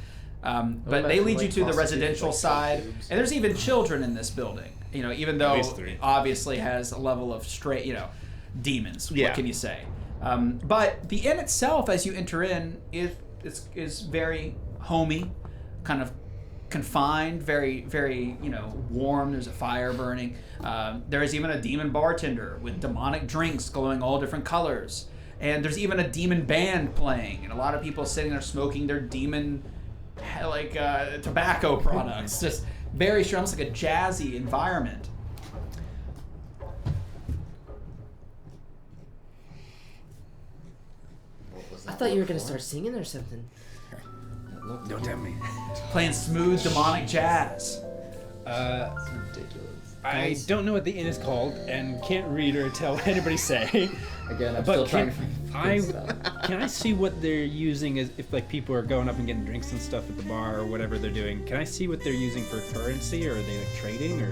But they lead you to the residential side, and there's even children in this building. You know, even though it obviously has a level of straight, demons.
Yeah.
What can you say? But the inn itself, as you enter in, is very homey, kind of confined, very, very, warm. There's a fire burning. There is even a demon bartender with demonic drinks glowing all different colors. And there's even a demon band playing, and a lot of people sitting there smoking their demon, tobacco products. Just very strong, almost like a jazzy environment.
I thought you were gonna start singing or something.
Don't tell me.
Playing smooth demonic jazz.
It's ridiculous.
I don't know what the inn is called and can't read or tell anybody say.
Again, I'm
But
still trying to find the spell.
Can I see what they're using as if people are going up and getting drinks and stuff at the bar or whatever they're doing? Can I see what they're using for currency, or are they trading, or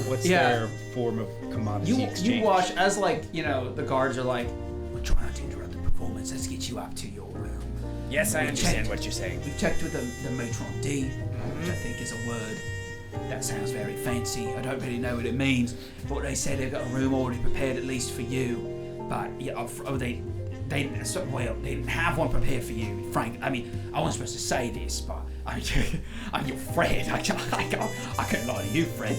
what's their form of commodity exchange?
You watch as the guards are like, we're trying not to interrupt the performance. Let's get you up to your room.
Yes, I understand what you're saying.
We've checked with the matron D, which I think is a word.
That sounds very fancy. I don't really know what it means. But they said they've got a room already prepared at least for you. But yeah, they didn't have one prepared for you, Frank. I mean, I wasn't supposed to say this, but I'm your Fred. I couldn't lie to you, Fred.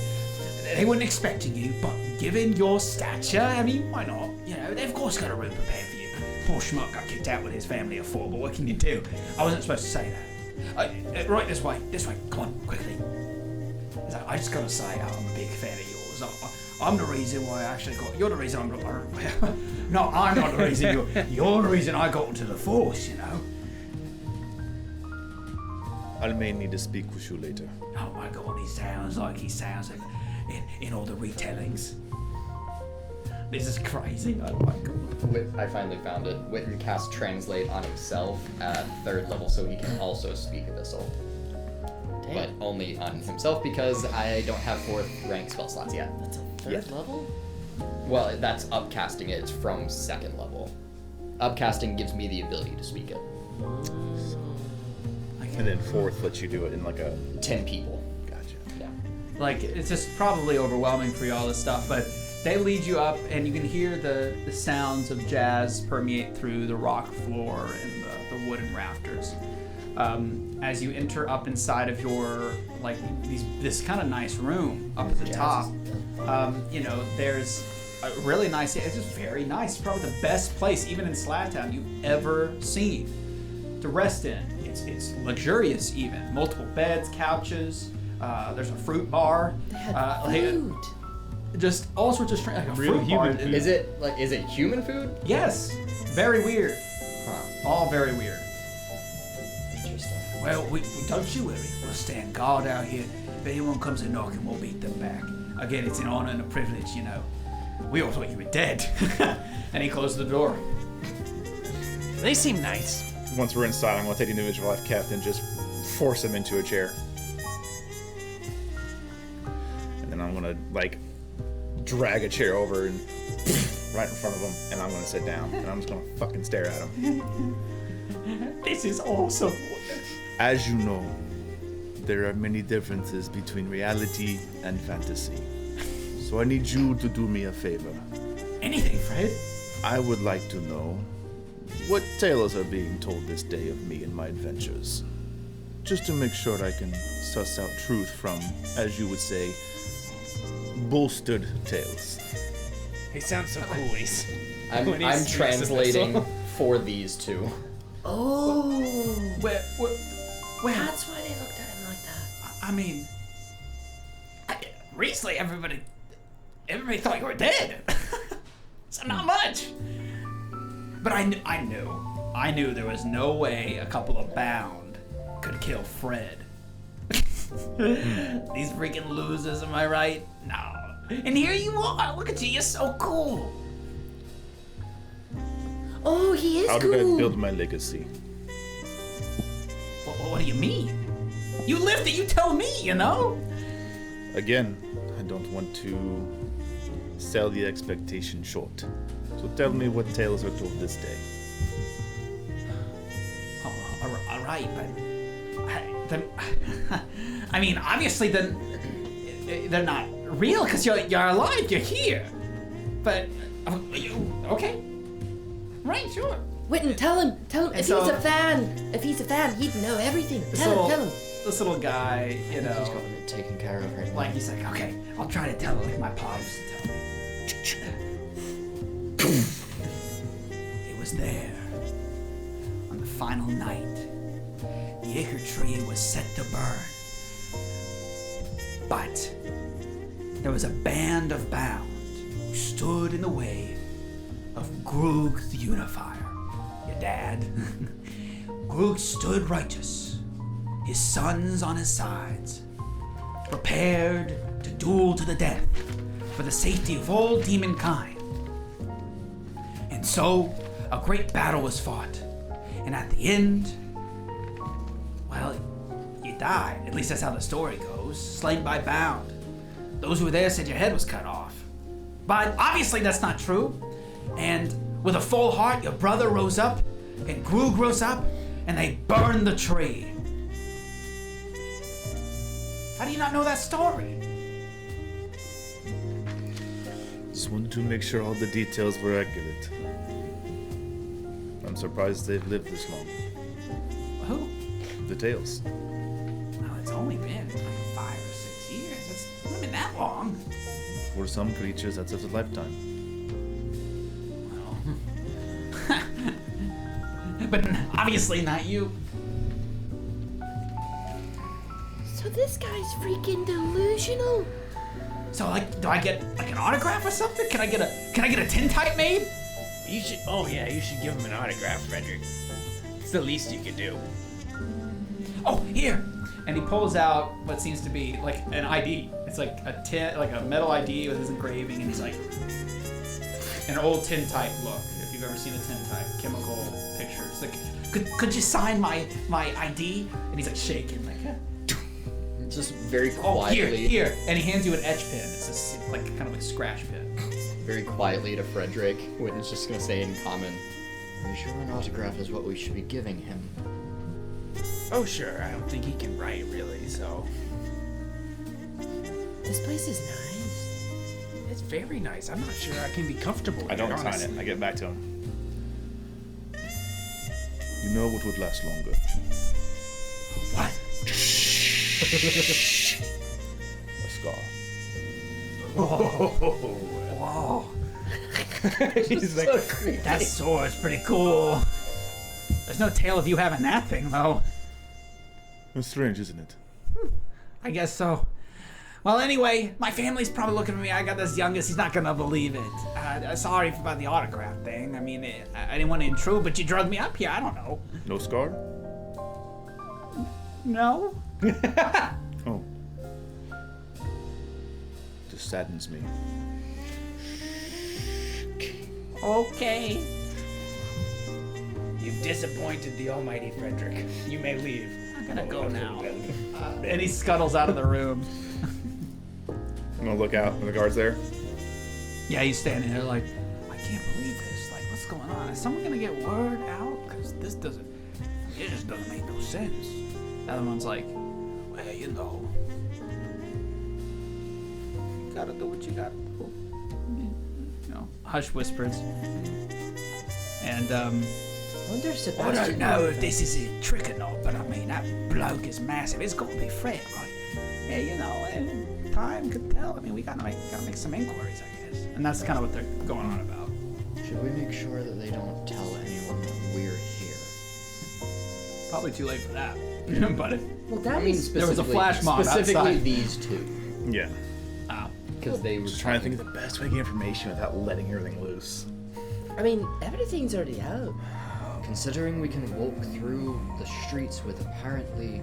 They weren't expecting you, but given your stature, I mean, why not? You know, they've of course got a room prepared for you. Poor schmuck got kicked out with his family of 4, but what can you do? I wasn't supposed to say that. Right, this way, come on, quickly. I just gotta say, I'm a big fan of yours. I'm the reason why I actually you're the reason I'm not, no, I'm not the reason you're the reason I got into the force, you know?
I may need to speak with you later.
Oh my god, he sounds like in all the retellings. This is crazy, oh my god.
I finally found it. Witton casts Translate on himself at 3rd level so he can also speak Abyssal. But only on himself because I don't have 4th rank spell slots yet.
That's a 3rd level?
Well, that's upcasting it. It's from 2nd level. Upcasting gives me the ability to speak it.
And then 4th lets you do it in like a
10 people.
Gotcha.
Yeah.
Like, it's just probably overwhelming for you, all this stuff, but they lead you up and you can hear the sounds of jazz permeate through the rock floor and the wooden rafters. As you enter up inside of your, like, this kind of nice room up at the top, you know, there's a really nice, it's just very nice, probably the best place, even in Slattown, you've ever seen to rest in. It's luxurious even. Multiple beds, couches, there's a fruit bar.
They had food.
Just all sorts of strange, like a
Real
fruit
human
bar.
food.
Is it human food?
Yes. Very weird.
Huh.
All very weird.
Interesting.
Well, don't you worry. We'll stand guard out here. If anyone comes a knocking, we'll beat them back. Again, it's an honor and a privilege, you know. We all thought you were dead.
And he closed the door.
They seem nice.
Once we're inside, I'm gonna take the individual life captain, just force him into a chair. And then I'm gonna, like, drag a chair over and right in front of him, and I'm gonna sit down, and I'm just gonna fucking stare at him.
This is awesome.
As you know, there are many differences between reality and fantasy. So I need you to do me a favor.
Anything, Fred?
I would like to know what tales are being told this day of me and my adventures. Just to make sure I can suss out truth from, as you would say, bolstered tales.
He sounds so cool.
I'm translating for these two.
Oh.
Where?
That's why they looked at him like that.
I mean, recently everybody thought you were dead. So not much. But I knew there was no way a couple of Bound could kill Fred. These freaking losers, am I right? No. And here you are. Look at you. You're so cool.
Oh, he is
How
cool.
did I build my legacy?
What do you mean? You lived it. You tell me, you know?
Again, I don't want to sell the expectation short. So tell me what tales are told this day.
Oh, all right, but I mean, obviously, they're not real because you're alive. You're here. But okay, right? Sure.
Witton, tell him if
so-
he's a fan, he'd know everything. Tell him.
This little guy, you know,
He's got it taken care of right now.
Like he's like, okay, I'll try to tell it like my pa used to tell me. It was there on the final night. The acre tree was set to burn, but there was a band of Bound who stood in the way of Grug the Unifier, your dad. Grug stood righteous, his sons on his sides, prepared to duel to the death for the safety of all demon kind. And so, a great battle was fought, and at the end, well, you died. At least that's how the story goes. Slain by Bound. Those who were there said your head was cut off. But obviously that's not true. And with a full heart, your brother rose up, and Grug rose up, and they burned the tree. How do you not know that story?
Just wanted to make sure all the details were accurate. I'm surprised they've lived this long.
Who?
The tales.
Well, it's only been like 5 or 6 years. It's not been that long.
For some creatures, that's a lifetime.
Well, but obviously not you.
So this guy's freaking delusional.
So like, do I get like an autograph or something? Can I get a tintype made?
You should. Oh yeah, you should give him an autograph, Fredrick. It's the least you could do.
Oh, here. And he pulls out what seems to be like an ID. It's like a metal ID with his engraving, and he's like an old tintype look. If you've ever seen a tintype chemical picture, it's like, could you sign my ID? And he's like shaking, like. Yeah.
Just very quietly.
Oh, here, and he hands you an etch pen. It's like kind of like scratch pen.
Very quietly to Fredrick, Witton's just gonna say in common, "Are you sure an autograph is what we should be giving him?"
Oh sure, I don't think he can write really, so.
This place is nice.
It's very nice. I'm not sure I can be comfortable with
I don't
it,
sign
honestly.
it. I get back to him. You know what would last longer?
What?
A scar.
Whoa.
He's like,
That sword's pretty cool. There's no tale of you having that thing, though.
It's strange, isn't it?
I guess so. Well, anyway, my family's probably looking at me. I got this youngest. He's not gonna believe it. Sorry about the autograph thing. I mean, I didn't want to intrude, but you drugged me up here. I don't know.
No scar?
No?
Oh. This saddens me.
Okay.
you've disappointed the almighty Fredrick. You may leave.
I'm gonna go now. And he scuttles out of the room.
I'm gonna look out. Are the guards there?
Yeah, he's standing there like, I can't believe this. Like, what's going on? Is someone gonna get word out? Because it just doesn't make no sense. The other one's like, well, you know, you gotta do what you gotta do. You know, hush whispers. And,
I wonder if
I
Sebastian...
don't know if this is a trick or not, but I mean, that bloke is massive. It's gotta be Fred, right? Yeah, you know, and time could tell. I mean, we gotta make some inquiries, I guess. And that's kind of what they're going on about.
Should we make sure that they don't tell anyone that we're here?
Probably too late for that. But
Well, that
I mean,
is...
there was a flash mob
specifically
outside.
these two,
Yeah.
because they were
Just trying to think of the best way to get information without letting everything loose.
I mean, everything's already out.
Considering we can walk through the streets with apparently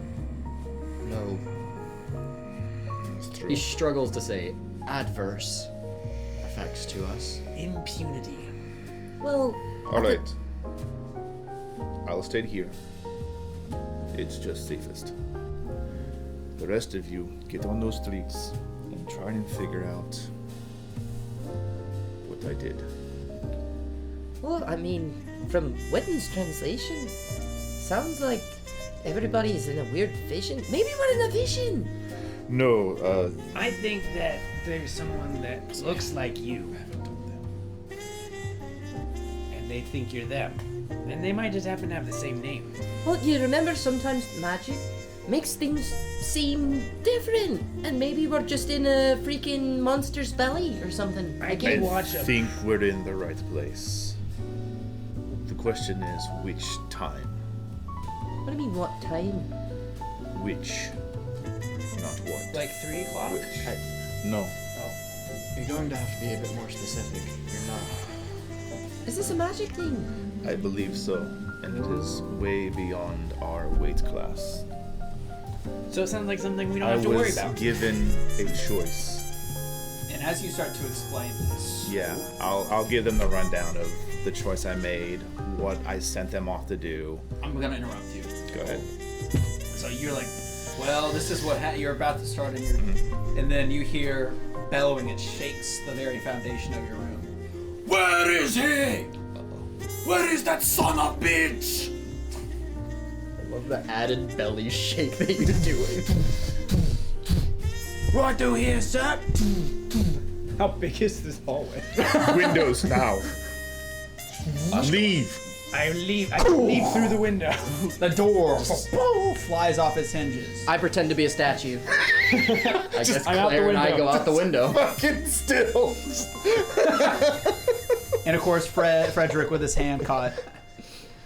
no. He struggles to say adverse effects to us.
Impunity.
Well...
Alright. I'll stay here. It's just safest. The rest of you get on those streets and try and figure out what I did.
Well, I mean, from Witton's translation, sounds like everybody's in a weird vision. Maybe we're in a vision!
No,
I think that there's someone that looks like you. And they think you're them. And they might just happen to have the same name.
Well, you remember sometimes magic makes things seem different. And maybe we're just in a freaking monster's belly or something.
I can
I
watch a...
think we're in the right place. The question is, which time?
What do you mean, what time?
Which? Not what.
Like 3 o'clock?
Which? No.
You're going to have to be a bit more specific. You're not.
Is this a magic thing?
I believe so, and it is way beyond our weight class.
So it sounds like something we don't
I
have to worry
was
about.
given a choice.
And as you start to explain this,
Yeah, I'll give them the rundown of the choice I made, what I sent them off to do.
I'm gonna interrupt you.
Go ahead.
So you're like, well, this is what you're about to start in your... And then you hear bellowing. It shakes the very foundation of your room. Where is he? Where is that son of a bitch?
I love the added belly shake that you're doing.
Right through here, sir.
How big is this hallway?
Windows now. Leave.
I can leave through the window.
The door flies off its hinges.
I pretend to be a statue.
I guess
I'm out the
Claire and I
window.
go out the window.
Fucking still.
And of course, Fredrick with his hand caught,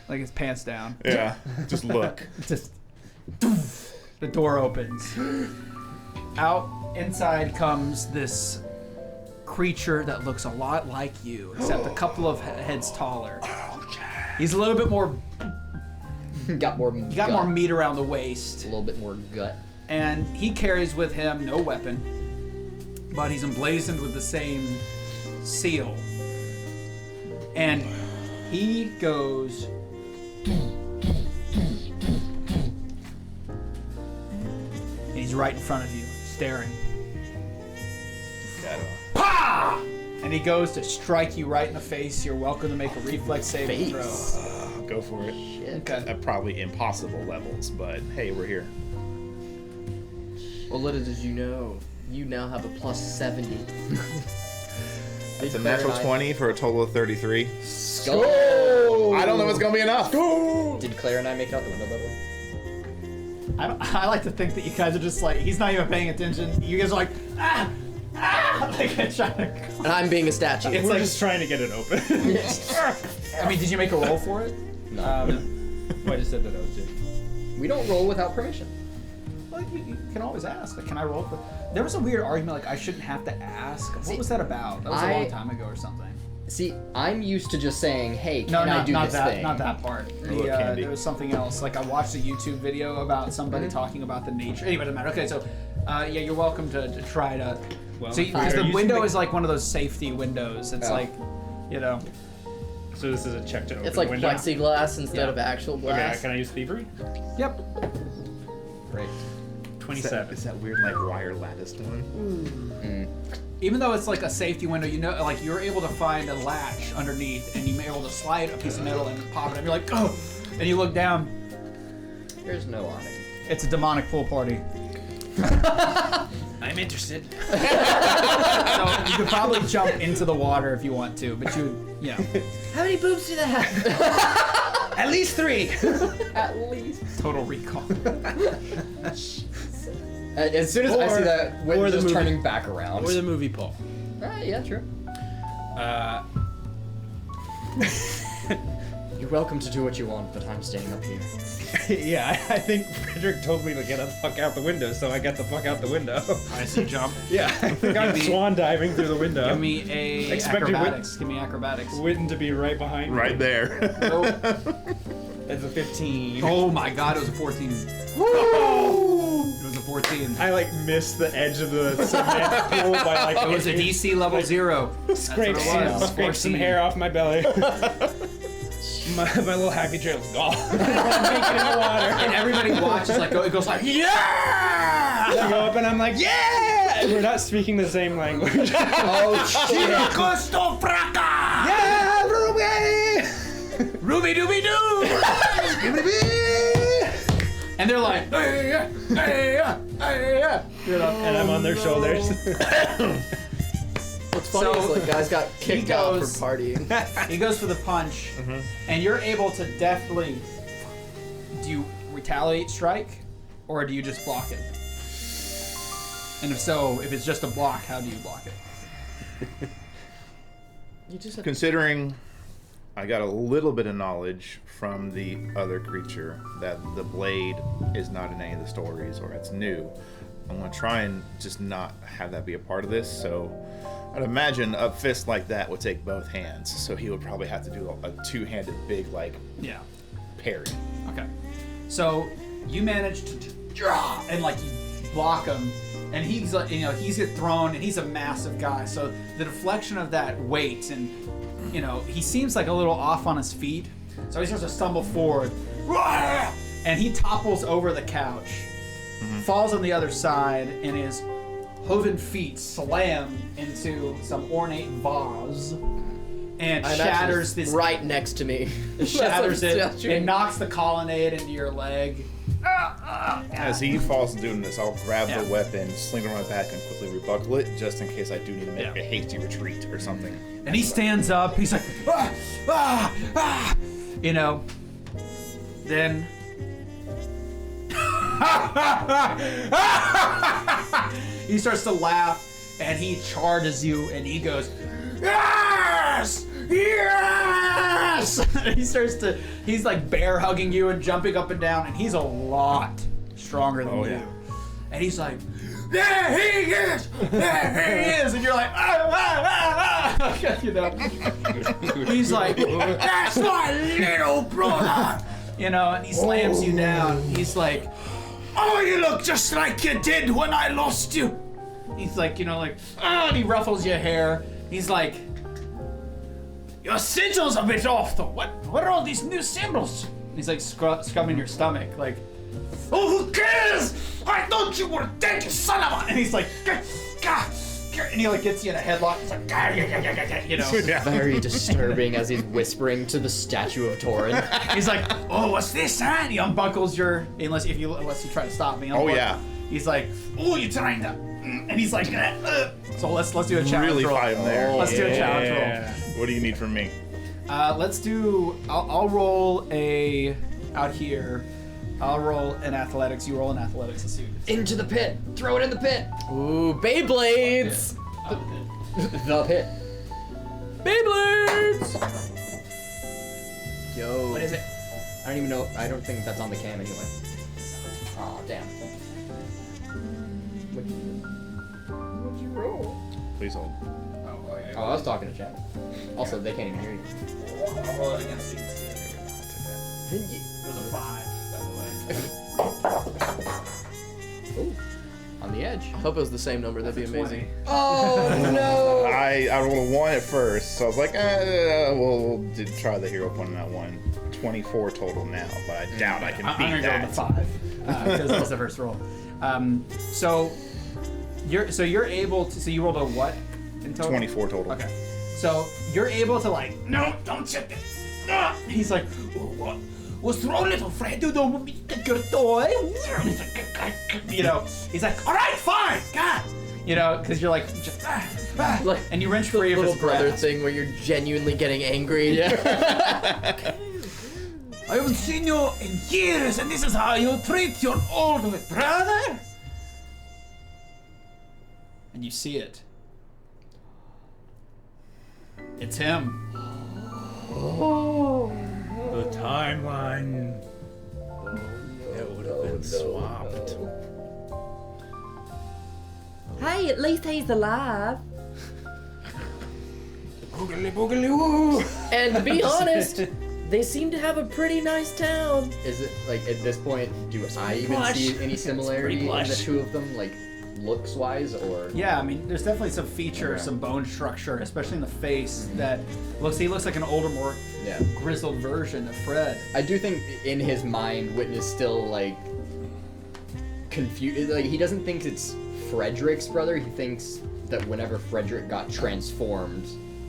like his pants down.
Yeah. Just look.
Just the door opens. Out inside comes this creature that looks a lot like you, except a couple of heads taller. He's a little bit more.
Got more.
He got more meat around the waist,
A little bit more gut.
and he carries with him no weapon, but he's emblazoned with the same seal. And he goes. And he's right in front of you, staring. Pa! And he goes to strike you right in the face. You're welcome to make a reflex saving throw.
Go for it.
Okay.
At probably impossible levels, but hey, we're here.
Well, little did you know, you now have a plus 70.
It's a natural 20 for a total of 33.
Go!
I don't know if it's gonna be enough.
Did Claire and I make it out the window, by the way?
I like to think that you guys are just like, he's not even paying attention. You guys are like, ah! Ah! Like, trying to...
And I'm being a statue.
We're just trying to get it open.
I mean, did you make a roll for it?
No.
I just said that I was Jake.
We don't roll without permission.
Well, you can always ask. Like, can I roll for... There was a weird argument, like, I shouldn't have to ask. What was that about? That was a long time ago or something.
See, I'm used to just saying, hey, can I do this thing?
Not that part. There was something else. Like, I watched a YouTube video about somebody talking about the nature. Anyway, it doesn't matter. Okay, so, yeah, you're welcome to try to...
Well,
So, because the window is like one of those safety windows. It's like, you know...
So this is a check to open
It's like
the window.
plexiglass instead of actual glass.
Okay, can I use thievery?
Yep.
Great.
27.
Is that weird, like, wire latticed one?
Even though it's like a safety window, you know, like you're able to find a latch underneath, and you're able to slide a piece of metal and pop it up. You're like, oh! And you look down.
There's no awning.
It's a demonic pool party.
I'm interested.
So you could probably jump into the water if you want to, but you know.
How many boobs do they have?
At least 3.
At least.
Total recall.
As soon as I see that, Witton's
or the
just
movie.
turning back around.
Or the movie Paul.
Yeah, true. You're welcome to do what you want, but I'm staying up here.
Yeah, I think Fredrick told me to get the fuck out the window, so I get the fuck out the window.
I see jump.
Yeah, I think I'm swan diving through the window.
Give me a
Expected
acrobatics. Give me acrobatics.
Witton to be right behind me.
Right there.
Nope.
That's a 15.
Oh my god, it was a 14. It was a 14.
I like missed the edge of the cement pool by like
It was a DC level 0.
scrape,
That's what it was.
scrape some
14.
hair off my belly. my little happy trail's gone. I'm naked in the water.
And everybody watches, like, it goes like, yeah!
I go up and I'm like, yeah! And we're not speaking the same language.
Oh shit!
Yeah, Ruby!
Ruby dooby doo! And they're like, hey, yeah, hey, yeah, hey, yeah. You know,
And I'm on their shoulders.
What's funny is like guys got kicked out for partying.
He goes for the punch, and you're able to deftly. Do you retaliate strike, or do you just block it? And if so, if it's just a block, how do you block it?
You just have
Considering I got a little bit of knowledge from the other creature that the blade is not in any of the stories or it's new, I'm going to try and just not have that be a part of this. So I'd imagine a fist like that would take both hands. So he would probably have to do a two-handed big, like,
Yeah.
parry.
Okay. So you manage to draw and like you block him, and he's like, you know, he's get thrown, and he's a massive guy. So the deflection of that weight, and you know, he seems like a little off on his feet. So he starts to stumble forward, and he topples over the couch, falls on the other side, and his hoven feet slam into some ornate vase, and
I'm
shatters
actually
this.
right next to me.
Shatters
That's
it.
what I'm
It knocks the colonnade into your leg.
As he falls to doing this, I'll grab the weapon, sling it on my back, and quickly rebuckle it, just in case I do need to make a hasty retreat or something.
And he stands up. He's like, you know. Then. He starts to laugh, and he charges you, and he goes, yes! Yes! And he's like bear hugging you and jumping up and down, and he's a lot stronger than you. And he's like, there he is! There he is! And you're like, you know. He's like, that's my little brother! You know, and he slams you down. He's like, oh, you look just like you did when I lost you. He's like, you know, like, and he ruffles your hair. He's like, your sigil's a bit off, though. What are all these new symbols? He's like scrubbing your stomach, like, oh, who cares? I thought you were dead, you son of a... And he's like, and he like gets you in a headlock. He's like, you know.
Very disturbing as he's whispering to the statue of Torin.
He's like, oh, what's this, huh? And he unbuckles your, unless you try to stop me.
Oh yeah.
He's like, oh, you're trying to, and he's like, so let's do a challenge
really
roll.
fight him there.
Let's do a challenge roll.
What do you need from me?
Let's do. I'll roll out here. I'll roll an athletics. You roll an athletics. Let's see.
Into the pit. Throw it in the pit.
Ooh, Beyblades.
The pit.
Beyblades.
Yo.
What is it?
I don't even know. I don't think that's on the cam anyway. Oh, damn. What'd you roll?
Please hold.
Oh, I was talking to Chad. Also, they can't even hear you.
I'll roll it against you. It was a 5, by the way.
Ooh. On the edge.
I hope it was the same number. That'd be amazing.
Oh, no.
I rolled a 1 at first, so I was like, we'll try the hero point on that one. 24 total now, but I doubt I can beat
I'm gonna
that.
go with 5 because that was the first roll. So you're able to. So you rolled a what in total?
24 total.
Okay. So you're able to like, no, don't check it. He's like, what? What's wrong, little Fred? You don't want me to take your toy? You know, he's like, all right, fine, God. You know, because you're like, just,
Like,
and you wrench free of his
little brother
grasp.
thing where you're genuinely getting angry.
I haven't seen you in years, and this is how you treat your old brother? And you see it. It's him.
The timeline. It would have been swapped.
Hey, at least he's alive.
Boogly boogly woo.
And to be honest, they seem to have a pretty nice town.
Is it, like, at this point, do I even see any similarity in the two of them, like, looks-wise, or?
Yeah, I mean, there's definitely some features, some bone structure, especially in the face, that he looks like an older, more grizzled version of Fred.
I do think in his mind, Witton is still, like, confused. Like, he doesn't think it's Fredrick's brother. He thinks that whenever Fredrick got transformed,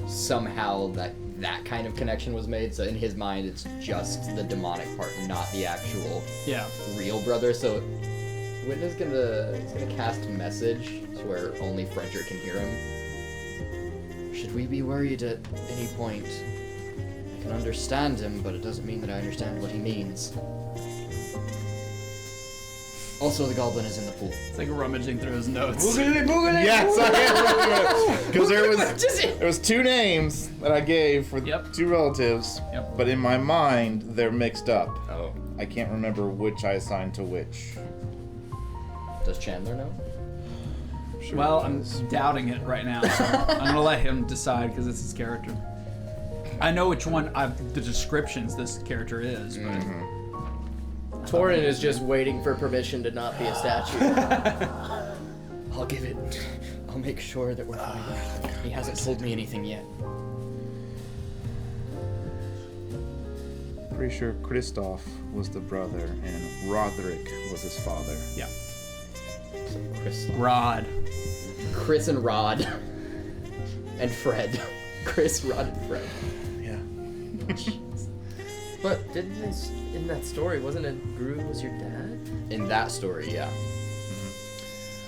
somehow that kind of connection was made. So in his mind, it's just the demonic part, not the actual real brother. So Witton is gonna cast a message to where only Fredrick can hear him. Should we be worried at any point? I can understand him, but it doesn't mean that I understand what he means. Also, the goblin is in the pool.
It's like rummaging through his notes.
Yes, because there was 2 names that I gave for 2 relatives, but in my mind they're mixed up.
Oh.
I can't remember which I assigned to which.
Does Chandler know?
Sure
Well, I'm doubting it right now, so I'm gonna let him decide because it's his character. I know which one the descriptions this character is, but
Torin is just waiting for permission to not be a statue.
I'll give it. I'll make sure that we're fine. He hasn't told me anything yet.
Pretty sure Kristoff was the brother and Roderick was his father.
yeah.
Chris.
Rod.
Chris and Rod. And Fred. Chris, Rod, and Fred.
Yeah.
But didn't they, in that story, wasn't it Gru was your dad?
In that story, yeah.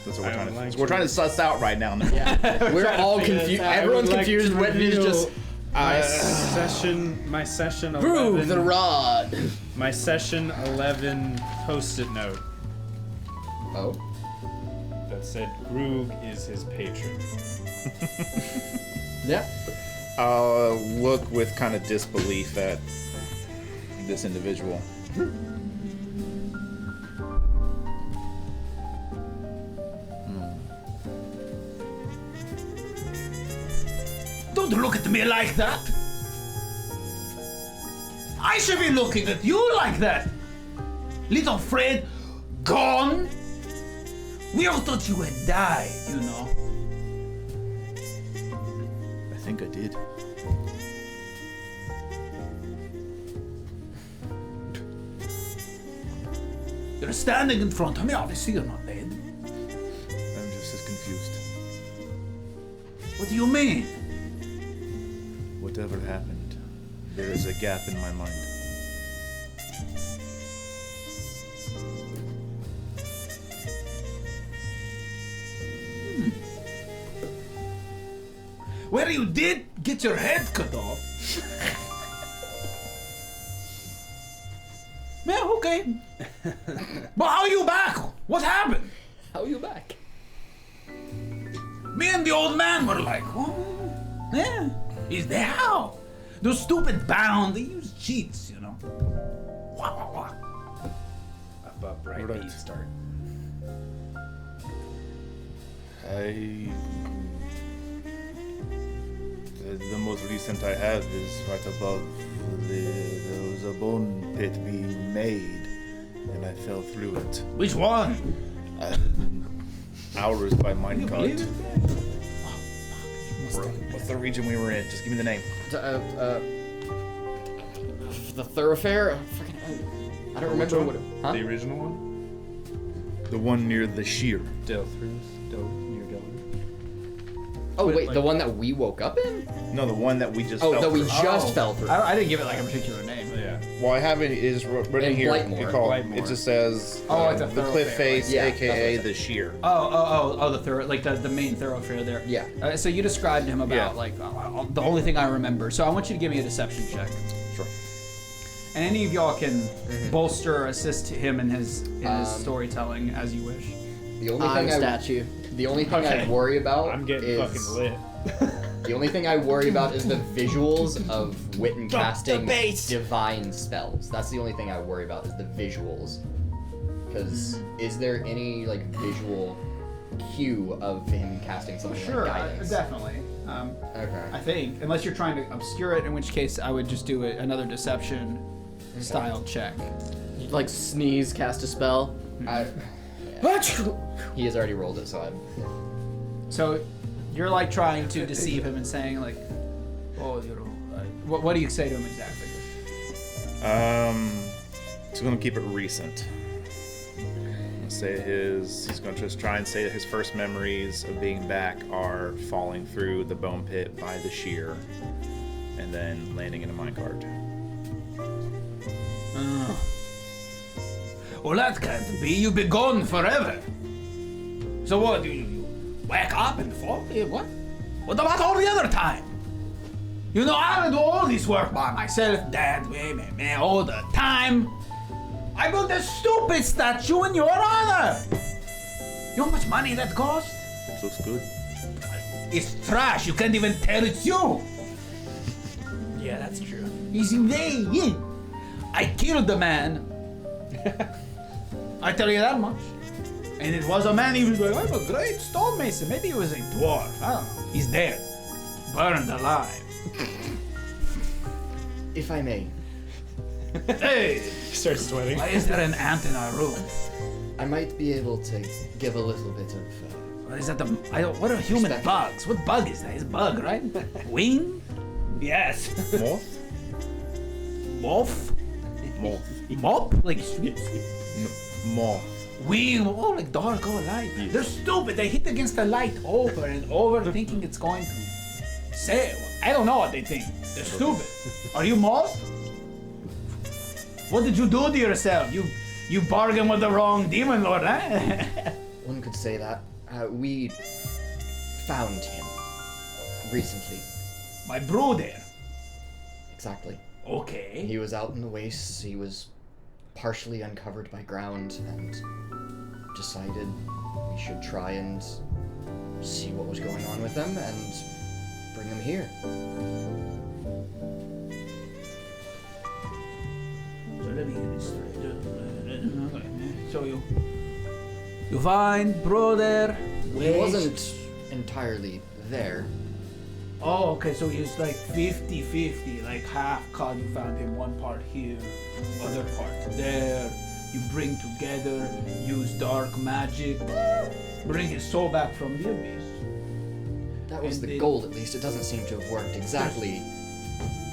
That's what we're trying to suss out right now.
Yeah. We're all confused. Everyone's confused. Witton is just...
My session 11.
Gru the Rod.
My session 11 post-it note.
Oh?
That said, Grug is his patron.
Yeah.
I'll look with kind of disbelief at this individual.
Don't look at me like that. I should be looking at you like that. Little Fred, gone. We all thought you had died, you know.
I think I did.
You're standing in front of me. Obviously, you're not dead.
I'm just as confused.
What do you mean?
Whatever happened, there is a gap in my mind.
Well, you did get your head cut off. Yeah, okay. But how are you back? What happened?
How are you back?
Me and the old man were like, oh, yeah, he's there. How? Those stupid bound, they use cheats, you know. Wah, wah, wah.
Up, right,
Right.
beat start.
The most recent I have is right above there was a bone pit being made, and I fell through it.
Which one?
Hours by
You believe
minecart.
it?
What's the region we were in? Just give me the name.
The thoroughfare? I don't remember what it... Huh?
The original one?
The one near the shear.
Near Delaware.
Oh, wait, the one that we woke up in?
No, the one that we just
Oh,
fell
that we
through.
just fell through.
I didn't give it like a particular name.
Yeah.
Well, I have it is written
In
here.
Blightmoor.
It just says
Oh, it's a
the cliff
thoroughfare,
face,
like- Yeah,
aka
that's what
the shear.
Oh, the the main thoroughfare there.
Yeah.
So you described him about
Yeah.
like the only thing I remember. So I want you to give me a deception check,
Sure.
and any of y'all can bolster or assist him in his storytelling as you wish.
The only
I'm
thing
statue.
The only thing I worry about
I'm getting
is...
fucking lit.
The only thing I worry about is the visuals of Witton casting
bass.
divine spells. That's the only thing I worry about is the visuals. Because is there any like visual cue of him casting something
Sure,
like guidance?
definitely.
Okay.
I think, unless you're trying to obscure it, in which case I would just do another deception style check.
You'd like sneeze, cast a spell.
He has already rolled it, so
So you're like trying to deceive him and saying like, oh, you know, what do you say to him exactly?
So gonna keep it recent. Say he's gonna just try and say that his first memories of being back are falling through the bone pit by the shear, and then landing in a minecart.
Well, that can't be. You've been gone forever. So what? You wake up and fall? What? What about all the other time? You know, I do all this work by myself, Dad, me, all the time. I built a stupid statue in your honor. You know how much money that cost?
This looks good.
It's trash. You can't even tell it's you.
Yeah, that's true.
He's in vain. I killed the man. I tell you that much. And it was a man, he was like, I'm a great stonemason. Maybe he was a dwarf. I don't know. He's dead. Burned alive.
if I may,
Hey!
He starts sweating.
Why is there an ant in our room?
I might be able to give a little bit of.
What is that? What are human
Respect.
bugs? What bug is that? It's a bug, right? Wing? Yes.
Moth?
Moth?
Moth.
Mop? Like
Moth.
wing? Oh, like dark or light. They're stupid. They hit against the light over and over, thinking it's going to say. I don't know what they think. They're stupid. Are you moth?
What did you do to yourself? You bargained with the wrong demon lord, eh?
One could say that. We found him recently.
My brother.
Exactly.
Okay.
He was out in the wastes. He was partially uncovered by ground, and decided we should try and see what was going on with him and bring him here.
So let me get this straight. So you find brother.
He wasn't entirely there.
Oh, okay, so it's like 50-50, like half cod you found him, one part here, other part there. You bring together, use dark magic, bring his soul back from the abyss.
That was
And
the
then-
goal, at least. It doesn't seem to have worked exactly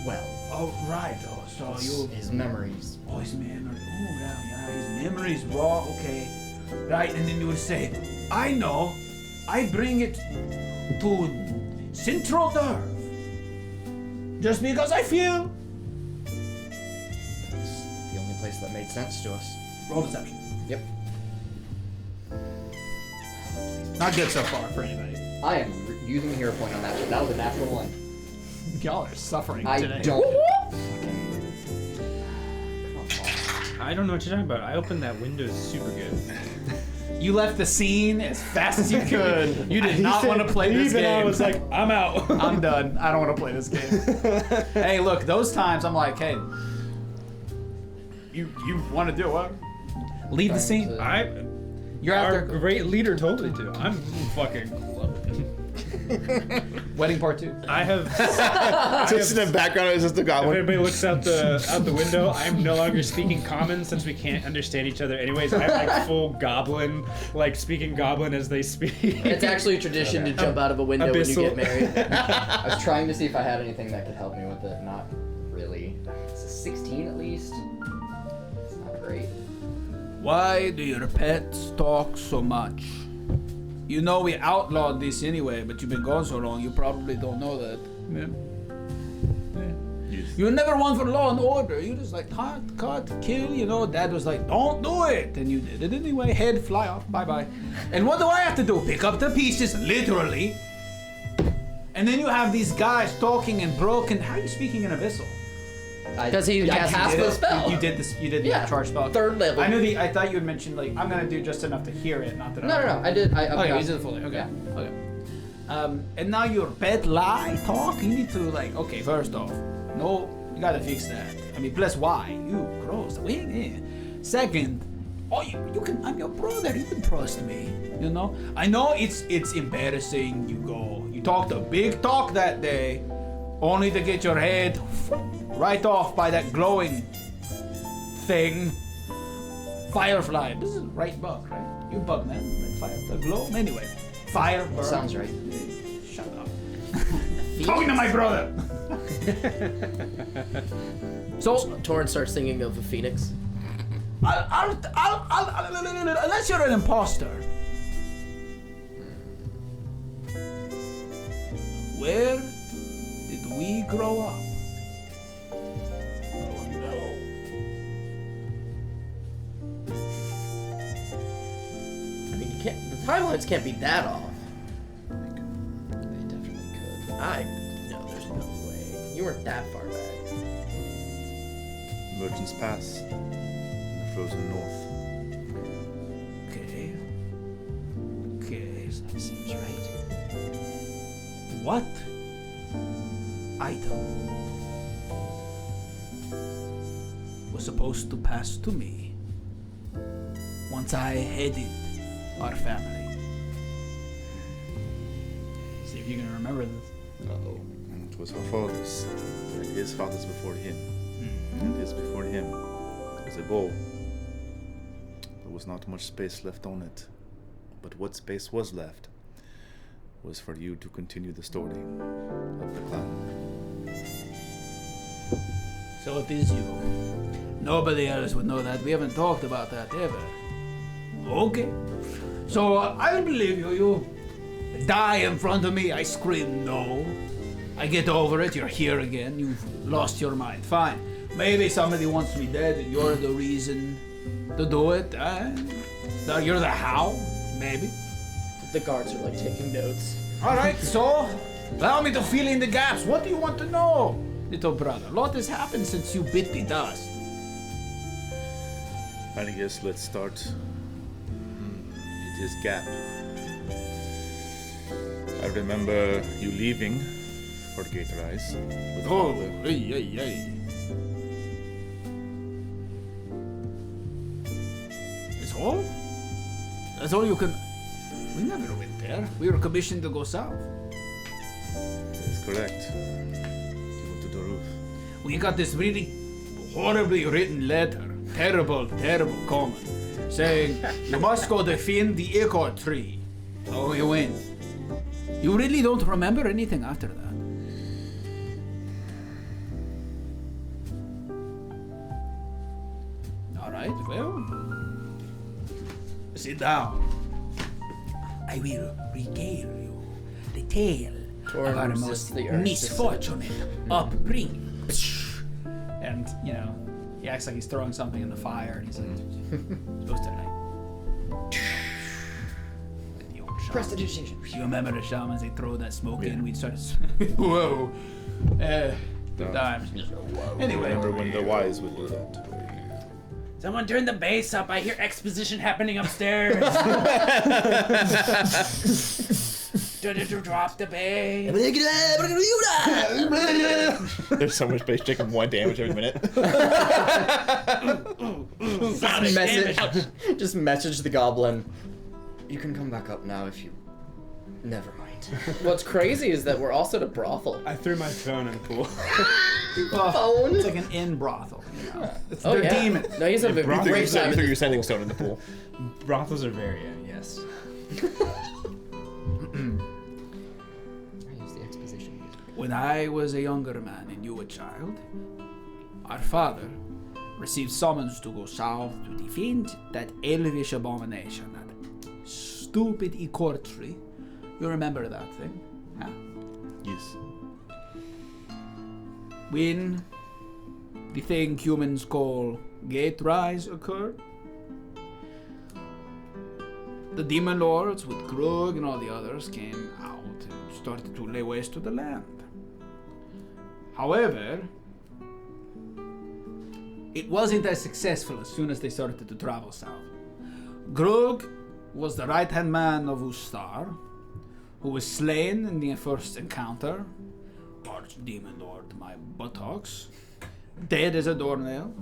well.
Oh, right, oh, so you...
His memories.
Oh, his memory, oh, yeah, his memories, raw, okay. Right, and then you would say, I know, I bring it to Central Nerve. Just because I feel.
It's the only place that made sense to us.
Roll deception.
Yep.
Not good so far for anybody.
I am using a hero point on that, but that was a natural one.
Y'all are suffering
I
today.
don't.
I don't know what you're talking about. I opened that window super good.
You left the scene as fast as you could. You did not want to play this game.
I was like, I'm out.
I'm done. I don't want to play this game. Hey, look, those times I'm like, hey, you want to do what? Leave the scene. You're out
Our
there.
great leader told me to. I'm fucking
Wedding part 2.
I have.
Just in the background, it's just the
If
goblin.
anybody looks out the window, I'm no longer speaking common since we can't understand each other. Anyways, I'm like full goblin, like speaking goblin as they speak.
It's actually a tradition to jump out of a window when you
Abyssal.
get married.
I was trying to see if I had anything that could help me with it. Not really. It's a 16 at least. It's not great.
Why do your pets talk so much? You know we outlawed this anyway, but you've been gone so long, you probably don't know that. Yeah. You were never one for law and order. You just like cut, kill, you know. Dad was like, don't do it. And you did it anyway. Head fly off. Bye-bye. And what do I have to do? Pick up the pieces, literally. And then you have these guys talking in broken. How are you speaking in Abyssal?
Because he cast the spell.
You did this. You did the
Yeah,
charge spell.
3rd level.
I knew I thought you had mentioned like I'm gonna do just enough to hear it, not that.
No. I did.
Okay, you did it fully. Okay. Okay. And now your pet lie talk. You need to like. Okay, first off, no, you gotta fix that. I mean, plus why? You gross. Second, oh, you can. I'm your brother. You can trust me. You know. I know it's embarrassing. You talked a big talk that day, only to get your head right off by that glowing thing. Firefly. This is right bug, right? You bug, man. Right, fire, the glow. Anyway, fire. Burn.
Sounds right.
Shut up. Talking to my brother.
So Torin starts thinking of a phoenix.
I'll, unless you're an imposter. Where did we grow up?
I mean, you can't. The timelines can't be that off.
They definitely could.
No, there's no way. You weren't that far back.
Merchant's Pass, in the frozen north.
Okay.
That seems right.
What item was supposed to pass to me once I headed our family? See if you can remember this.
Uh-oh. It was our father's, and his father's before him, and his before him. It was a bowl. There was not much space left on it, but what space was left was for you to continue the story of the clan.
So it is you. Nobody else would know that. We haven't talked about that ever. Okay. So I believe you. You die in front of me. I scream no.
I get over it. You're here again. You've lost your mind. Fine. Maybe somebody wants me dead and you're the reason to do it. You're the how, maybe.
The guards are like taking notes.
All right, so allow me to fill in the gaps. What do you want to know, little brother? A lot has happened since you bit the dust.
I guess let's start with his gap. I remember you leaving for Gate Rise with father.
That's all you can... We never went there. We were commissioned to go south.
That is correct. You went to the roof.
We got this really horribly written letter. Terrible, terrible comment. Saying, you must go defend the Ichor tree. So we went. You really don't remember anything after that? Alright, well... Sit down. I will regale you the tale of our most misfortunate upbringing. And, you know, he acts like he's throwing something in the fire, and he's like, supposed to like...
Prestidigitation.
You remember the shamans, they throw that smoke in, we'd start whoa. Good times. Anyway.
Remember when the wise would do that?
Someone turn the bass up. I hear exposition happening upstairs. Drop the bass.
There's so much bass taking 1 damage every minute.
Just message the goblin. You can come back up now if you... Never mind.
What's crazy is that we're also at a brothel.
I threw my phone in the pool.
Phone?
It's like an inn brothel. You know?
They're
demons.
No, he's having a
brothel-
great time.
You threw your sending stone in the pool.
Brothels are very yes.
When I was a younger man and you a child, our father received summons to go south to defend that elvish abomination, that stupid Ichor tree. You remember that thing? Huh?
Yes.
When the thing humans call Gate Rise occurred, the demon lords with Grug and all the others came out and started to lay waste to the land. However, it wasn't as successful as soon as they started to travel south. Grug was the right-hand man of Ustar, who was slain in the first encounter. Archdemon Lord, my buttocks, dead as a doornail.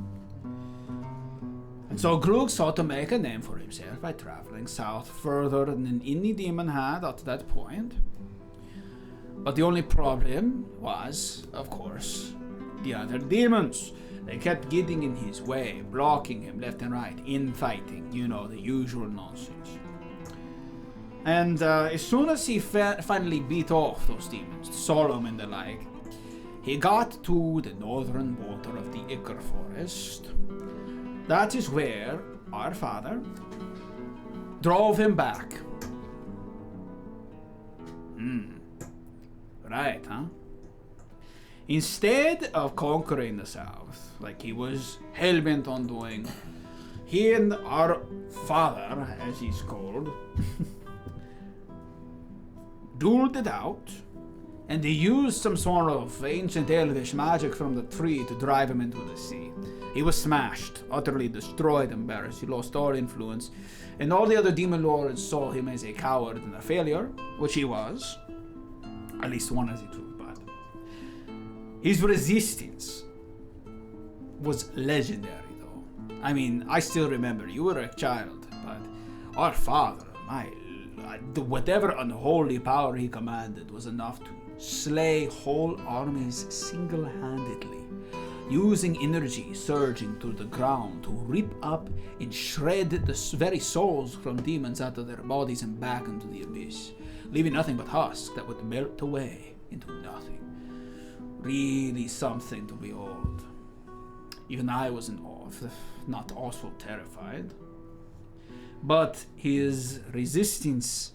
And so Grug sought to make a name for himself by traveling south further than any demon had at that point. But the only problem was, of course, the other demons. They kept getting in his way, blocking him left and right, infighting, you know, the usual nonsense. And as soon as he finally beat off those demons, Solom and the like, he got to the northern border of the Ichor forest. That is where our father drove him back. Right, huh? Instead of conquering the south, like he was hell-bent on doing, he and our father, as he's called, dueled it out, and they used some sort of ancient elvish magic from the tree to drive him into the sea. He was smashed, utterly destroyed, embarrassed. He lost all influence, and all the other demon lords saw him as a coward and a failure, which he was. At least one as the truth, but his resistance was legendary, though. I mean, I still remember, you were a child, but our father, whatever unholy power he commanded was enough to slay whole armies single-handedly, using energy surging through the ground to rip up and shred the very souls from demons out of their bodies and back into the abyss, leaving nothing but husk that would melt away into nothing. Really something to behold. Even I was in awe, if not also terrified. But his resistance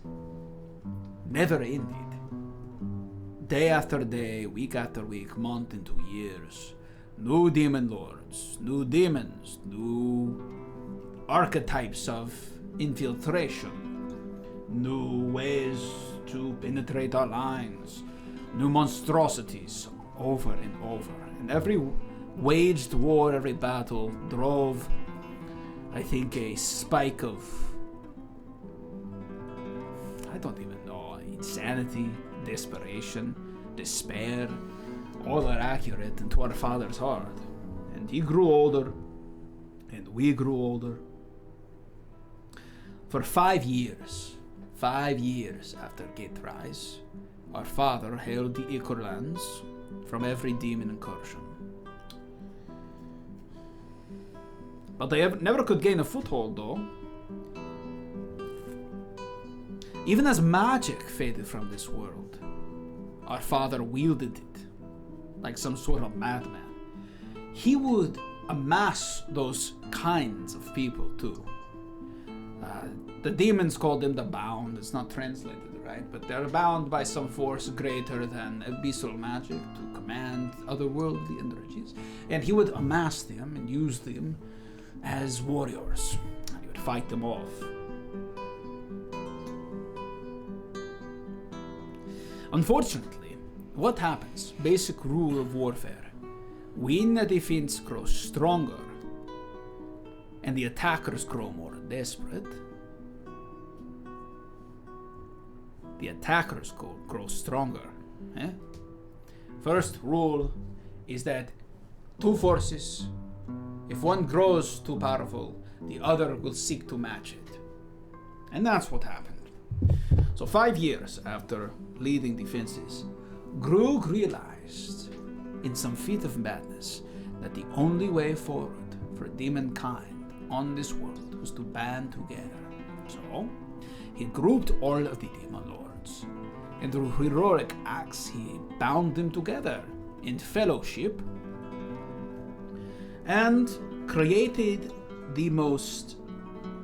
never ended. day after day, week after week, month into years, new demon lords, new demons, new archetypes of infiltration, new ways to penetrate our lines, new monstrosities over and over. And every waged war, every battle drove, I think, a spike of, I don't even know, insanity, desperation, despair, all are accurate into our father's heart. And he grew older, and we grew older. For 5 years after Gate Rise, our father held the Ichor lands from every demon incursion. But they never could gain a foothold, though. Even as magic faded from this world, our father wielded it like some sort of madman. He would amass those kinds of people, too. The demons called them the bound. It's not translated, right? But they're bound by some force greater than abyssal magic to command otherworldly energies. And he would amass them and use them as warriors. And he would fight them off. Unfortunately, what happens? Basic rule of warfare. When the defense grows stronger and the attackers grow more desperate, the attackers grow stronger. First rule is that two forces, if one grows too powerful, the other will seek to match it. And that's what happened. So 5 years after leading defenses, Grug realized in some feat of madness that the only way forward for demonkind on this world was to band together. So he grouped all of the demon lords, and through heroic acts he bound them together in fellowship and created the most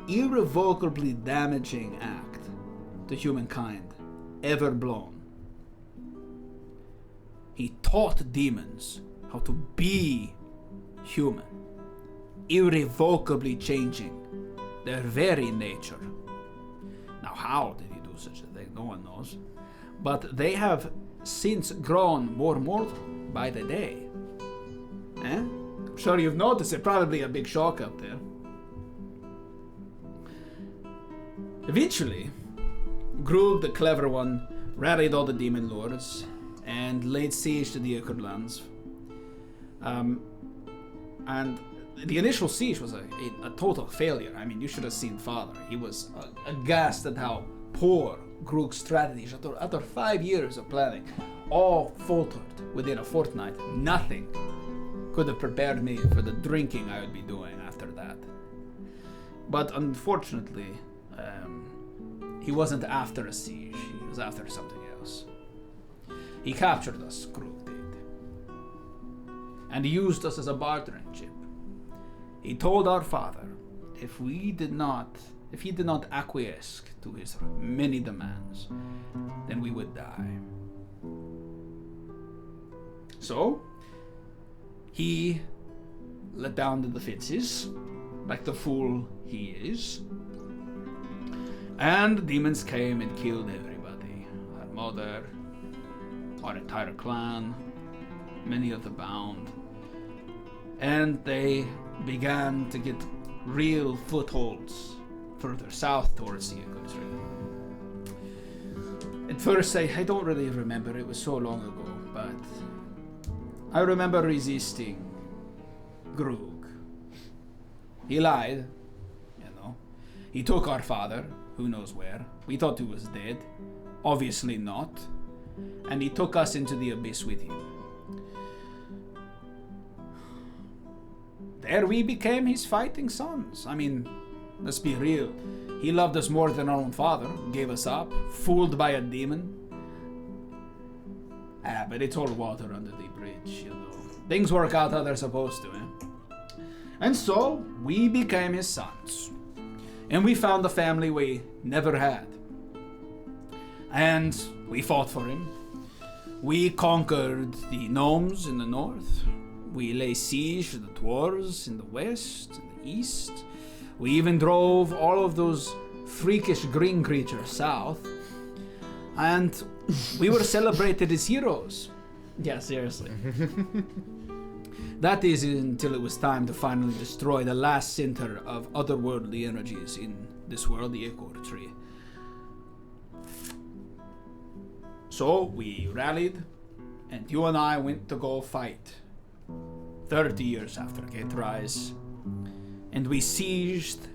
irrevocably damaging act to humankind ever blown. He taught demons how to be human, irrevocably changing their very nature. Now, how did he do such a thing? No one knows. But they have since grown more mortal by the day. I'm sure you've noticed it. Probably a big shock out there. Eventually, Grug, the clever one, rallied all the demon lords and laid siege to the Ichor lands. And the initial siege was a total failure. I mean, you should have seen Father. He was aghast at how poor Grug's strategies, after 5 years of planning, all faltered within a fortnight. Nothing could have prepared me for the drinking I would be doing after that. But unfortunately, he wasn't after a siege. He was after something else. He captured us, Grug did, and he used us as a bartering chip. He told our father if he did not acquiesce to his many demands, then we would die. So he let down the defenses, like the fool he is, and demons came and killed everybody. Our mother, our entire clan, many of the bound. And they began to get real footholds further south towards the country. At first, I don't really remember, it was so long ago, but I remember resisting Grug. He lied, He took our father, who knows where. We thought he was dead. Obviously not. And he took us into the abyss with him. There we became his fighting sons. I mean, let's be real. He loved us more than our own father, gave us up, fooled by a demon. But it's all water under the bridge, Things work out how they're supposed to, And so, we became his sons. And we found a family we never had. And we fought for him. We conquered the gnomes in the north. We lay siege to the dwarves in the west and the east. We even drove all of those freakish green creatures south. And we were celebrated as heroes. Yeah, seriously. That is until it was time to finally destroy the last center of otherworldly energies in this world, the Ichor Tree. So we rallied, and you and I went to go fight 30 years after Gate Rise. And we sieged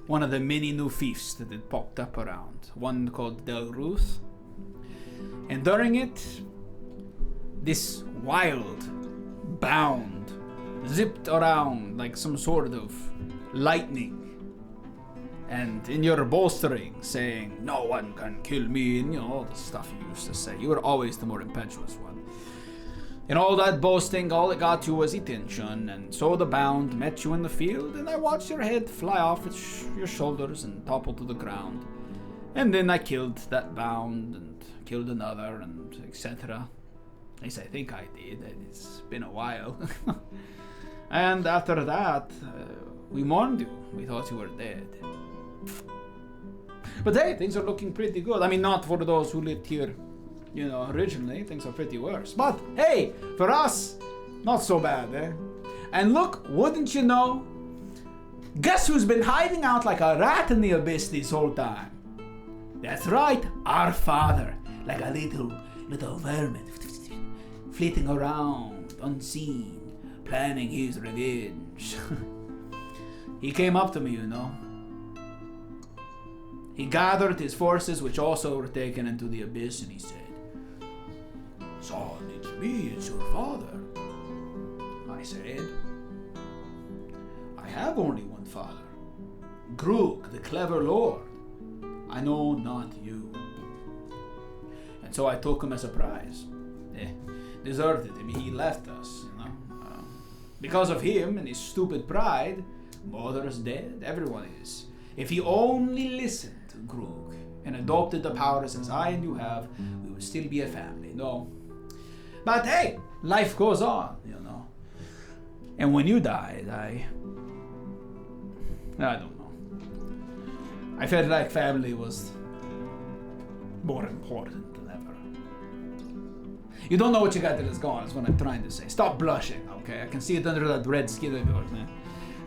one of the many new fiefs that had popped up around, one called Del Ruth. And during it, this wild bound zipped around like some sort of lightning. And in your bolstering, saying, "No one can kill me," and all the stuff you used to say. You were always the more impetuous one. And all that boasting, all it got you was attention, and so the bound met you in the field, and I watched your head fly off your shoulders and topple to the ground. And then I killed that bound, and killed another, and etc. At least I think I did, it's been a while. And after that, we mourned you. We thought you were dead. But hey, things are looking pretty good. I mean, not for those who lived here, originally. Things are pretty worse. But hey, for us, not so bad, eh? And look, wouldn't you know? Guess who's been hiding out like a rat in the abyss this whole time? That's right, our father. Like a little vermin, flitting around, unseen, planning his revenge. He came up to me, He gathered his forces, which also were taken into the abyss, and he said, "Son, it's me, it's your father." I said, "I have only one father, Grug, the clever lord. I know not you." And so I took him as a prize. Deserted him, he left us, because of him and his stupid pride, mother is dead, everyone is. If he only listened to Grug and adopted the powers as I and you have, we would still be a family, no. But hey, life goes on, And when you died, I don't know. I felt like family was more important than ever. You don't know what you got till it's gone, is what I'm trying to say. Stop blushing, okay? I can see it under that red skin of yours, man.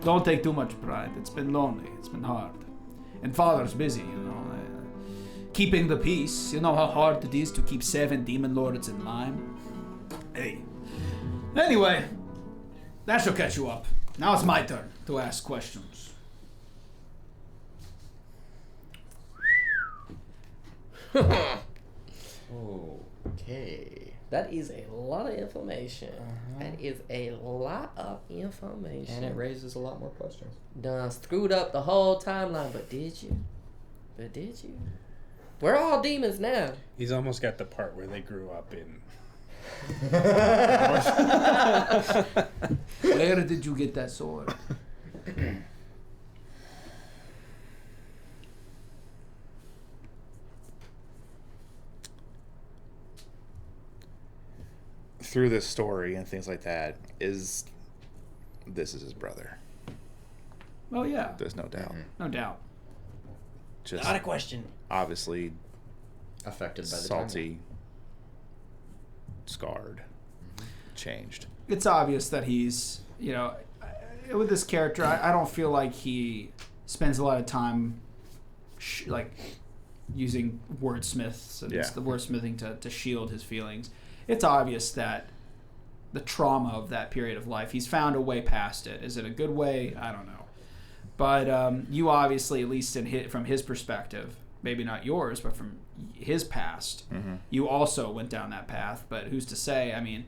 Don't take too much pride. It's been lonely. It's been hard. And father's busy, keeping the peace. You know how hard it is to keep 7 demon lords in line? Hey. Anyway, that should catch you up. Now it's my turn to ask questions.
Okay.
That is a lot of information. That is a lot of information.
And it raises a lot more questions.
Done screwed up the whole timeline, but did you? We're all demons now.
He's almost got the part where they grew up in.
Where did you get that sword?
Through this story and things like that, this is his brother.
Oh yeah.
There's no doubt.
No doubt.
Just
Not a question.
obviously
Affected by the
salty, scarred, changed.
It's obvious that he's, with this character, I don't feel like he spends a lot of time using wordsmiths and the wordsmithing to shield his feelings. It's obvious that the trauma of that period of life, he's found a way past it. Is it a good way? I don't know. But you obviously, at least from his perspective, maybe not yours, but from his past, you also went down that path. But who's to say? I mean,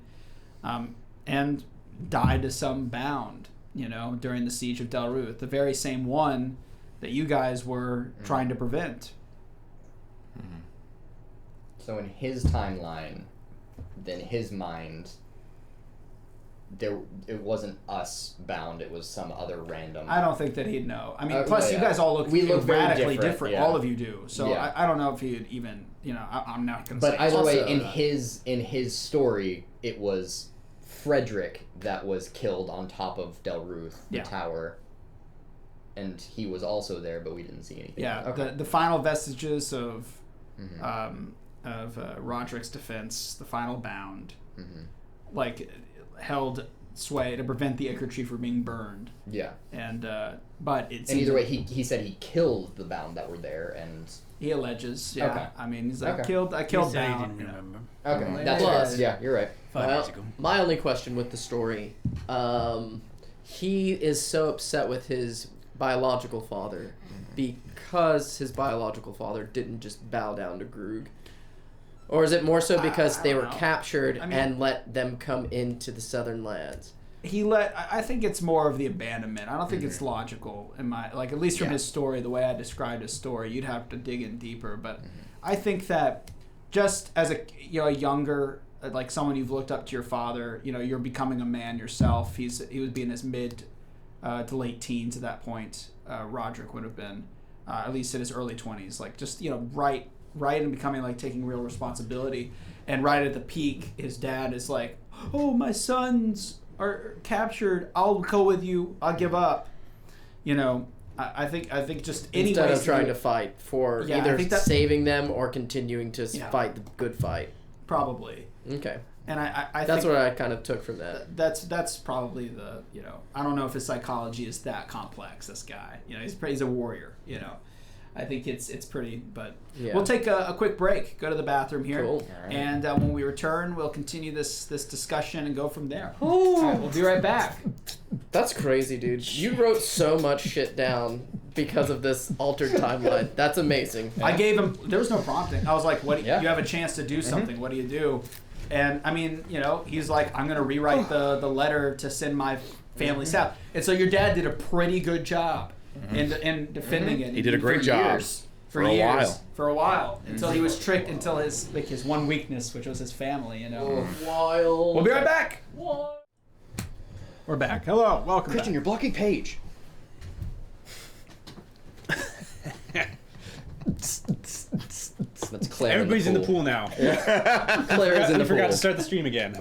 and died to some bound, during the siege of Del Ruth, the very same one that you guys were trying to prevent.
So in his timeline, then his mind it wasn't us bound. It was some other random.
I don't think that he'd know. I mean, plus you guys all look radically different.
Yeah.
All of you do. So I don't know if he'd even, I'm not going to say.
But either way, in his story, it was Fredrick that was killed on top of Del Ruth, the tower. And he was also there, but we didn't see anything.
Yeah, the final vestiges of Roderick's defense, the final bound, held sway to prevent the Ichor tree from being burned.
Yeah.
And but it's
either way, he said he killed the bound that were there, and
he alleges. Yeah. Okay. I mean, he's like, I killed
he
bound.
He didn't remember.
Okay. That's plus, yeah, you're right.
Well, my only question with the story, he is so upset with his biological father because his biological father didn't just bow down to Grug. Or is it more so because they were captured and let them come into the southern lands?
I think it's more of the abandonment. I don't think it's logical in my, at least from his story, the way I described his story. You'd have to dig in deeper, but I think that just as a younger, someone you've looked up to your father, you're becoming a man yourself. He would be in his mid to late teens at that point. Roderick would have been, at least in his early 20s, right and becoming taking real responsibility. And right at the peak, his dad is like, "Oh, my sons are captured. I'll go with you. I'll give up." I think just
instead of trying to fight for either saving them or continuing to fight the good fight.
Probably.
Okay.
And I
that's
think
what I kind of took from that.
That's probably the I don't know if his psychology is that complex. This guy, he's a warrior. I think it's pretty, but we'll take a quick break, go to the bathroom here,
cool.
Right.
And when we return, we'll continue this discussion and go from there. All right, we'll be right back.
That's crazy, dude. You wrote so much shit down because of this altered timeline. That's amazing.
I gave him. There was no prompting. I was like, "What? You have a chance to do something. What do you do?" And I mean, he's like, "I'm gonna rewrite the letter to send my family south." And so your dad did a pretty good job. In defending it.
He did a great job.
For a while. Until he was tricked, until his one weakness, which was his family,
Wild.
We'll be right back. We're back. Hello, welcome
Christian,
back.
you're blocking Paige. That's Claire.
Everybody's in the pool now.
Claire's in the
I forgot
pool.
to start the stream again.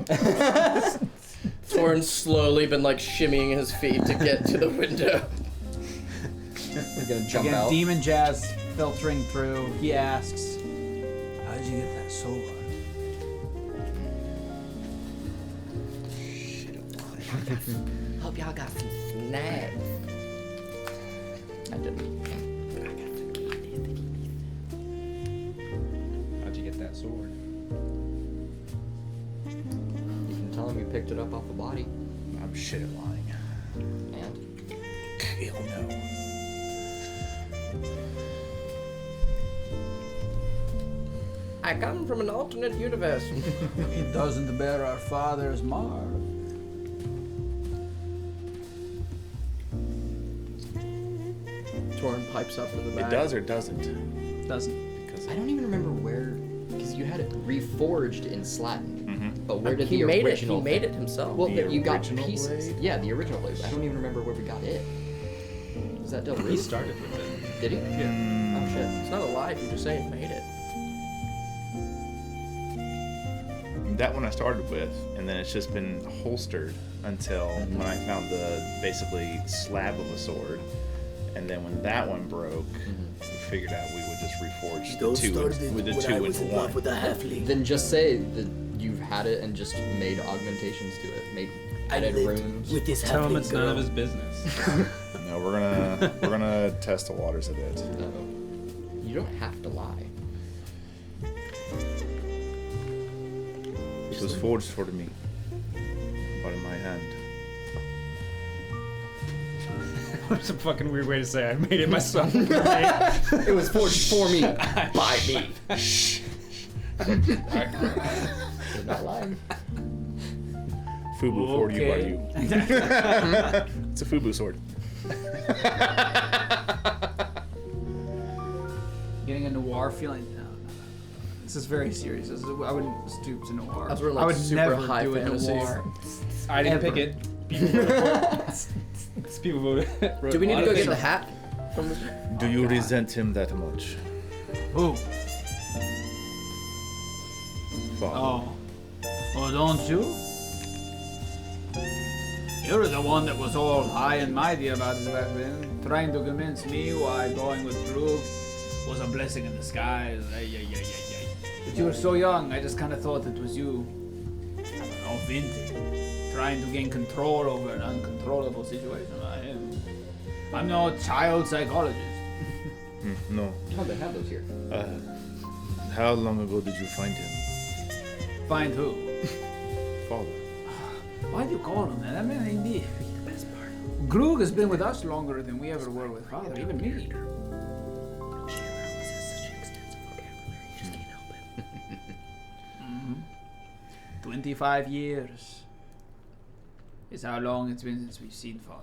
Torin's slowly been shimmying his feet to get to the window.
We're gonna jump
Again,
out.
demon jazz filtering through. He asks, "How did you get that sword?"
Hope y'all got some snacks.
I didn't.
How'd you get that sword?
You can tell him you picked it up off the body.
I'm shit at lying.
And?
He'll know.
I come from an alternate universe.
It doesn't bear our father's mark.
Torin pipes up from the back.
It does or doesn't?
Doesn't.
Because
I don't even remember where, because you had it reforged in Slatin. But where did
he
the
made
original?
He made it himself.
Well,
The
but you got
original
pieces.
blade?
Yeah, the original blade. I don't even remember where we got it. Was that Del
He
Ruth?
started with it.
Did he?
Yeah.
Oh shit.
It's not a lie if you just say it made it.
that one I started with, and then it's just been holstered until when I found the basically slab of a sword. And then when that one broke, we figured out we would just reforge the two into one.
With a halfling.
Then just say that you've had it and just made augmentations to it, added runes.
With this
Tell him
halfling
it's none
girl.
of his business.
No, we're gonna test the waters a bit.
You don't have to lie.
It was forged for me, but in my hand.
That's a fucking weird way to say I made it myself.
It was forged for me by me. You're not lying.
Fubu for you by you. It's a Fubu sword.
Getting a noir feeling. This is very serious. I wouldn't stoop to noir.
That's really,
I would
super
never
high
do a
fantasy.
noir.
I didn't
Ever.
pick it. People voted. People voted.
Do we need to go get the hat? From the...
Do you resent him that much?
Who?
Father?
Oh, don't you? You're the one that was all high and mighty about it back then, trying to convince me why going with Krug was a blessing in disguise. But you were so young, I just kind of thought it was you. I don't know, vintage, trying to gain control over an uncontrollable situation. I'm no child psychologist.
No.
Oh, they have those here.
How long ago did you find him?
Find who?
Father.
Why do you call him that? I mean, indeed. The best part. Grug has been with us longer than we ever were with Father, even me. 25 years is how long it's been since we've seen Father.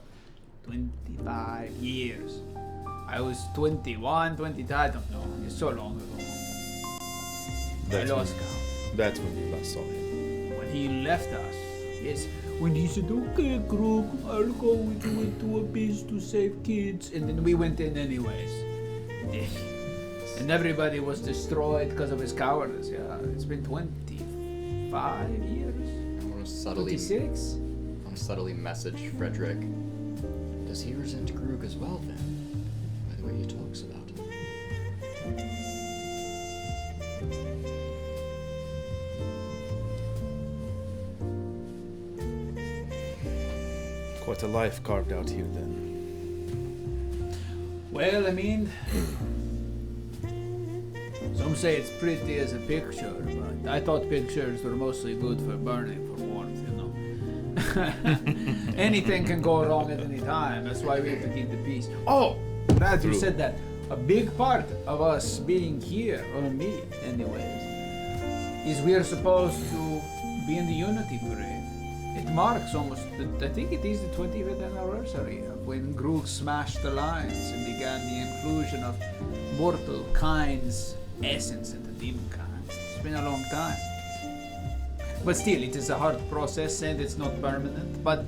25 years. I was 21, 22, I don't know. It's so long ago. I lost count.
That's when you last saw him.
When he left us, yes. When he said, okay, Krug, I'll go into abyss to save kids. And then we went in anyways. And everybody was destroyed because of his cowardice. Yeah, it's been 25 years.
I want to subtly
26?
I want to subtly message Fredrick. Does he resent Krug as well then? By the way he talks about him.
Quite a life carved out here then.
Well, I mean, some say it's pretty as a picture, but I thought pictures were mostly good for burning for warmth, you know. Anything can go wrong at any time. That's why we have to keep the peace. Oh, glad you said that. A big part of us being here, or me anyways, is we are supposed to be in the Unity Parade. It marks almost, I think it is the 25th anniversary of when Grug smashed the lines and began the inclusion of mortal kind's essence into demon kind. It's been a long time. But still, it is a hard process and it's not permanent. But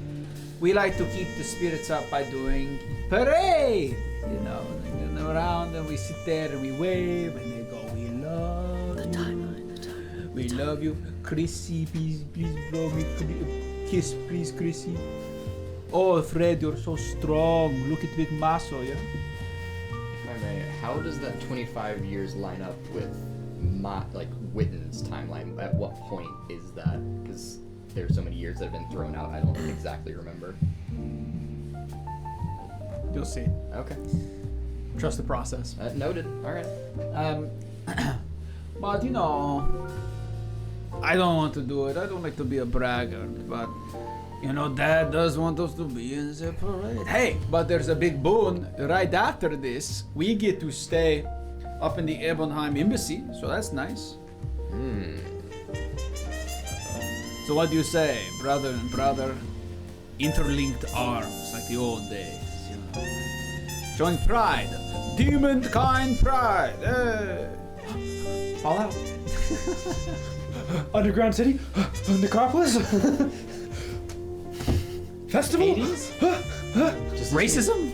we like to keep the spirits up by doing parade, you know, and go around and we sit there and we wave and they go, we love the timeline, we love you, Chrissy, please blow me, kiss please, Chrissy. Oh, Fred, you're so strong. Look at big muscle, yeah.
If I may, how does that 25 years line up with Witton's timeline? At what point is that? Because there's so many years that have been thrown out, I don't exactly remember.
You'll see.
Okay.
Trust the process.
Noted. All right.
But you know, I don't want to do it. I don't like to be a braggart, but you know, Dad does want us to be in the parade. Hey, but there's a big boon. Right after this, we get to stay up in the Ebonheim embassy, so that's nice. So what do you say, brother and brother? Interlinked arms like the old days, you know. Showing pride. Demon kind pride. Fall out.
Underground city? Necropolis? Festival?
Hades? Racism?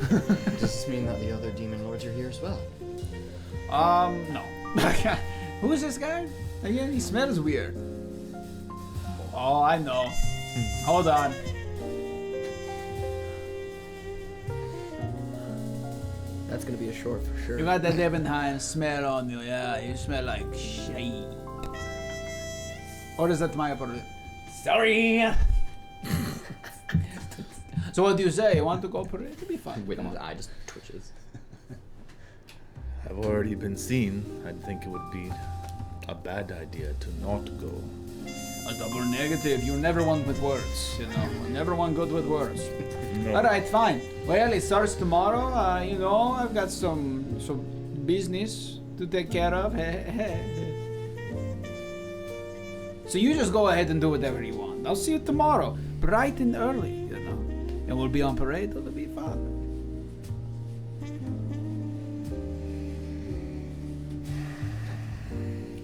Does this mean that the other demon lords are here as well?
No. Who is this guy? Again, he smells weird. Oh, I know. Hold on.
That's gonna be a short for sure.
You got that Ebonheim smell on you, yeah? You smell like shit. Or is that my apology? Sorry! So what do you say? You want to go parade? It'll be fun.
Witton's eye just twitches.
I've already been seen. I think it would be a bad idea to not go.
A double negative. You're never one with words, you know. Never one good with words.
No.
Alright, fine. Well, it starts tomorrow. You know, I've got some business to take care of. So you just go ahead and do whatever you want. I'll see you tomorrow, bright and early, you know. And we'll be on parade. It'll be fun.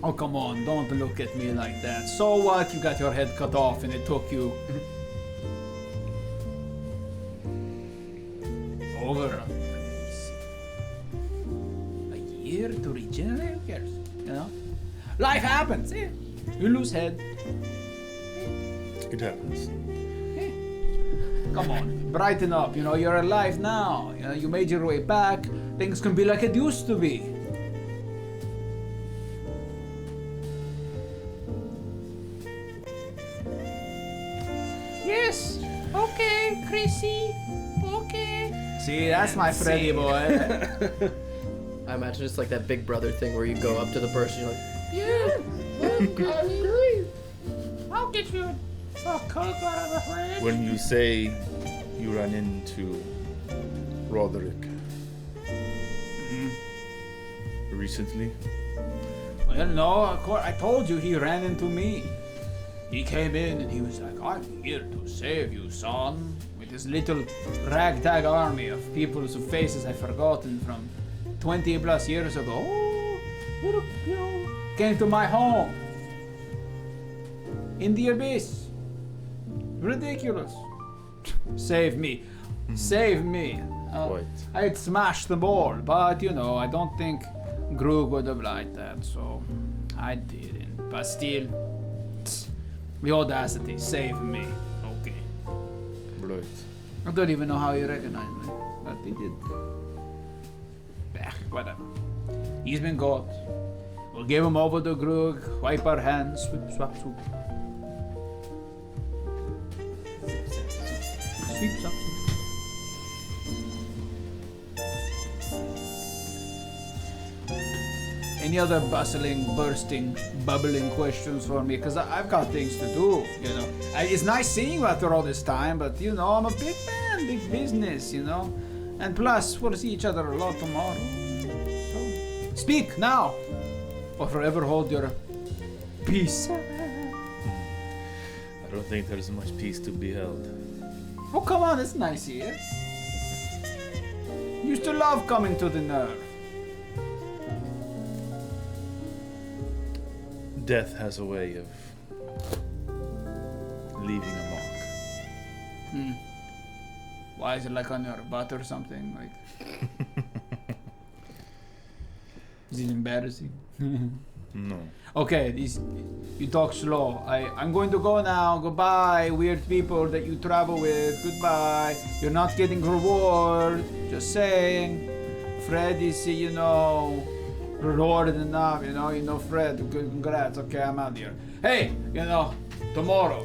Oh, come on, don't look at me like that. So what? You got your head cut off and it took you... over a year to regenerate? Who cares? You know? Life happens, eh? You lose head.
It happens.
Come on, brighten up. You know, you're alive now. You know, you made your way back. Things can be like it used to be.
Yes. Okay, Chrissy. Okay.
See, that's my Freddy boy.
I imagine it's like that Big Brother thing where you go up to the person, you're like,
Yeah. Okay. I'll get you a Coke out of the fridge.
When you say you ran into Roderick recently,
Well, no, of course, I told you he ran into me. He came in and he was like, I'm here to save you, son. With his little ragtag army of people whose faces I've forgotten from 20 plus years ago. Oh, little, you know, came to my home. In the abyss. Ridiculous. Save me. Save me.
Quite.
I had smashed them all, but you know, I don't think Grug would have liked that, so I didn't. But still, the audacity, save me. Okay.
Right.
I don't even know how he recognized me, but he did. Whatever. He's been got. We'll give him over to Grug, wipe our hands, swip, swap, swoop. Sweep, swap, swoop. Any other bustling, bursting, bubbling questions for me? Because I've got things to do, you know. It's nice seeing you after all this time, but, you know, I'm a big man, big business, you know. And plus, we'll see each other a lot tomorrow. So, speak now, or forever hold your peace.
I don't think there's much peace to be held.
Oh, come on, it's nice here. Used to love coming to the nerve.
Death has a way of leaving a mark.
Why is it like on your butt or something? Like, is it embarrassing?
No.
Okay, you talk slow. I'm going to go now. Goodbye, weird people that you travel with. Goodbye. You're not getting reward. Just saying. Fred is, you know, rewarded enough. You know, Fred. Good, congrats. Okay, I'm out here. Hey, you know, tomorrow.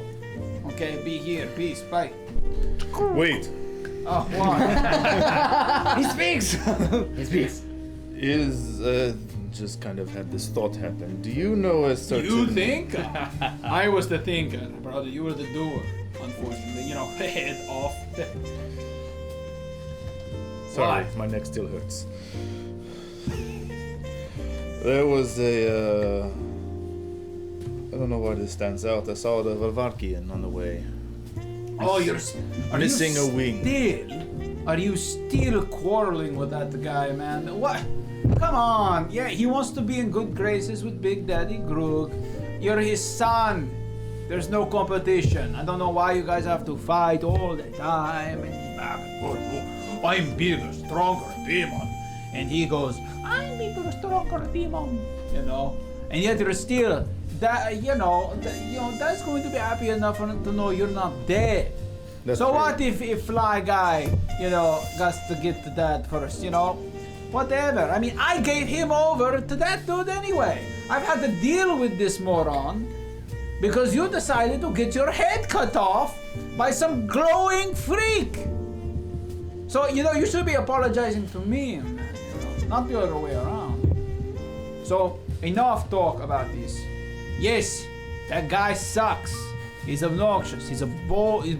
Okay, be here. Peace. Bye.
Wait.
Oh, what?
He speaks.
He speaks.
Just kind of had this thought happen. Do you know a certain...
You think? I was the thinker, brother. You were the doer, unfortunately. You know, head off.
Sorry,
Why?
my neck still hurts. There was a... I don't know why this stands out. I saw the Valvarkian on the way.
Oh, are
missing
you
a wing.
Are you still quarreling with that guy, man? What? Come on. Yeah, he wants to be in good graces with Big Daddy Grug. You're his son. There's no competition. I don't know why you guys have to fight all the time and back and forth. Oh, I'm bigger, stronger demon. And he goes, I'm bigger, stronger demon. You know? And yet you're still that, that's going to be happy enough for him to know you're not dead.
That's
so
true.
what if Fly Guy, got to get to that first, Whatever. I mean, I gave him over to that dude anyway. I've had to deal with this moron because you decided to get your head cut off by some glowing freak. So, you should be apologizing to me, man, not the other way around. So, enough talk about this. Yes, that guy sucks. He's obnoxious. He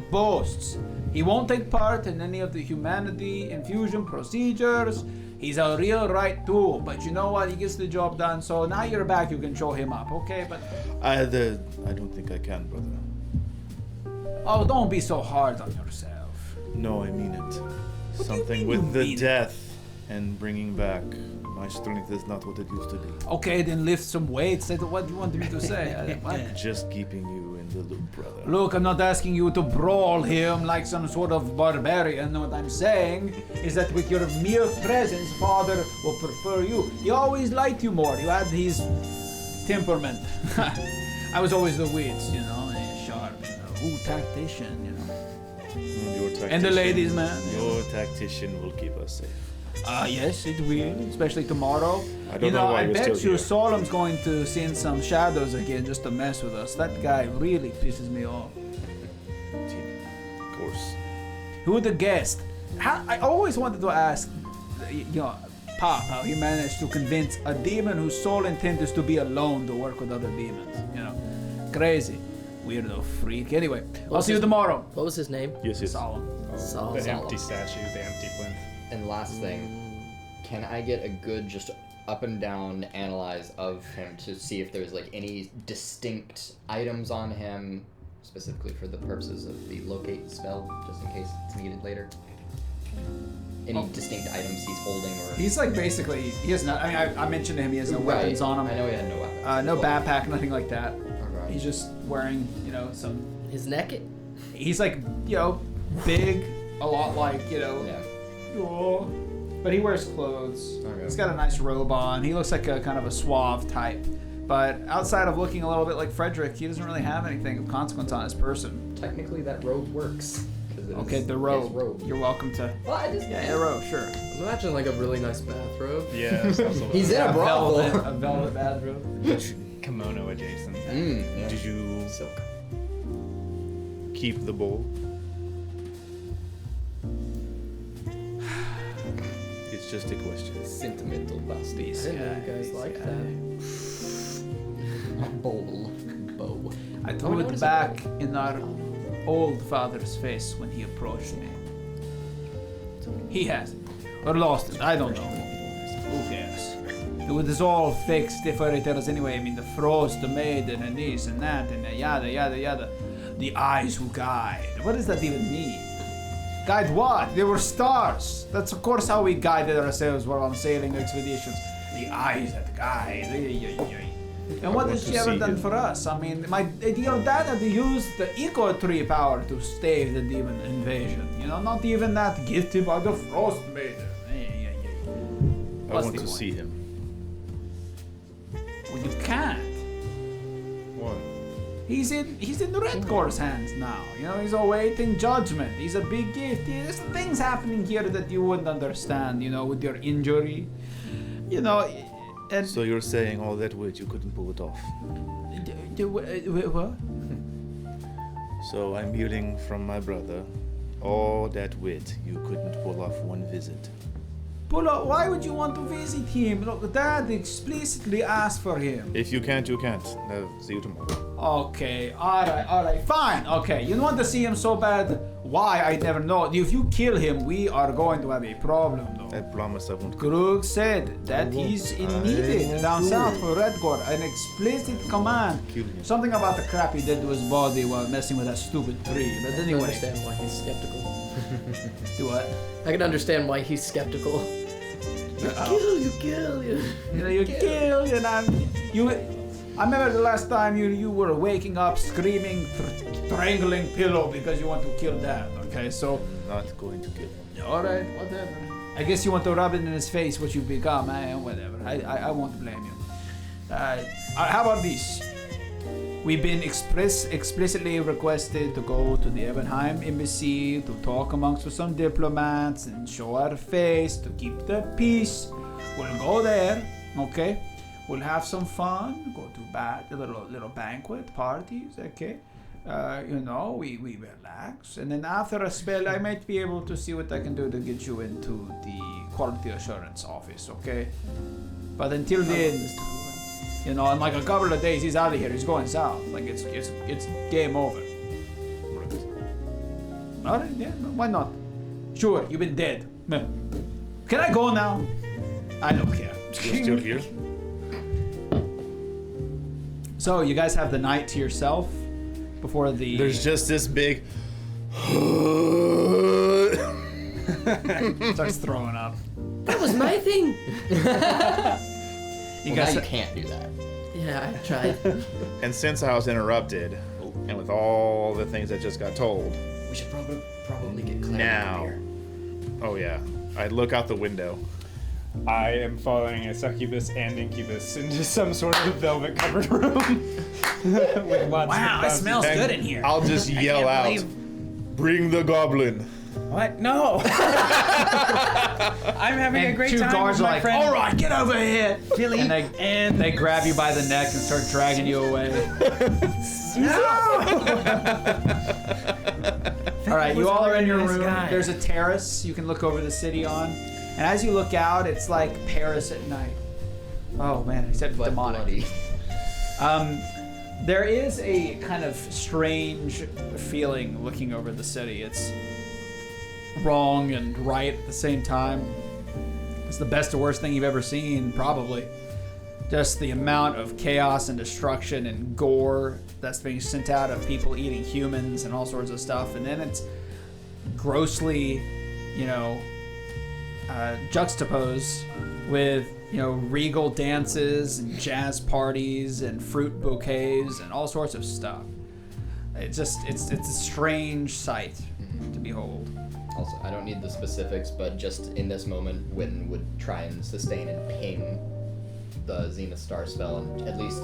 boasts. He won't take part in any of the humanity infusion procedures. He's a real right tool, but you know what? He gets the job done. So now you're back. You can show him up, okay? But
I don't think I can, brother.
oh, don't be so hard on yourself.
No, I mean it.
do you
Something
mean
with
you
the
mean it?
death and bringing back. My strength is not what it used to be.
Okay, then lift some weights. What do you want me to say? What?
Just keeping you in the loop, brother.
Look, I'm not asking you to brawl him like some sort of barbarian. What I'm saying is that with your mere presence, Father will prefer you. He always liked you more. You had his temperament. I was always the wits, sharp, tactician,
Your tactician,
And the ladies, man.
Your tactician will keep us safe.
Yes, it will, especially tomorrow.
I don't know why
I
you're
bet
still
you
here.
Solemn's going to send some shadows again just to mess with us. That guy really pisses me off.
Of course.
Who would have guessed? I always wanted to ask, Pop, how he managed to convince a demon whose sole intent is to be alone to work with other demons. Crazy. Weirdo freak. Anyway, I'll see you tomorrow.
What was his name?
Yes.
Solemn.
Solemn.
The empty statue, the empty plinth.
And last thing, can I get a good just up and down analyze of him to see if there's like any distinct items on him, specifically for the purposes of the locate spell, just in case it's needed later? Any distinct items he's holding or...
He's like basically, he has not, I mentioned to him he has no weapons on him.
I know he had no weapons.
No backpack, nothing like that.
Okay.
He's just wearing, some...
His neck?
He's like, big, a lot like,
Yeah.
but he wears clothes.
Okay.
He's got a nice robe on. He looks like a kind of a suave type. But outside of looking a little bit like Fredrick, he doesn't really have anything of consequence on his person.
Technically that robe works.
Okay, the robe. You're welcome to...
Well, I just...
Yeah, robe, sure.
Imagine like a really nice bathrobe.
Yeah,
He's in a brothel.
A velvet bathrobe.
Kimono adjacent.
Yeah.
Did you
Silk.
keep the bowl? It's just a question.
Sentimental bastard.
I didn't know you guys liked that.
Bowl. Bow.
I threw it back in our old father's face when he approached me. He has it. Or lost it. I don't know. Who cares? It was all fake fairy tales anyway. The frost, the maiden, and this and that, and the yada, yada, yada. The eyes who guide. What does that even mean? Guide what? They were stars. That's of course how we guided ourselves while on sailing expeditions. The eyes that guide. And what has she ever done for us? My dad had to use the eco tree power to stave the demon invasion. Not even that gifted by the frost maiden.
I want to see him.
Well, you can't.
Why?
He's in Redcore's hands now. He's awaiting judgment. He's a big gift. There's things happening here that you wouldn't understand. With your injury. And
So you're saying all that weight you couldn't pull it off?
What?
So I'm hearing from my brother, all that wit you couldn't pull off one visit.
Why would you want to visit him? Look, Dad explicitly asked for him.
If you can't, you can't. See you tomorrow.
Okay, alright, fine. Okay, you want to see him so bad? Why? I never know. If you kill him, we are going to have a problem, though.
I promise I won't.
Krug said that he's needed down south for Redcore. An explicit command.
Kill him.
Something about the crap he did to his body while messing with that stupid tree. But
I can
anyway.
understand why he's skeptical.
Do what?
I can understand why he's skeptical. You kill.
You killed, and I remember the last time you were waking up screaming, strangling pillow because you want to kill Dad. Okay, so.
Not going to kill him.
Alright, whatever. I guess you want to rub it in his face what you've become, whatever. I won't blame you. How about this? We've been explicitly requested to go to the Ebenheim embassy to talk amongst some diplomats and show our face to keep the peace. We'll go there, okay? We'll have some fun, go to a little banquet, parties, okay? We relax. And then after a spell, I might be able to see what I can do to get you into the quality assurance office, okay? But until then, in like a couple of days, he's out of here. He's going south. Like it's game over. All right, yeah, why not? Sure, you've been dead. Can I go now? I don't care.
You're still here?
So you guys have the night to yourself before the.
There's just this big.
Starts throwing up.
That was my thing.
You can't do that.
Yeah, I tried.
And since I was interrupted, and with all the things that just got told,
We should probably get Claire
now.
here.
Oh yeah, I look out the window.
I am following a succubus and incubus into some sort of velvet-covered room. With lots
Wow,
of
it smells
And
good in here.
I'll just yell out, "Bring the goblin!"
What? No. I'm having a great
two
time
guards
with
are
my
like,
friend.
all right, get over here.
Philly.
And they grab you by the neck and start dragging you away. All right, you all are in your room. There's a terrace you can look over the city on. And as you look out, it's like Paris at night. Oh man, except
But
demonic.
bloody.
There is a kind of strange feeling looking over the city. It's wrong and right at the same time. It's the best or worst thing you've ever seen, probably. Just the amount of chaos and destruction and gore that's being sent out of people eating humans and all sorts of stuff. And then it's grossly, juxtaposed with, regal dances and jazz parties and fruit bouquets and all sorts of stuff. It's a strange sight to behold.
Also, I don't need the specifics, but just in this moment, Witton would try and sustain and ping the Zenith Star spell and at least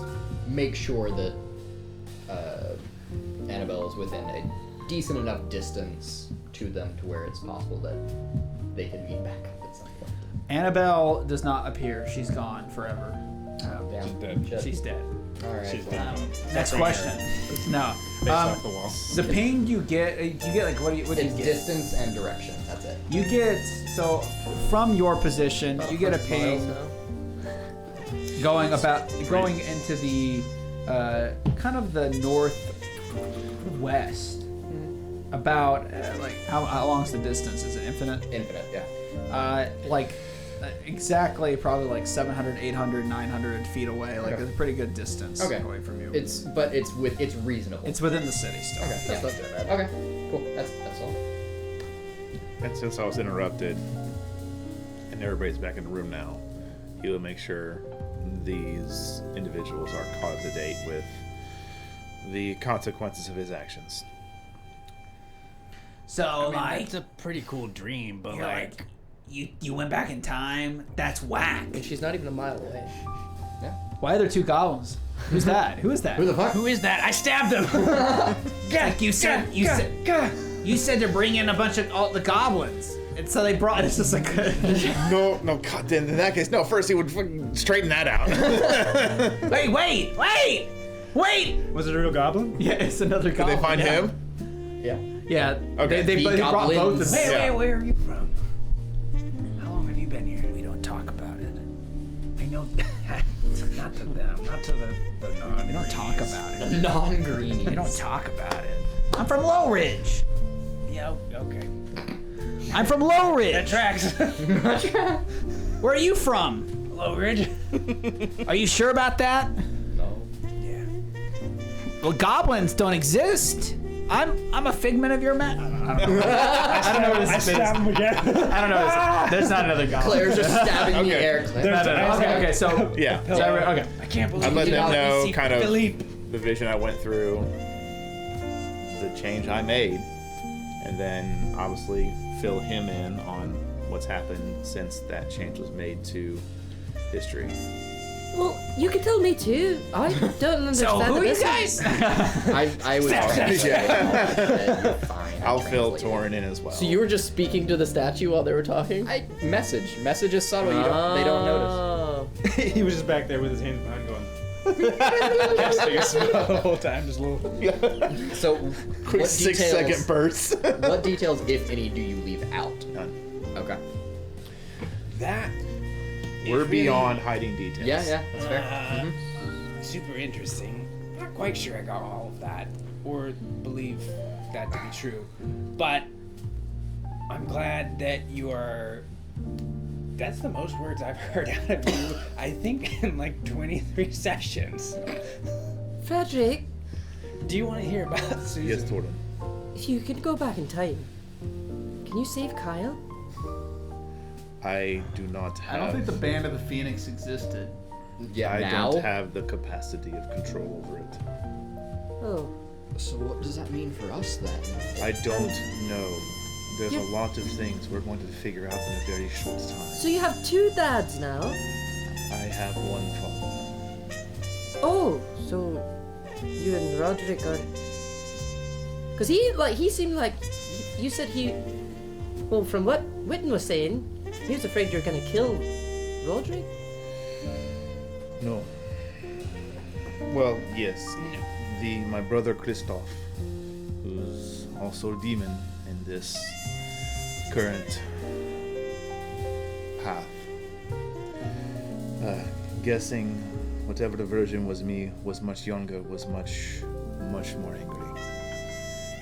make sure that Annabelle is within a decent enough distance to them to where it's possible that they can meet back up at some point.
Annabelle does not appear. She's gone forever.
Damn. Shit.
She's dead.
Alright.
She's dead.
Next question. No.
Based off the wall.
The ping you get like what do you
It's
get?
distance and direction. That's it.
You get from your position, you get a ping going into the kind of the northwest. About how long's the distance? Is it infinite?
Infinite, yeah.
Exactly, probably like 700, 800, 900 feet away. Like it's a pretty good distance away from you.
It's reasonable.
It's within the city still.
Okay, that's not too bad. Okay, cool. That's all.
And since I was interrupted, and everybody's back in the room now, he will make sure these individuals are caught up to date with the consequences of his actions.
So,
It's a pretty cool dream, but
you're like, you went back in time. That's whack.
And she's not even a mile away.
Why are there two goblins? Who's that? Who is that?
Who the fuck?
who is that? I stabbed him.
Like you said to bring in a bunch of all the goblins, and so they brought. It's just like
No, God, then in that case, no. First, he would fucking straighten that out.
wait.
Was it a real goblin?
Yeah, it's another
Did
goblin.
they find him?
Yeah.
Yeah.
Okay.
They brought both of
goblins.
them.
Wait, where are you from? How long have you been here? We don't talk about it.
I know. Not to them. Not to the non.
We don't talk about it.
Non-greenies.
We don't talk about it. I'm from Low Ridge.
Yeah. Okay.
I'm from Low Ridge.
That tracks.
Where are you from?
Low Ridge.
Are you sure about that?
No.
Yeah.
Well, goblins don't exist. I'm a figment of your I don't know.
I don't know.
I stabbed him again.
I don't know. There's not another goblin.
Claire's just stabbing the
Okay.
air. Claire.
Okay. So
Yeah.
okay.
I can't believe
I let
you
them
did
know
see
kind of
Philippe.
the vision I went through, the change I made, and then obviously fill him in on what's happened since that change was made to history.
Well, you can tell me too. I don't understand.
So who
the
are you
business.
guys?
I would. You're fine.
I'll fill
translate it.
Torin in as well.
So you were just speaking to the statue while they were talking?
Message is subtle. They don't notice.
He was just back there with his hands behind going. Casting a spell the whole time, just a little.
So,
Quick
what
6-second bursts.
what details, if any, do you leave out?
None.
Okay.
That.
We're
really-
beyond hiding details.
Yeah, that's fair.
Super interesting. Not quite sure I got all of that or believe that to be true, but I'm glad that you are. That's the most words I've heard out of you, I think, in like 23 sessions.
Fredrick,
Do you want to hear about Susan?
Yes, Torin.
if you could go back in time, can you save Kyle?
I do not have...
I don't think the Band of the Phoenix existed.
Yeah,
I
now?
don't have the capacity of control over it.
Oh.
So what does that mean for us then?
I don't know. There's a lot of things we're going to figure out in a very short time.
So you have 2 dads now?
I have one father.
Oh, so you and Roderick are... Because he seemed like... You said he... Well, from what Witton was saying, he was afraid you're gonna kill Roderick?
No. Well, yes. My brother Christoph, who's also a demon in this current path. Guessing whatever the version was me was much younger, was much more angry.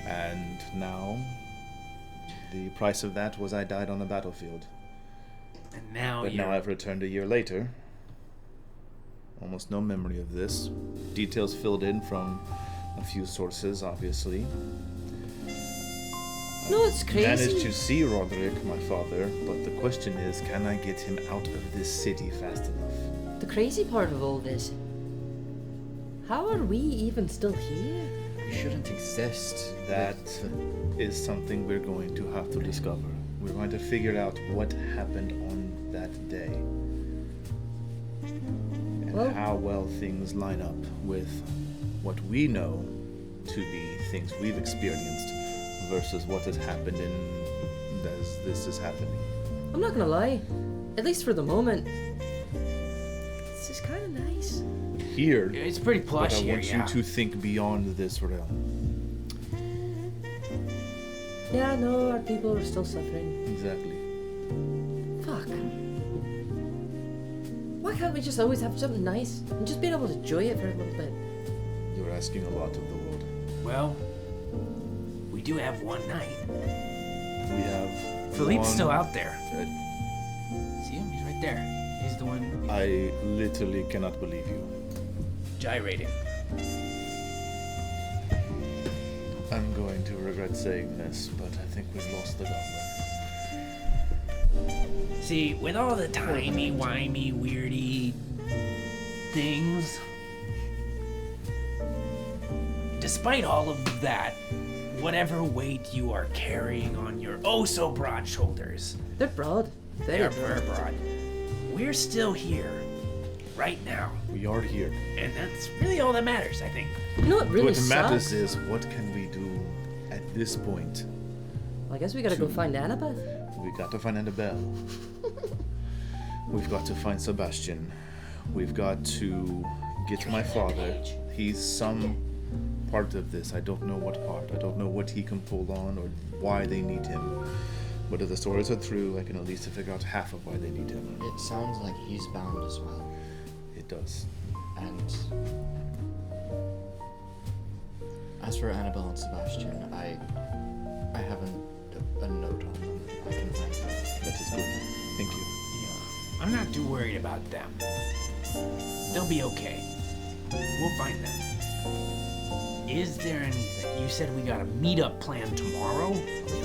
And now, the price of that was I died on the battlefield.
And now
But now I've returned a year later. Almost no memory of this. Details filled in from a few sources, obviously.
No, it's crazy.
Managed to see Roderick, my father, but the question is, can I get him out of this city fast enough?
The crazy part of all this... How are we even still here?
We shouldn't exist.
That is something we're going to have to discover. We're going to figure out what happened on that day. And how well things line up with what we know to be things we've experienced versus what has happened as this is happening.
I'm not gonna lie. At least for the moment. This is kind of nice.
Here,
It's pretty plush
but I
here,
want
yeah.
you to think beyond this realm.
Yeah, no, our people are still suffering.
Exactly.
Fuck. Why can't we just always have something nice and just be able to enjoy it for a little bit?
You're asking a lot of the world.
Well, we do have one night.
We have
Philippe's
one-
still out there. See him? He's right there. He's the one
I literally cannot believe you.
gyrating.
I'm going to regret saying this, but I think we've lost the Goblin.
See, with all the timey-wimey, weirdy things, despite all of that, whatever weight you are carrying on your oh-so-broad shoulders,
They're broad.
they are very broad. We're still here, right now,
We are here.
and that's really all that matters, I think.
You know what really
What
sucks?
matters is, what can we do at this point?
I guess we gotta go find Annabelle.
We got to find Annabelle. We've got to find Sebastian. We've got to get my father. He's some part of this. I don't know what part. I don't know what he can pull on or why they need him. But if the stories are true, I can at least figure out half of why they need him.
It sounds like he's bound as well.
It does.
And as for Annabelle and Sebastian, I have a note on them. I can find them.
That is good. Thank you.
I'm not too worried about them. They'll be okay. We'll find them. Is there anything? You said we got a meetup plan tomorrow?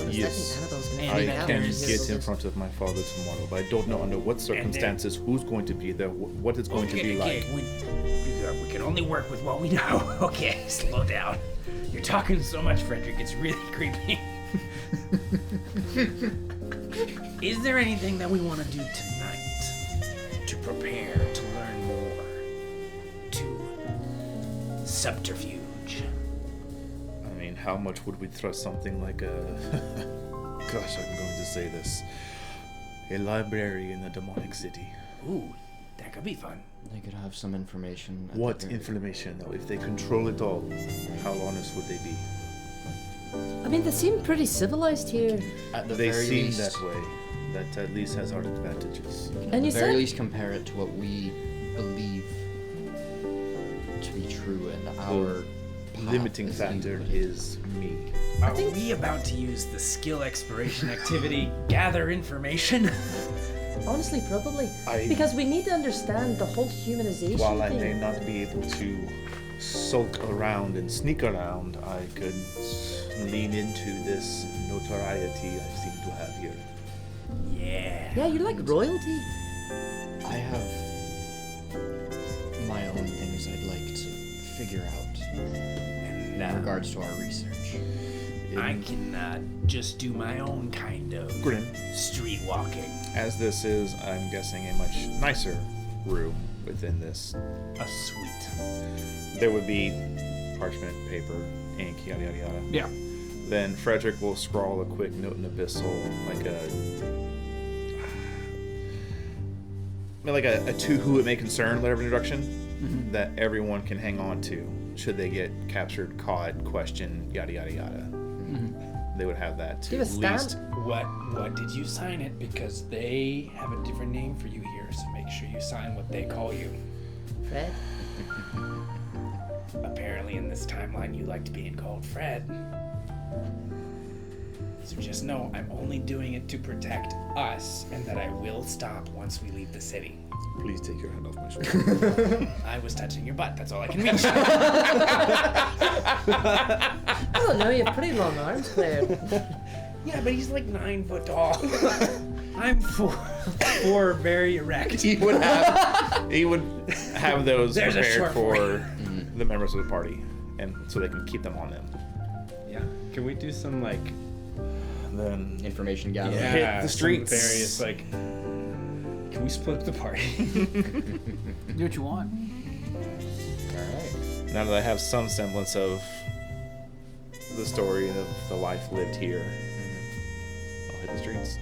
Yes.
Annabelle's gonna
And
I
find
that
out.
can
there's-
get in front of my father tomorrow, but I don't know under what circumstances, who's going to be there, what it's going to be like.
We can only work with what we know. Okay, slow down. You're talking so much, Fredrick. It's really creepy. Is there anything that we want to do tonight to prepare to learn more? To subterfuge.
I mean, how much would we thrust something like a... Gosh, I'm going to say this. A library in the demonic city.
Ooh, that could be fun.
They could have some information. At the
What
very-
information, though? If they control it all, how honest would they be?
I mean, they seem pretty civilized here.
At the
They
very
seem
least,
that way. That at least has our advantages.
At
And
the
you
very
said-
least, compare it to what we believe to be true, and our path
Limiting
is
factor
limited.
is me.
Are we about to use the skill exploration activity, gather information?
Honestly, probably.
I-
Because we need to understand the whole humanization
While I
thing.
may not be able to sulk around and sneak around, I could lean into this notoriety I seem to have here.
Yeah.
Yeah, you're like royalty.
I have my own things I'd like to figure out in regards to our research.
I can just do my own kind of
Grim.
street walking.
As this is, I'm guessing, a much nicer room within this.
A suite.
There would be parchment, paper, ink, yada yada yada.
Yeah.
Then Fredrick will scrawl a quick note in Abyssal, like a to who it may concern letter of introduction that everyone can hang on to should they get captured, caught, questioned, yada yada yada. They would have that to
Give a
at least.
What did you sign it? Because they have a different name for you here, so make sure you sign what they call you.
Fred?
Apparently in this timeline you liked being called Fred. So just know I'm only doing it to protect us, and that I will stop once we leave the city.
Please take your hand off my shoulder.
I was touching your butt, that's all I can reach.
I don't know, you have pretty long arms, Claire.
Yeah, but he's like 9 foot tall. I'm 4 very erect.
He would have those
There's a
prepared
short
for the members of the party, and so they can keep them on them.
Yeah. Can we do some like
Then
Information gathering.
Hit the
some
streets.
various like? Can we split the party?
Do what you want.
Alright.
now that I have some semblance of the story of the life lived here, I'll hit the streets.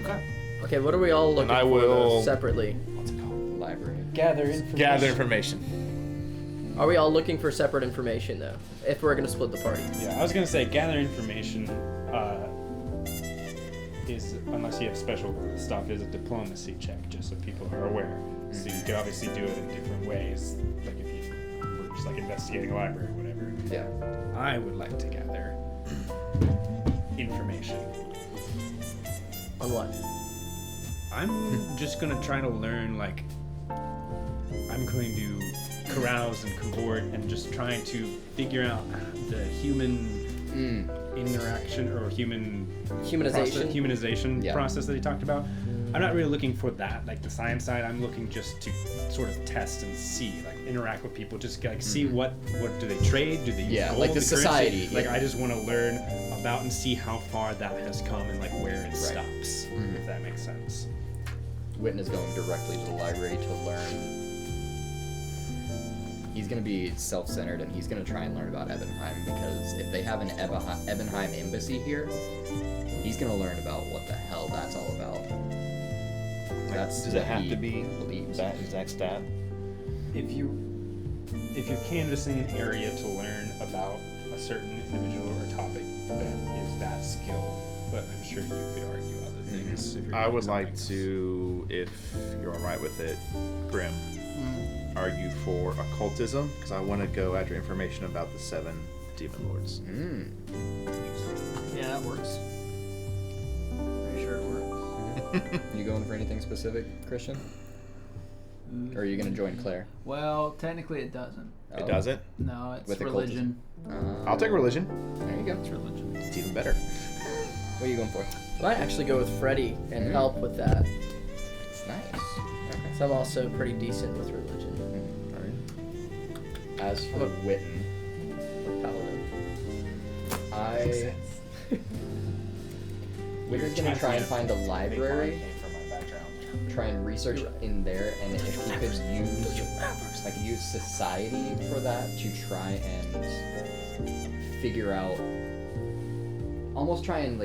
Okay.
Okay, what are we all looking
I
for
will-
though, separately?
What's it called?
Library.
Gather information.
Gather information.
Are we all looking for separate information though? If we're gonna split the party.
Yeah, I was gonna say gather information. Is unless you have special stuff, is a diplomacy check, just so people are aware. So you could obviously do it in different ways, like if you were just like investigating a library or whatever.
Yeah.
I would like to gather information.
On what?
I'm just gonna try to learn, like, I'm going to carouse and cavort and just trying to figure out the human interaction or humanization
Yeah.
process that he talked about. I'm not really looking for that, like the science side. I'm looking just to sort of test and see, like interact with people, just like see what do they trade, do they use
Yeah,
gold,
like the
currency?
society,
Like
yeah.
I just want to learn about and see how far that has come and like where it
Right.
stops, if that makes sense.
Witton is going directly to the library to learn. He's going to be self-centered, and he's going to try and learn about Ebenheim, because if they have an Ebenheim embassy here, he's going to learn about what the hell that's all about. That's
Does
what
it have
he
to be
believes.
that exact stat?
If you're canvassing an area to learn about a certain individual or topic that is that skill, but I'm sure you could argue other things. If you're
I
doing
would like
something.
to, if you're alright with it, Grim, argue for occultism, because I want to go after information about the 7 demon lords.
Yeah, that works. Pretty sure it works.
You going for anything specific, Christian? Or are you going to join Claire?
Well, technically it doesn't.
It
Oh.
doesn't?
No, it's
With
religion.
I'll take religion.
There you go.
It's religion.
It's even better.
What are you going for?
I might actually go with Freddy and help with that.
It's nice. Okay.
So I'm also pretty decent with religion.
As for Witton,
Paladin.
Witton's gonna try and find a library, try and research in there, and if he could use society for that to try and figure out,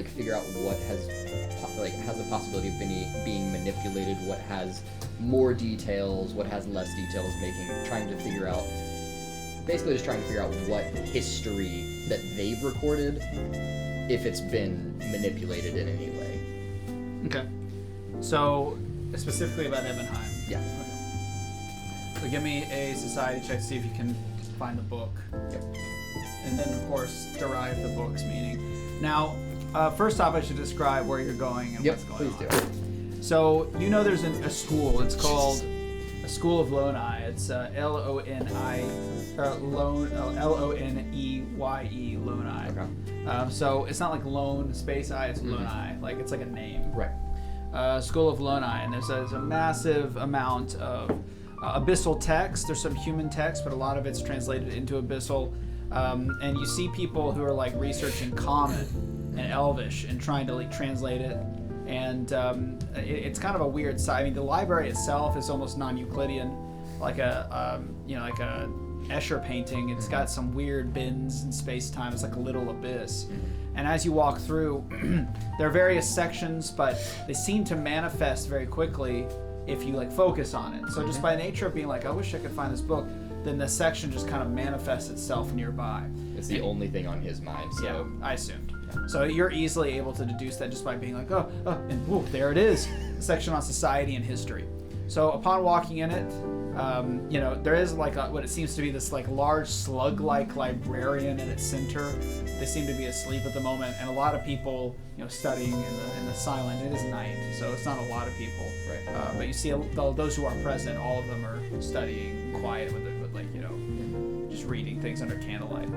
figure out what has the possibility of being manipulated, what has more details, what has less details, trying to figure out what history that they've recorded, if it's been manipulated in any way.
Okay. So, specifically about Ebenheim.
Yeah.
Okay. So give me a society check to see if you can find the book.
Yep.
And then, of course, derive the book's meaning. Now, first off, I should describe where you're going and what's going
please
on.
do.
So, you know there's a school. It's called a School of Loneye. It's L-O-N-E-Y-E, Loneye.
Okay.
So it's not like lone space I, it's Loneye. Like it's like a name.
Right.
School of Lonai, and there's a massive amount of abyssal text. There's some human text, but a lot of it's translated into abyssal. And you see people who are like researching Common and Elvish and trying to like translate it. And it's kind of a weird side. I mean, the library itself is almost non-Euclidean, like a Escher painting. It's got some weird bends in space-time. It's like a little abyss. And as you walk through, there are various sections, but they seem to manifest very quickly if you like focus on it. So just by nature of being like, I wish I could find this book, then the section just kind of manifests itself nearby.
It's the only thing on his mind. So.
Yeah, I assumed. So you're easily able to deduce that just by being like, and whoop, there it is, a section on society and history. So upon walking in it, there is like what it seems to be this like large slug-like librarian in its center. They seem to be asleep at the moment, and a lot of people, studying in the silent. It is night, so it's not a lot of people.
Right.
But you see those who are present, all of them are studying quiet with just reading things under candlelight.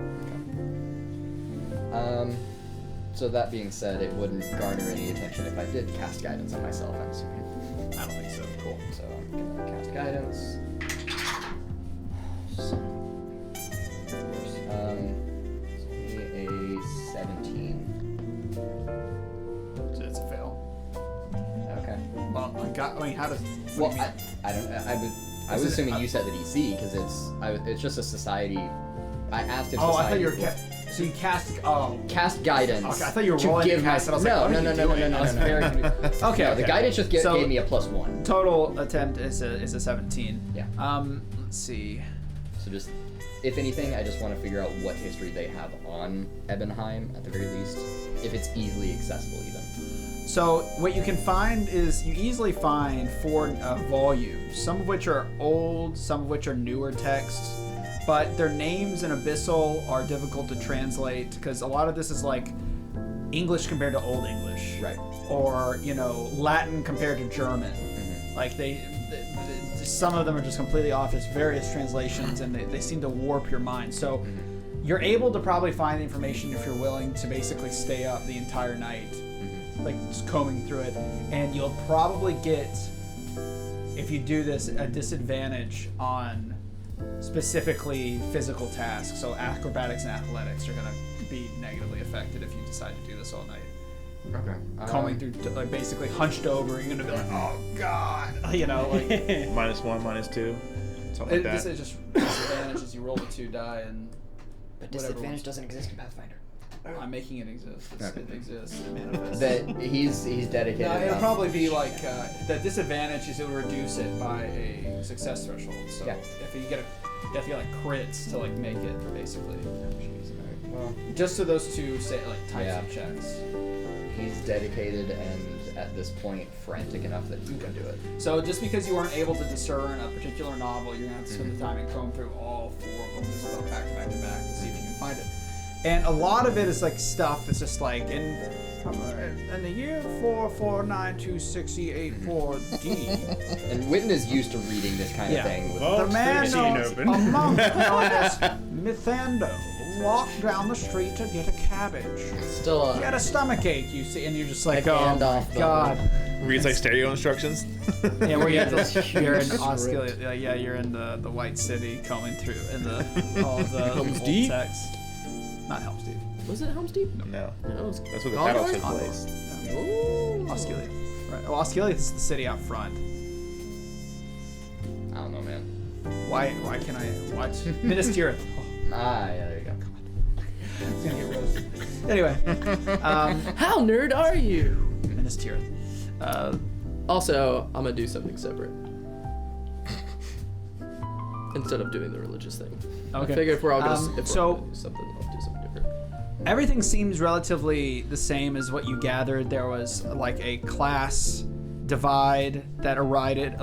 Okay. So that being said, it wouldn't garner any attention if I did cast guidance on myself, I'm assuming.
I don't think so.
Cool. So I'm gonna cast guidance. It's only a 17.
So it's a fail.
Okay.
Well, how does?
Well, I don't. I was assuming you said the DC because it's just a society. I asked if society.
I thought you were. So you cast.
Cast guidance.
Okay, I thought you were rolling to cast it. I was
no.
I was very confused. Okay.
The guidance just gave me a +1.
Total attempt is a 17.
Yeah.
Let's see.
So just, if anything, I just want to figure out what history they have on Ebenheim at the very least, if it's easily accessible even.
So what you can find is you easily find 4 volumes, some of which are old, some of which are newer texts. But their names in Abyssal are difficult to translate because a lot of this is like English compared to Old English,
right?
Or Latin compared to German. Like some of them are just completely off. There's various translations, and they seem to warp your mind. So you're able to probably find the information if you're willing to basically stay up the entire night, like just combing through it, and you'll probably get, if you do this, a disadvantage on specifically physical tasks. So acrobatics and athletics are going to be negatively affected if you decide to do this all night.
Okay.
Combing through, like basically hunched over, you're going to be like, oh god, like
-1, -2, something like that.
This is just disadvantages. You roll the 2 die and.
But disadvantage doesn't exist in Pathfinder.
I'm making it exist. It exists. It manifests.
That he's dedicated.
No, it'll probably be like the disadvantage is it'll reduce it by a success threshold. So if you get crits to like make it basically. Well, just to those 2 types of checks.
He's dedicated and at this point frantic enough that he can do it.
So just because you weren't able to discern a particular novel, you're gonna have to spend the time and comb through all 4 of them, just go back to back to back to see if you can find it. And a lot of it is like stuff that's just like in the year 44926E84D.
And Witton is used to reading this kind of thing. With
the man knows a monk known as Mithando walked down the street to get a cabbage.
Still
he had a stomach ache, you see, and you're just like, oh
hand
my
off
god.
Reads like stereo instructions.
Yeah, where you're in Osceola. Yeah, you're in the White City, combing through all of the
Helm's
old
Deep?
texts. Not Helm's Deep.
Was it Helm's Deep?
No.
That's
That's where the battle took place.
Ooh.
Osceola. Right. Well, Osceola is the city out front.
I don't know, man.
Why can I watch Minas Tirith?
Yeah, there you go.
It's gonna get roasted. Anyway,
How nerd are you?
Minas Tirith.
Also, I'm gonna do something separate. Instead of doing the religious thing.
Okay.
I figure if we're all gonna,
So-
do something, I'll do something different.
Everything seems relatively the same as what you gathered. There was like a class divide that arised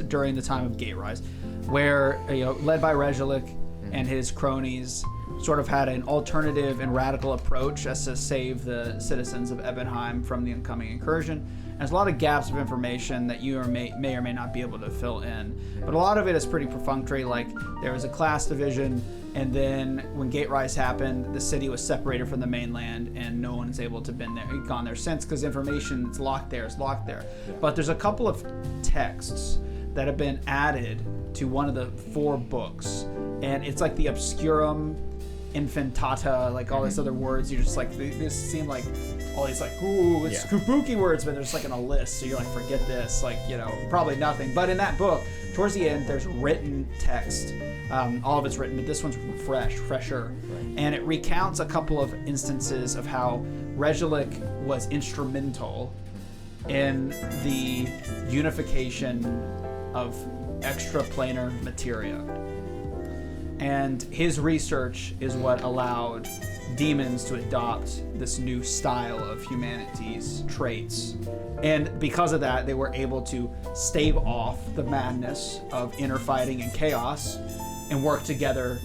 during the time of Gate Rise, where led by Regilik and his cronies, sort of had an alternative and radical approach as to save the citizens of Ebenheim from the incoming incursion. And there's a lot of gaps of information that you may or may not be able to fill in. But a lot of it is pretty perfunctory, like there was a class division, and then when Gate Rise happened, the city was separated from the mainland, and no one is able to gone there since, because information that's locked there is locked there. Yeah. But there's a couple of texts that have been added to one of the 4 books, and it's like the Obscurum Infantata, like all these other words. You're just like, this seem like all these like, ooh, it's kabuki words, but they're just like in a list. So you're like, forget this, like, you know, probably nothing. But in that book, towards the end, there's written text. All of it's written, but this one's fresher. Right. And it recounts a couple of instances of how Regelik was instrumental in the unification of extraplanar materia. And his research is what allowed demons to adopt this new style of humanity's traits. And because of that, they were able to stave off the madness of inner fighting and chaos and work together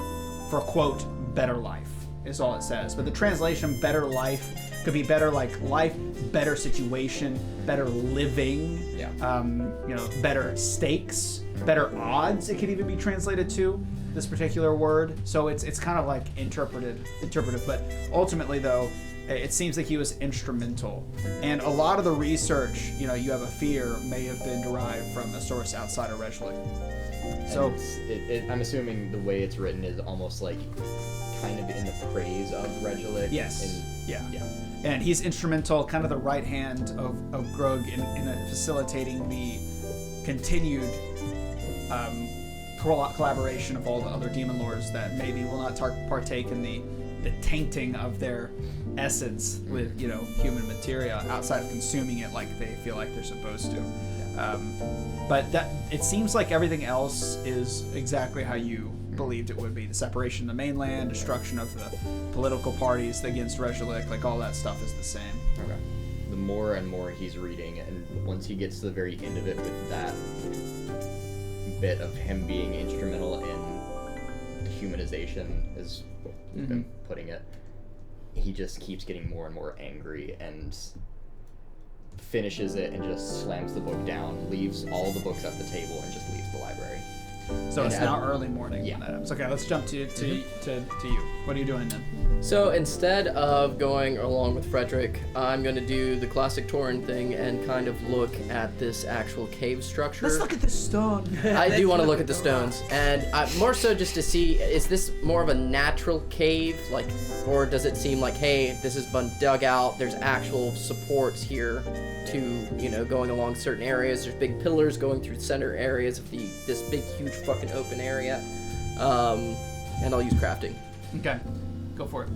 for, quote, better life, is all it says. But the translation, better life, could be better like life, better situation, better living, you know, better stakes, better odds, it could even be translated to, this particular word. So it's kind of like interpretive, but ultimately though, it seems like he was instrumental. And a lot of the research, you know, you have a fear, may have been derived from a source outside of Regelik. So
I'm assuming the way it's written is almost like kind of in the praise of Regelik.
Yes. Yeah. And he's instrumental, kind of the right hand of Grug in facilitating the continued collaboration of all the other demon lords that maybe will not partake in the tainting of their essence with, you know, human materia outside of consuming it like they feel like they're supposed to. But that it seems like everything else is exactly how you believed it would be. The separation of the mainland, destruction of the political parties against Regelik, like all that stuff is the same.
Okay. The more and more he's reading, and once he gets to the very end of it with that bit of him being instrumental in humanization, as we've been putting it, he just keeps getting more and more angry and finishes it and just slams the book down, leaves all the books at the table, and just leaves the library.
So it's now early morning when that happens. Okay, let's jump to you. What are you doing then?
So instead of going along with Fredrick, I'm going to do the classic Torin thing and kind of look at this actual cave structure.
Let's look at the stone.
I do want to look at the stones, and more so just to see, is this more of a natural cave, like, or does it seem like, hey, this has been dug out, there's actual supports here to, you know, going along certain areas, there's big pillars going through center areas of this big, huge fucking open area, and I'll use crafting.
Okay, go for it.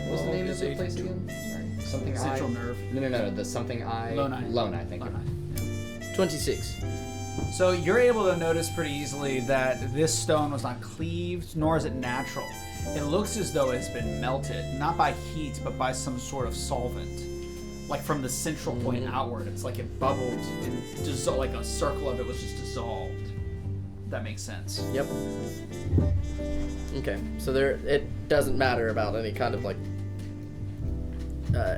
What's the name of the place again? Sorry. Something
Central
Eye.
Nerve.
No. The something Eye. Lone Eye, thank you.
26.
So you're able to notice pretty easily that this stone was not cleaved, nor is it natural. It looks as though it's been melted, not by heat, but by some sort of solvent. Like from the central point outward, it's like it bubbled and like a circle of it was just dissolved. That makes sense.
Yep. Okay, so it doesn't matter about any kind of like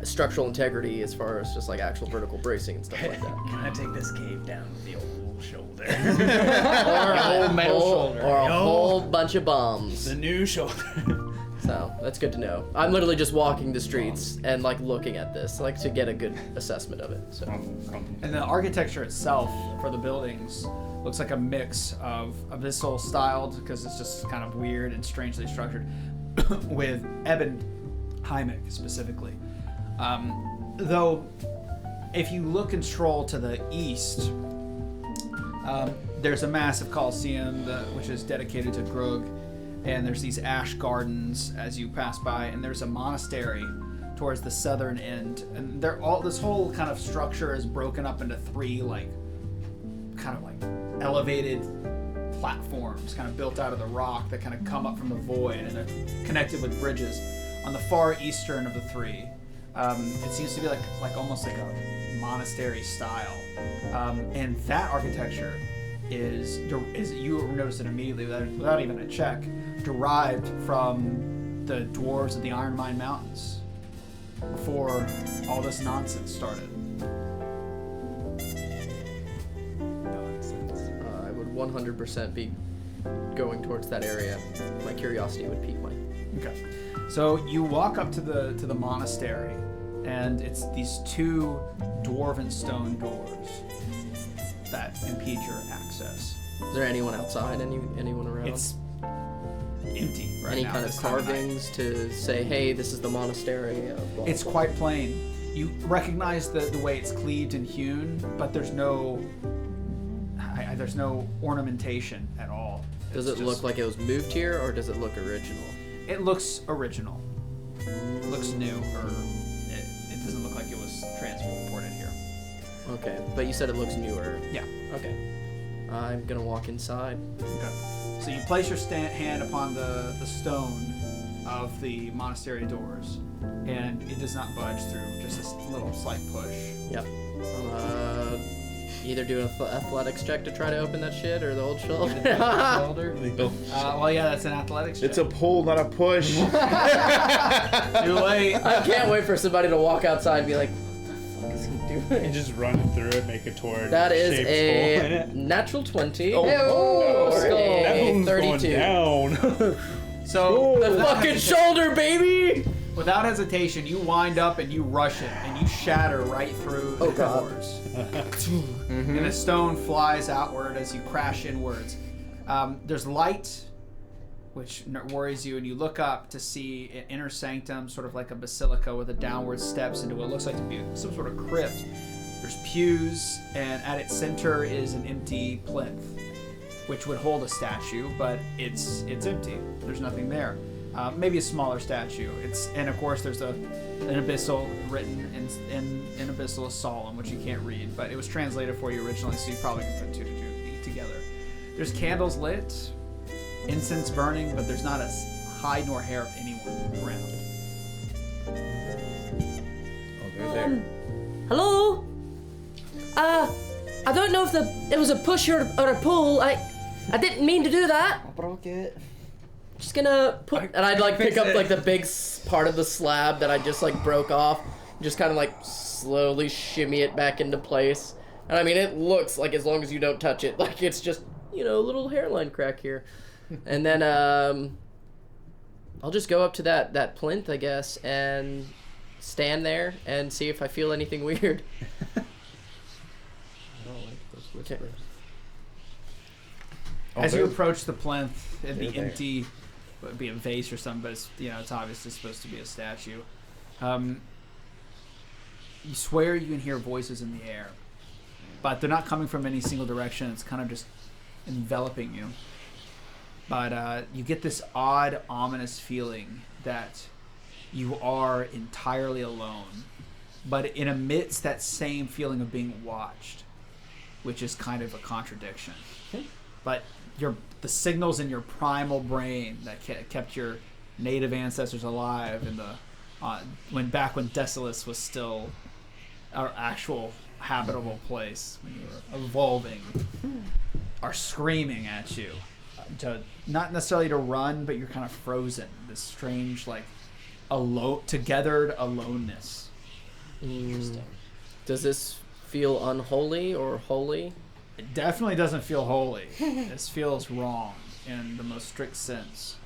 structural integrity as far as just like actual vertical bracing and stuff like that.
Can I take this cave down with the old shoulder?
Or a whole metal shoulder. Or a whole bunch of bombs.
The new shoulder.
So that's good to know. I'm literally just walking the streets and like looking at this, like to get a good assessment of it. So.
And the architecture itself for the buildings looks like a mix of abyssal styled, because it's just kind of weird and strangely structured, with Ebenheimic specifically. Though, if you look and stroll to the east, there's a massive coliseum which is dedicated to Grug, and there's these ash gardens as you pass by, and there's a monastery towards the southern end, and this whole kind of structure is broken up into 3 kind of elevated platforms kind of built out of the rock that kind of come up from the void, and they're connected with bridges. On the far eastern of the 3, it seems to be like almost like a monastery style, and that architecture is you notice it immediately without even a check, derived from the dwarves of the Iron Mine Mountains before all this nonsense started.
I would 100% be going towards that area. My curiosity would pique mine.
Okay, so you walk up to the monastery, and it's these two dwarven stone doors that impede your access.
Is there anyone outside? Anyone around?
It's empty right
Any
now.
kind of
this time of night.
carvings to say, hey, this is the monastery of blah,
It's
blah.
quite plain. You recognize the way it's cleaved and hewn, but there's no ornamentation at all.
Does
It's
it look like it was moved here, or does it look original?
It looks original. It looks new, or it doesn't look like it was transported here.
Okay, but you said it looks newer.
Yeah.
Okay. I'm gonna walk inside.
Okay. So you place your hand upon the stone of the monastery doors, and it does not budge through, just a little slight push.
Yep. Either do an athletics check to try to open that shit, or the old shoulder.
Well, yeah, that's an athletics check.
It's a pull, not a push.
Too late.
I can't wait for somebody to walk outside and be like, what the fuck is he doing?
And just run through it, make a Torin.
That is
shaped hole in
a
it.
natural 20.
Oh,
or
that
a
one's
32.
going down.
So
The fucking shoulder, baby!
without hesitation, you wind up and you rush it, and you shatter right through the doors. And the stone flies outward as you crash inwards. There's light, which worries you, and you look up to see an inner sanctum, sort of like a basilica with a downward steps into what looks like to be some sort of crypt. There's pews, and at its center is an empty plinth, which would hold a statue, but it's empty. There's nothing there. Maybe a smaller statue. And of course there's an abyssal written in abyssal is solemn, which you can't read, but it was translated for you originally, so you probably can put two to two together. There's candles lit, incense burning, but there's not a hide nor hair of anyone around.
Oh, they're there.
Hello? I don't know if it was a push or a pull. I didn't mean to do that.
I broke it.
Just gonna put.
And I'd like pick up like the big part of the slab that I just like broke off, just kind of like slowly shimmy it back into place. And I mean, it looks like, as long as you don't touch it, like it's just, a little hairline crack here. And then I'll just go up to that plinth, I guess, and stand there and see if I feel anything weird.
I don't like those whispers.
As you approach the plinth, it'd be
They're there.
empty. It would be a vase or something, but it's obviously supposed to be a statue. You swear you can hear voices in the air, but they're not coming from any single direction. It's kind of just enveloping you. But you get this odd, ominous feeling that you are entirely alone, but it emits that same feeling of being watched, which is kind of a contradiction. But the signals in your primal brain that kept your native ancestors alive in when Desolus was still our actual habitable place, when you were evolving, are screaming at you to not necessarily to run, but you're kind of frozen. This strange, like, togethered aloneness.
Interesting. Does this feel unholy or holy?
It definitely doesn't feel holy. This feels wrong in the most strict sense.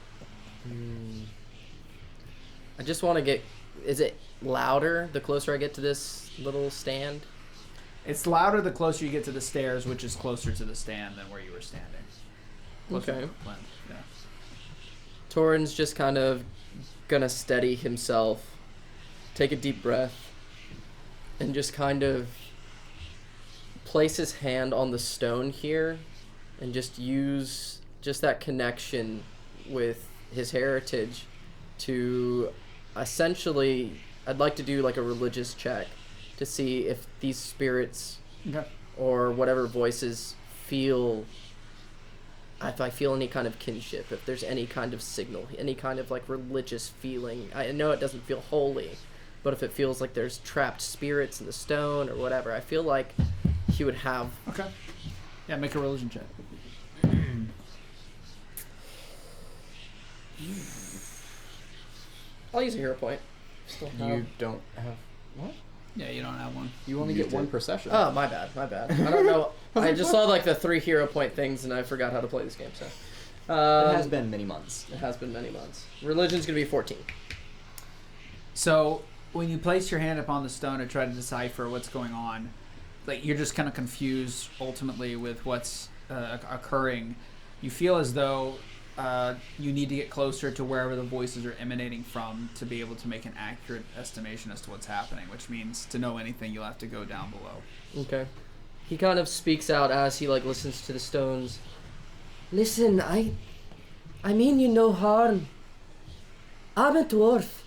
I just want to get... Is it louder the closer I get to this little stand?
It's louder the closer you get to the stairs, which is closer to the stand than where you were standing. Closer
Okay.
to the plinth, yeah.
Torin's just kind of gonna steady himself, take a deep breath, and just kind of place his hand on the stone here and just use just that connection with his heritage to essentially, I'd like to do like a religious check to see if these spirits or whatever voices feel, if I feel any kind of kinship, if there's any kind of signal, any kind of like religious feeling. I know it doesn't feel holy, but if it feels like there's trapped spirits in the stone or whatever, I feel like he would have...
Okay. Yeah, make a religion check.
I'll use a hero point.
You don't have what?
Yeah, you don't have one.
You only get one per session.
Oh, my bad. I don't know. I just saw like the 3 hero point things, and I forgot how to play this game. So
it has been many months.
It has been many months. Religion's gonna be 14.
So when you place your hand upon the stone to try to decipher what's going on, like you're just kind of confused ultimately with what's occurring. You feel as though you need to get closer to wherever the voices are emanating from to be able to make an accurate estimation as to what's happening, which means to know anything you'll have to go down below.
Okay. He kind of speaks out as he like listens to the stones. Listen, I mean you no harm. I'm a dwarf.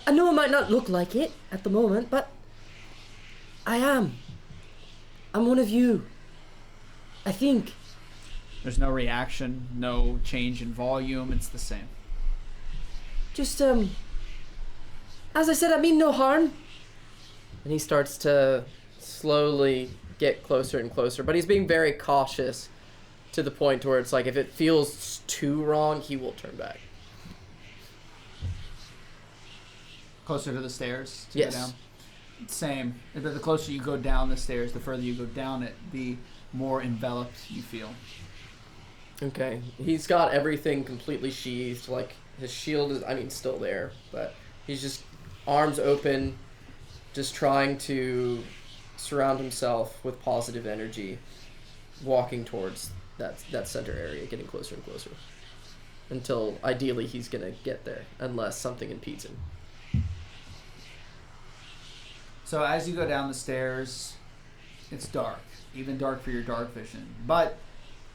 I know it might not look like it at the moment, but I am. I'm one of you. I think.
There's no reaction, no change in volume, it's the same.
Just, as I said, I mean no harm. And he starts to slowly get closer and closer, but he's being very cautious to the point where it's like if it feels too wrong, he will turn back.
Closer to the stairs to
Yes.
go down? Same. The closer you go down the stairs, the further you go down it, the more enveloped you feel.
Okay. He's got everything completely sheathed. Like, his shield is, still there. But he's just arms open, just trying to surround himself with positive energy, walking towards that center area, getting closer and closer. Until, ideally, he's going to get there, unless something impedes him.
So as you go down the stairs, it's dark. Even dark for your dark vision. But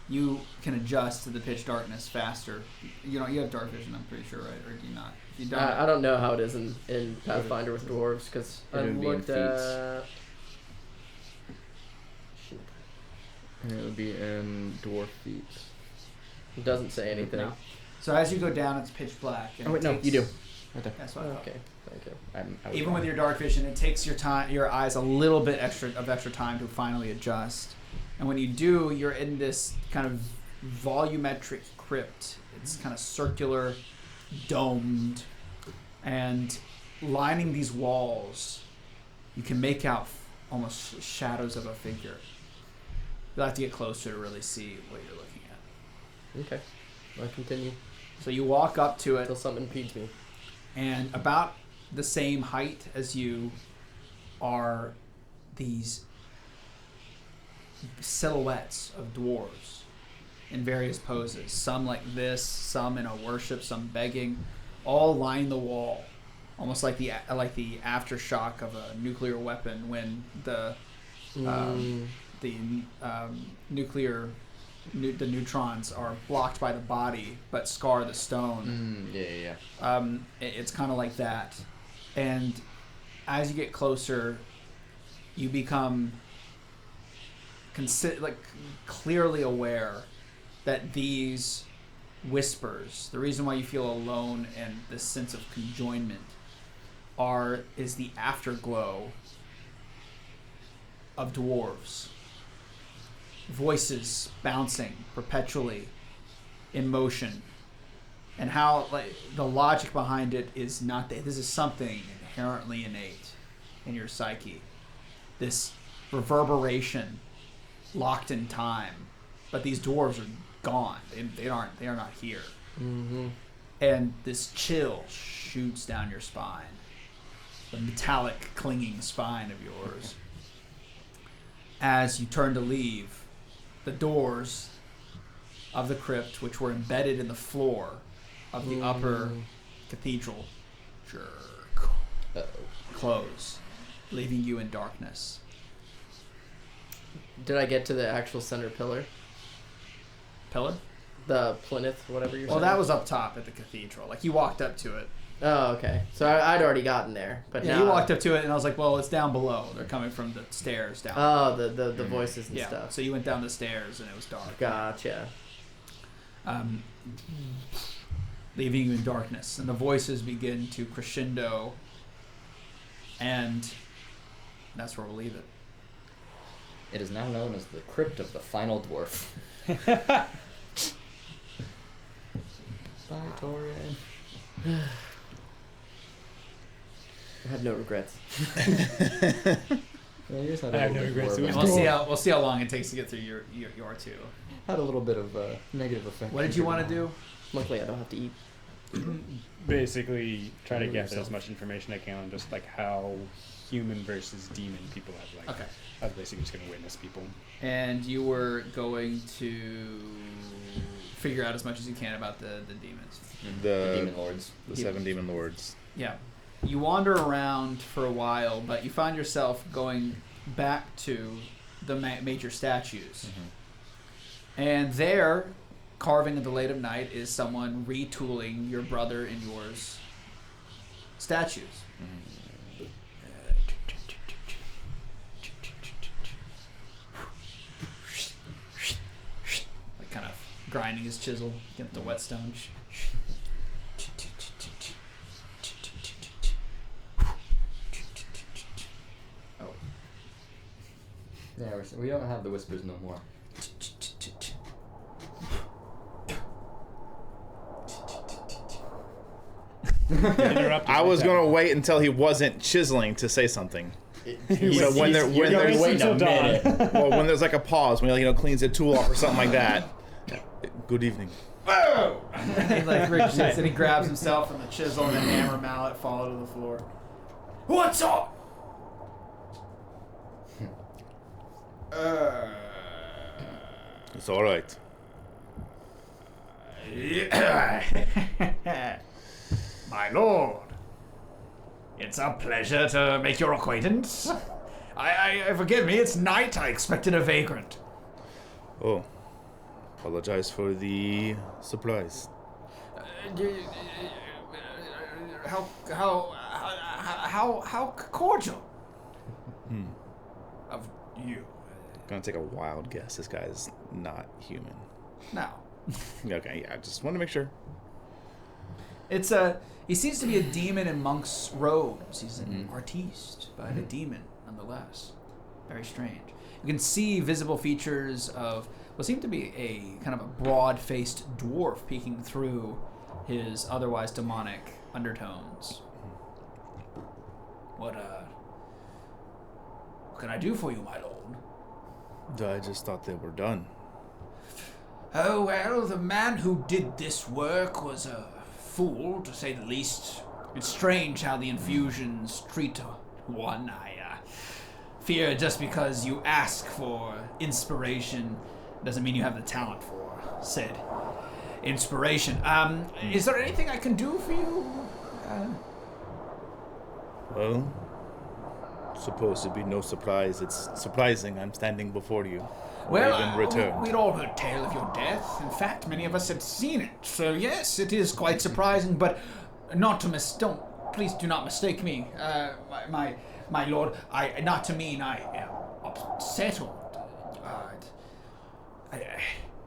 you can adjust to the pitch darkness faster. You have dark vision, I'm pretty sure, right? Or do you not? If you don't,
I don't know how it is in Pathfinder with dwarves, because I looked at...
It would be in dwarf feats.
It doesn't say anything.
No. So as you go down, it's pitch black. And
Oh wait, no, you do. Right there.
That's what I thought.
Okay, thank you.
Even with your dark vision, it takes your eyes a little bit extra time to finally adjust. And when you do, you're in this kind of volumetric crypt. It's kind of circular, domed, and lining these walls, you can make out almost shadows of a figure. You'll have to get closer to really see what you're looking at.
Okay, I'll continue.
So you walk up to it.
Until something impedes me.
And about the same height as you are these silhouettes of dwarves in various poses. Some like this, some in a worship, some begging, all line the wall, almost like the aftershock of a nuclear weapon when the neutrons are blocked by the body but scar the stone. It's kind of like that. And as you get closer, you become clearly aware that these whispers, the reason why you feel alone and this sense of conjoinment, is the afterglow of dwarves. Voices bouncing perpetually in motion, and how the logic behind it is not that this is something inherently innate in your psyche, this reverberation locked in time, but these dwarves are gone. They are not here.
Mm-hmm.
And this chill shoots down your spine, the metallic clinging spine of yours. As you turn to leave, the doors of the crypt, which were embedded in the floor of the upper cathedral, close, leaving you in darkness.
Did I get to the actual center pillar?
Pillar?
The plinth, whatever you're saying?
Well, that was up top at the cathedral. Like, you walked up to it.
Oh, okay. So I'd already gotten there, but
yeah,
now
you walked up to it, and I was like, well, it's down below. They're coming from the stairs down.
Oh, the voices and
yeah.
stuff.
So you went down the stairs, and it was dark.
Gotcha.
Leaving you in darkness, and the voices begin to crescendo And that's where we'll leave it.
It is now known as the crypt of the final dwarf. Bye, Torin.
I have no regrets.
Yeah, you just had
I
a
have
little
no
bit
regrets.
more
It
of
was
a-
We'll see how long it takes to get through your two.
had a little bit of negative effect.
What did you want to do?
Luckily, I don't have to eat.
Basically, try to gather as much information I can on just like how human versus demon people have like.
Okay.
I was basically just gonna witness people.
And you were going to figure out as much as you can about the demons.
The demon lords.
The 7 demon lords.
Yeah. You wander around for a while, but you find yourself going back to the major statues. And there, carving at the late of night, is someone retooling your brother and yours statues. Like kind of grinding his chisel against the whetstone. Oh.
Yeah, we don't have the whispers no more.
I was gonna wait until he wasn't chiseling to say something. So when there's
waiting a minute.
well, when there's like a pause, when he cleans a tool off or something like that. Good evening.
Whoa! He like retreats and he grabs himself from the chisel and the hammer mallet fall to the floor. What's up?
It's all right.
My lord, it's a pleasure to make your acquaintance. I forgive me, it's night. I expected a vagrant.
Oh, apologize for the surprise.
How cordial of you.
Gonna take a wild guess. This guy's not human.
No.
Okay, yeah, I just want to make sure.
It's he seems to be a demon in monk's robes. He's an artiste, but a demon nonetheless. Very strange. You can see visible features of what seemed to be a kind of a broad-faced dwarf peeking through his otherwise demonic undertones. What can I do for you, my lord?
I just thought they were done.
Oh, well, the man who did this work was a fool, to say the least. It's strange how the infusions treat one. I fear just because you ask for inspiration doesn't mean you have the talent for said inspiration. Is there anything I can do for you?
Well, supposed to be no surprise. It's surprising I'm standing before you.
Well,
returned.
we'd all heard tale of your death. In fact, many of us had seen it. So yes, it is quite surprising, but not to please do not mistake me, my lord. Not to mean I am upset or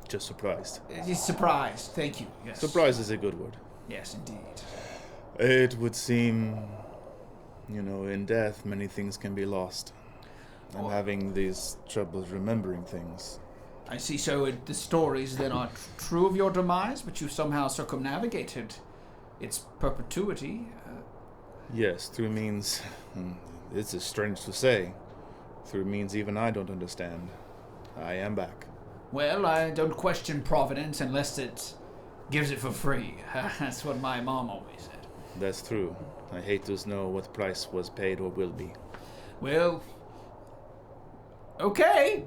Just surprised.
surprised. Thank you. Yes.
Surprise is a good word.
Yes, indeed.
It would seem, in death, many things can be lost. I'm having these troubles remembering things.
I see. So the stories then are true of your demise, but you somehow circumnavigated its perpetuity.
Yes, through means, it's strange to say, through means even I don't understand. I am back.
Well, I don't question providence unless it gives it for free. That's what my mom always said.
That's true. I hate to know what price was paid or will be.
Well, okay.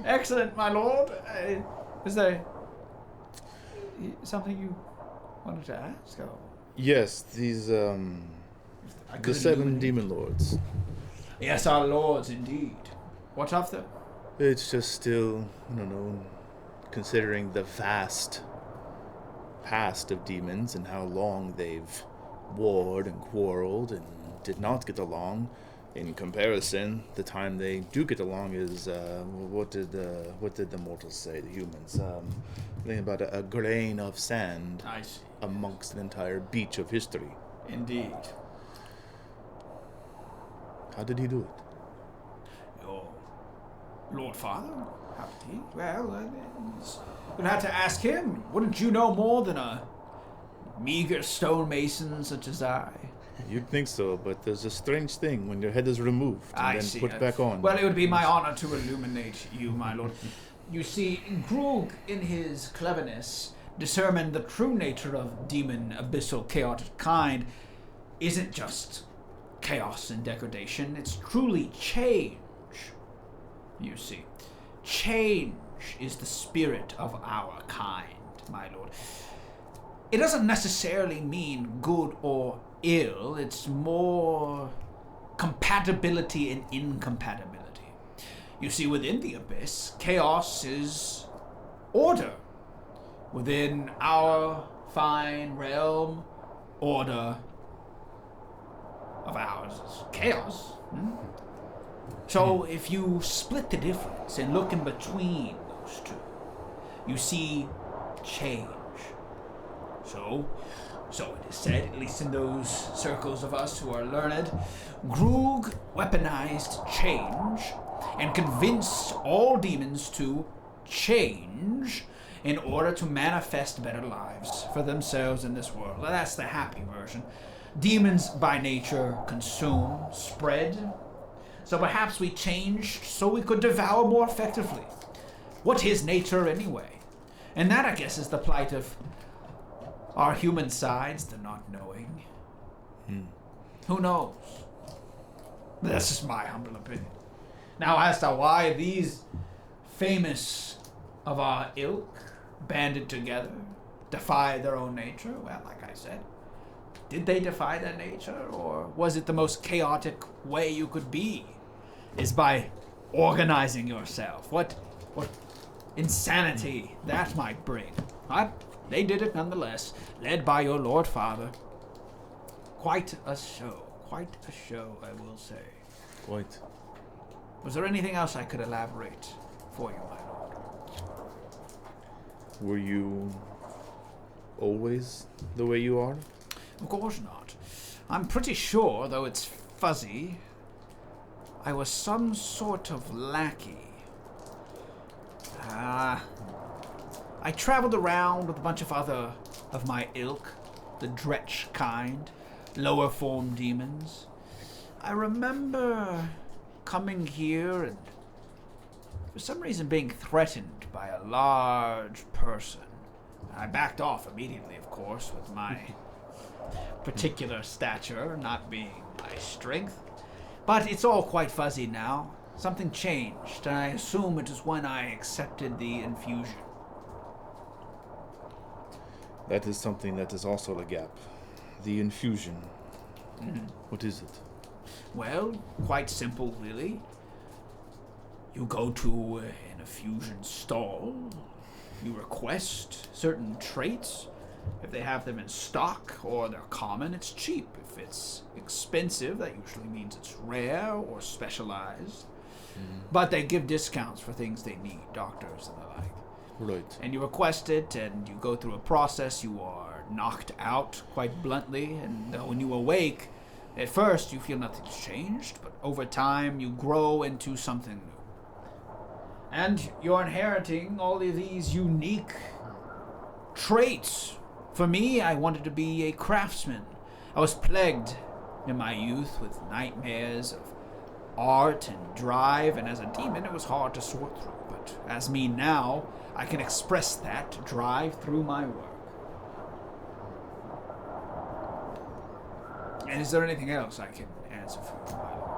Excellent, my lord. Is there something you wanted to ask? Or?
Yes, these, the 7 demon lords.
Yes, our lords, indeed. What of them?
It's just still, considering the vast past of demons and how long they've warred and quarreled and did not get along. In comparison, the time they do get along is, what did the mortals say, the humans? Think about a grain of sand
I see.
amongst an entire beach of history.
Indeed.
How did he do it?
Your Lord Father? How did he? Well, you'll have to ask him. Wouldn't you know more than a meager stonemason such as I?
You'd think so, but there's a strange thing when your head is removed and then put back on.
Well, it would be my honor to illuminate you, my lord. You see, Grug, in his cleverness, determined the true nature of demon, abyssal, chaotic kind isn't just chaos and degradation. It's truly change. You see, change is the spirit of our kind, my lord. It doesn't necessarily mean good or ill. It's more compatibility and incompatibility. You see, within the abyss, chaos is order. Within our fine realm, order of ours is chaos. So if you split the difference and look in between those two, you see change. So it is said, at least in those circles of us who are learned, Grug weaponized change and convinced all demons to change in order to manifest better lives for themselves in this world. Well, that's the happy version. Demons by nature consume, spread. So perhaps we changed so we could devour more effectively. What is nature anyway? And that, I guess, is the plight of our human sides, the not knowing. Who knows? That's just my humble opinion. Now, as to why these famous of our ilk banded together, defy their own nature, well, like I said, did they defy their nature, or was it the most chaotic way you could be, is by organizing yourself? What insanity that might bring. But they did it nonetheless, led by your Lord Father. Quite a show, I will say.
Quite.
Was there anything else I could elaborate for you, my lord?
Were you always the way you are?
Of course not. I'm pretty sure, though it's fuzzy, I was some sort of lackey. I traveled around with a bunch of other of my ilk, the Dretch kind, lower form demons. I remember coming here and for some reason being threatened by a large person. I backed off immediately, of course, with my particular stature not being my strength. But it's all quite fuzzy now. Something changed, and I assume it is when I accepted the infusion.
That is something that is also a gap. The infusion. What is it?
Well, quite simple, really. You go to an infusion stall, you request certain traits. If they have them in stock or they're common, it's cheap. If it's expensive, that usually means it's rare or specialized. But they give discounts for things they need, doctors and the like.
Right.
And you request it, and you go through a process. You are knocked out, quite bluntly, and when you awake, at first you feel nothing's changed, but over time you grow into something new. And you're inheriting all of these unique traits. For me, I wanted to be a craftsman. I was plagued in my youth with nightmares of art and drive, and as a demon it was hard to sort through. But as me now, I can express that drive through my work. And is there anything else I can answer for you, my lord?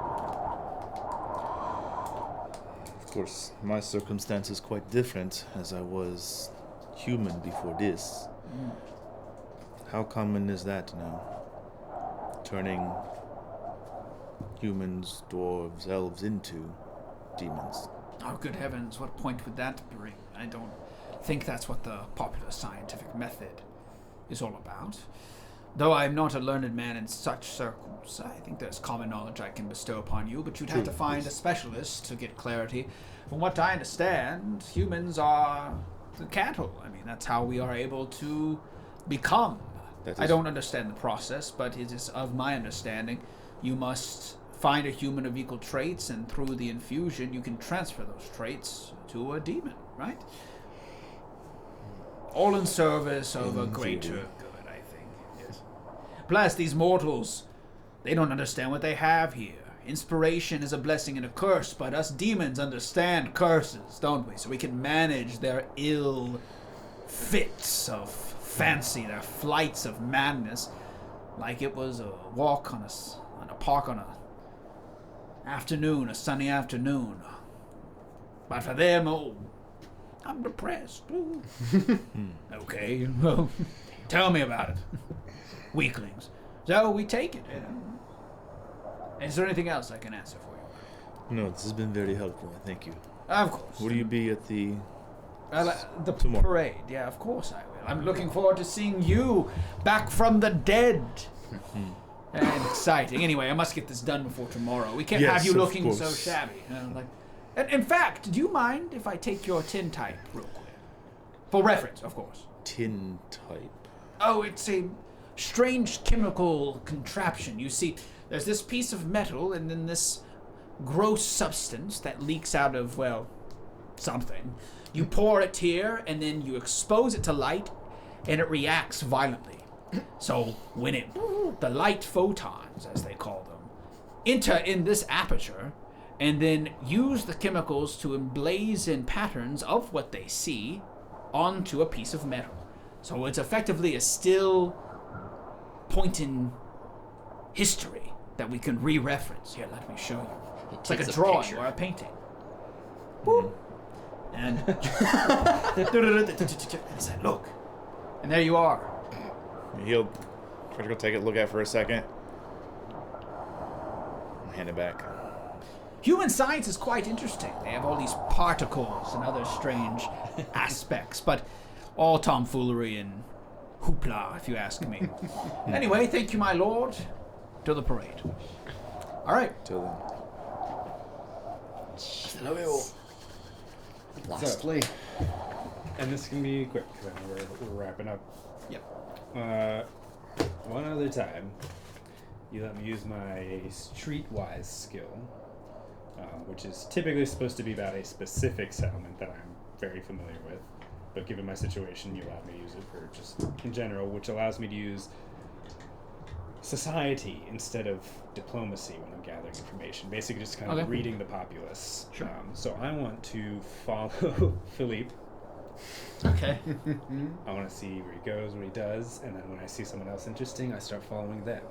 Of course, my circumstance is quite different, as I was human before this. How common is that now? Turning humans, dwarves, elves into demons.
Oh, good heavens, what point would that bring? I don't think that's what the popular scientific method is all about. Though I'm not a learned man in such circles, I think there's common knowledge I can bestow upon you, but you'd have to find a specialist to get clarity. From what I understand, humans are the cattle. I mean, that's how we are able to become. I don't understand the process, but it is of my understanding you must find a human of equal traits, and through the infusion, you can transfer those traits to a demon, right? All in service of a greater good, I think. Yes. Plus, these mortals, they don't understand what they have here. Inspiration is a blessing and a curse, but us demons understand curses, don't we? So we can manage their ill fits of fancy, their flights of madness, like it was a walk on a park on a sunny afternoon. But for them, oh, I'm depressed. Ooh. Okay, well, tell me about it. Weaklings. So we take it. Is there anything else I can answer for you?
No, this has been very helpful. Thank you.
Of course.
Will you be at the
tomorrow parade? Yeah, of course I will. I'm looking forward to seeing you back from the dead. And exciting. Anyway, I must get this done before tomorrow. We can't have you looking so shabby. And in fact, do you mind if I take your tin type real quick? For reference, of course.
Tin type?
Oh, it's a strange chemical contraption. You see, there's this piece of metal and then this gross substance that leaks out of, well, something. You pour it here and then you expose it to light and it reacts violently. So when the light photons, as they call them, enter in this aperture and then use the chemicals to emblazon patterns of what they see onto a piece of metal. So it's effectively a still point in history that we can re-reference. Here, let me show you. It's like a drawing or a painting. Boop. And I said, look. And there you are.
He'll try to go take it, look at it for a second. And hand it back.
Human science is quite interesting. They have all these particles and other strange aspects, but all tomfoolery and hoopla, if you ask me. Anyway, thank you, my lord. To the parade. All right.
Till
then. Lastly.
And this can be quick, because I know we're wrapping up.
Yep.
One other time, you let me use my streetwise skill, which is typically supposed to be about a specific settlement that I'm very familiar with. But given my situation, you allowed me to use it for just in general, which allows me to use society instead of diplomacy when I'm gathering information. Basically just kind of reading the populace.
Sure.
So I want to follow Philippe.
Okay.
I want to see where he goes, what he does, and then when I see someone else interesting, I start following them.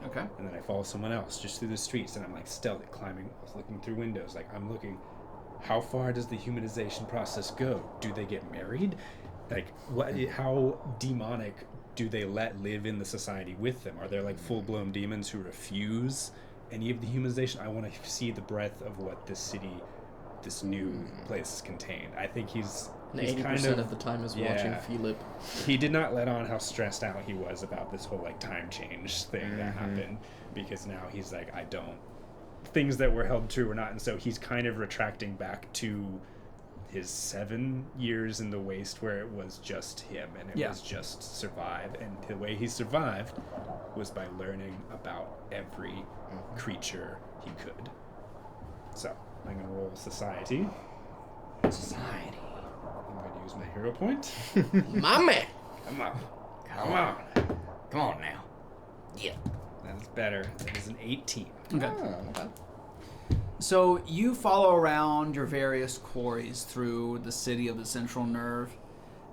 Okay.
And then I follow someone else just through the streets, and I'm like stealthy, climbing, looking through windows. Like I'm looking, how far does the humanization process go? Do they get married? Like what? How demonic do they let live in the society with them? Are there like full-blown demons who refuse any of the humanization? I want to see the breadth of what this city, this new place contained. I think he's
80% of the time is watching Philip.
He did not let on how stressed out he was about this whole like time change thing that happened, because now he's like, things that were held true or not, and so he's kind of retracting back to his 7 years in the waste where it was just him and it was just survive, and the way he survived was by learning about every creature he could. So I'm gonna roll society. I'm gonna use my hero point.
My man!
Come on.
Come on now.
Yeah.
That's better. That is an 18.
Okay. So you follow around your various quarries through the city of the Central Nerve,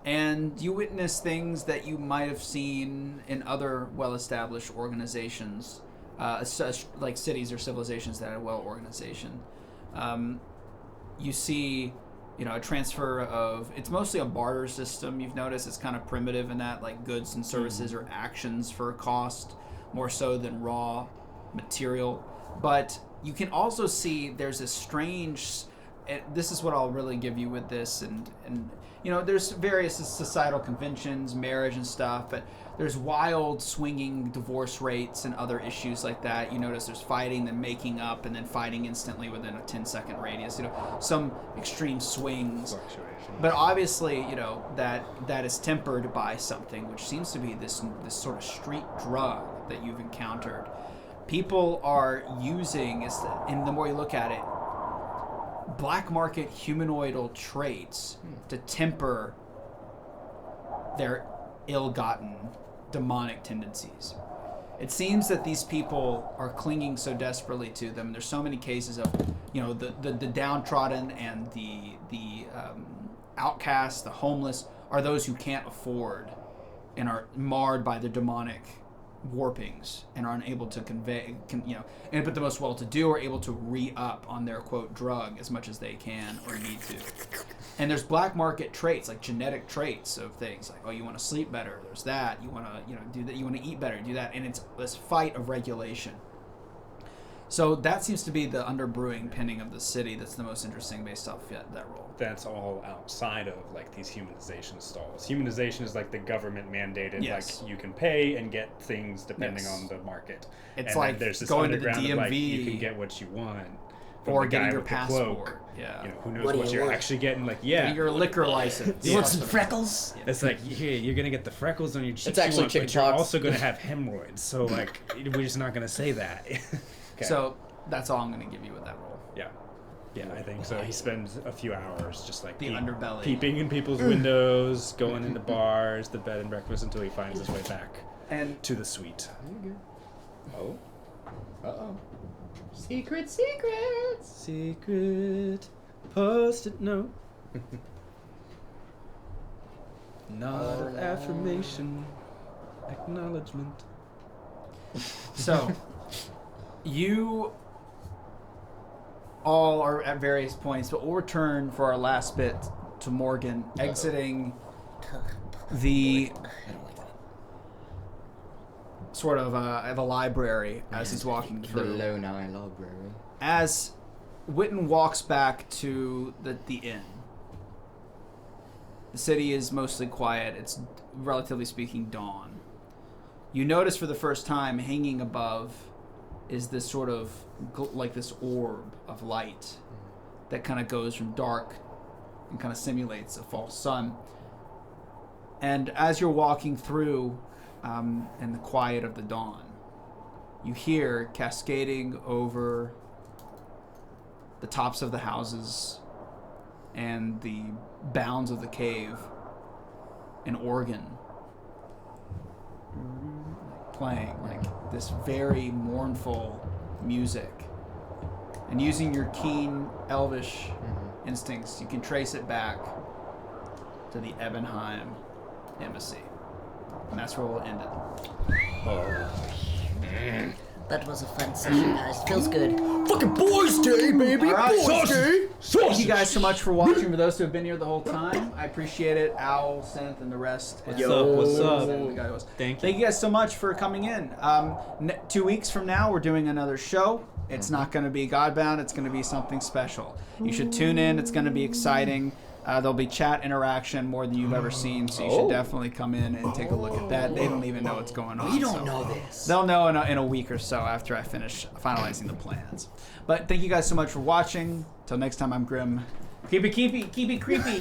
and you witness things that you might have seen in other well-established organizations, like cities or civilizations that are well-organization. You see, a transfer of, it's mostly a barter system. You've noticed it's kind of primitive in that, like, goods and services or actions for cost, more so than raw material. But you can also see there's a strange, this is what I'll really give you with this, and there's various societal conventions, marriage and stuff, but there's wild swinging divorce rates and other issues like that. You notice there's fighting, then making up, and then fighting instantly within a 10-second radius. Some extreme swings. But obviously, that is tempered by something, which seems to be this sort of street drug that you've encountered.
people are using, and the more you look at it, black market humanoidal traits to temper their ill-gotten demonic tendencies. It seems that these people are clinging so desperately to them. There's so many cases of, the downtrodden and the outcasts, the homeless, are those who can't afford and are marred by the demonic warpings and are unable to but the most well-to-do are able to re-up on their quote drug as much as they can or need to. And there's black market traits, like genetic traits of things like, you want to sleep better, there's that, you want to do that, you want to eat better, do that, and it's this fight of regulation. So that seems to be the underbrewing pinning of the city that's the most interesting based off that role.
That's all outside of like these humanization stalls. Humanization is like the government mandated, like you can pay and get things depending on the market.
It's
and
like
there's this
going to the
underground
DMV,
of, like, you can get what you want.
Or getting your passport.
Yeah. Who knows what you're actually getting? Like,
your liquor license.
You want some freckles?
It's like, here, you're gonna get the freckles on your cheeks.
It's actually chicken
but you're
pox.
also gonna have hemorrhoids. So like, we're just not gonna say that. Okay.
So that's all I'm gonna give you with that role.
Yeah, I think so. He spends a few hours just like
the underbelly,
peeping in people's windows, going into bars, the bed and breakfast until he finds his way back
and
to the suite.
Oh. Uh-oh.
Secrets.
Secret post-it note. Not affirmation, acknowledgement.
So, you all are at various points, but we'll return for our last bit to Morgan exiting the sort of a library as he's walking through.
The Lone Eye Library.
As Witton walks back to the inn, the city is mostly quiet. It's, relatively speaking, dawn. You notice for the first time, hanging above is this sort of, like this orb of light that kind of goes from dark and kind of simulates a false sun. And as you're walking through in the quiet of the dawn, you hear cascading over the tops of the houses and the bounds of the cave an organ playing, like this very mournful music. And using your keen elvish instincts, you can trace it back to the Ebenheim embassy. And that's where we'll end it.
That was a fun session, guys. Feels good.
Fucking boys' day, baby.
All right.
Boys' day.
Thank you guys so much for watching. For those who have been here the whole time, I appreciate it. Owl, Synth, and the rest.
What's up?
The guy who was.
Thank
you guys so much for coming in. 2 weeks from now, we're doing another show. It's not going to be Godbound. It's going to be something special. You should tune in. It's going to be exciting. There'll be chat interaction more than you've ever seen, so you should definitely come in and take a look at that. They don't even know what's going on.
We don't know this.
They'll know in a week or so after I finish finalizing the plans. But thank you guys so much for watching. Till next time, I'm Grim. Keep it creepy.
Keep it creepy.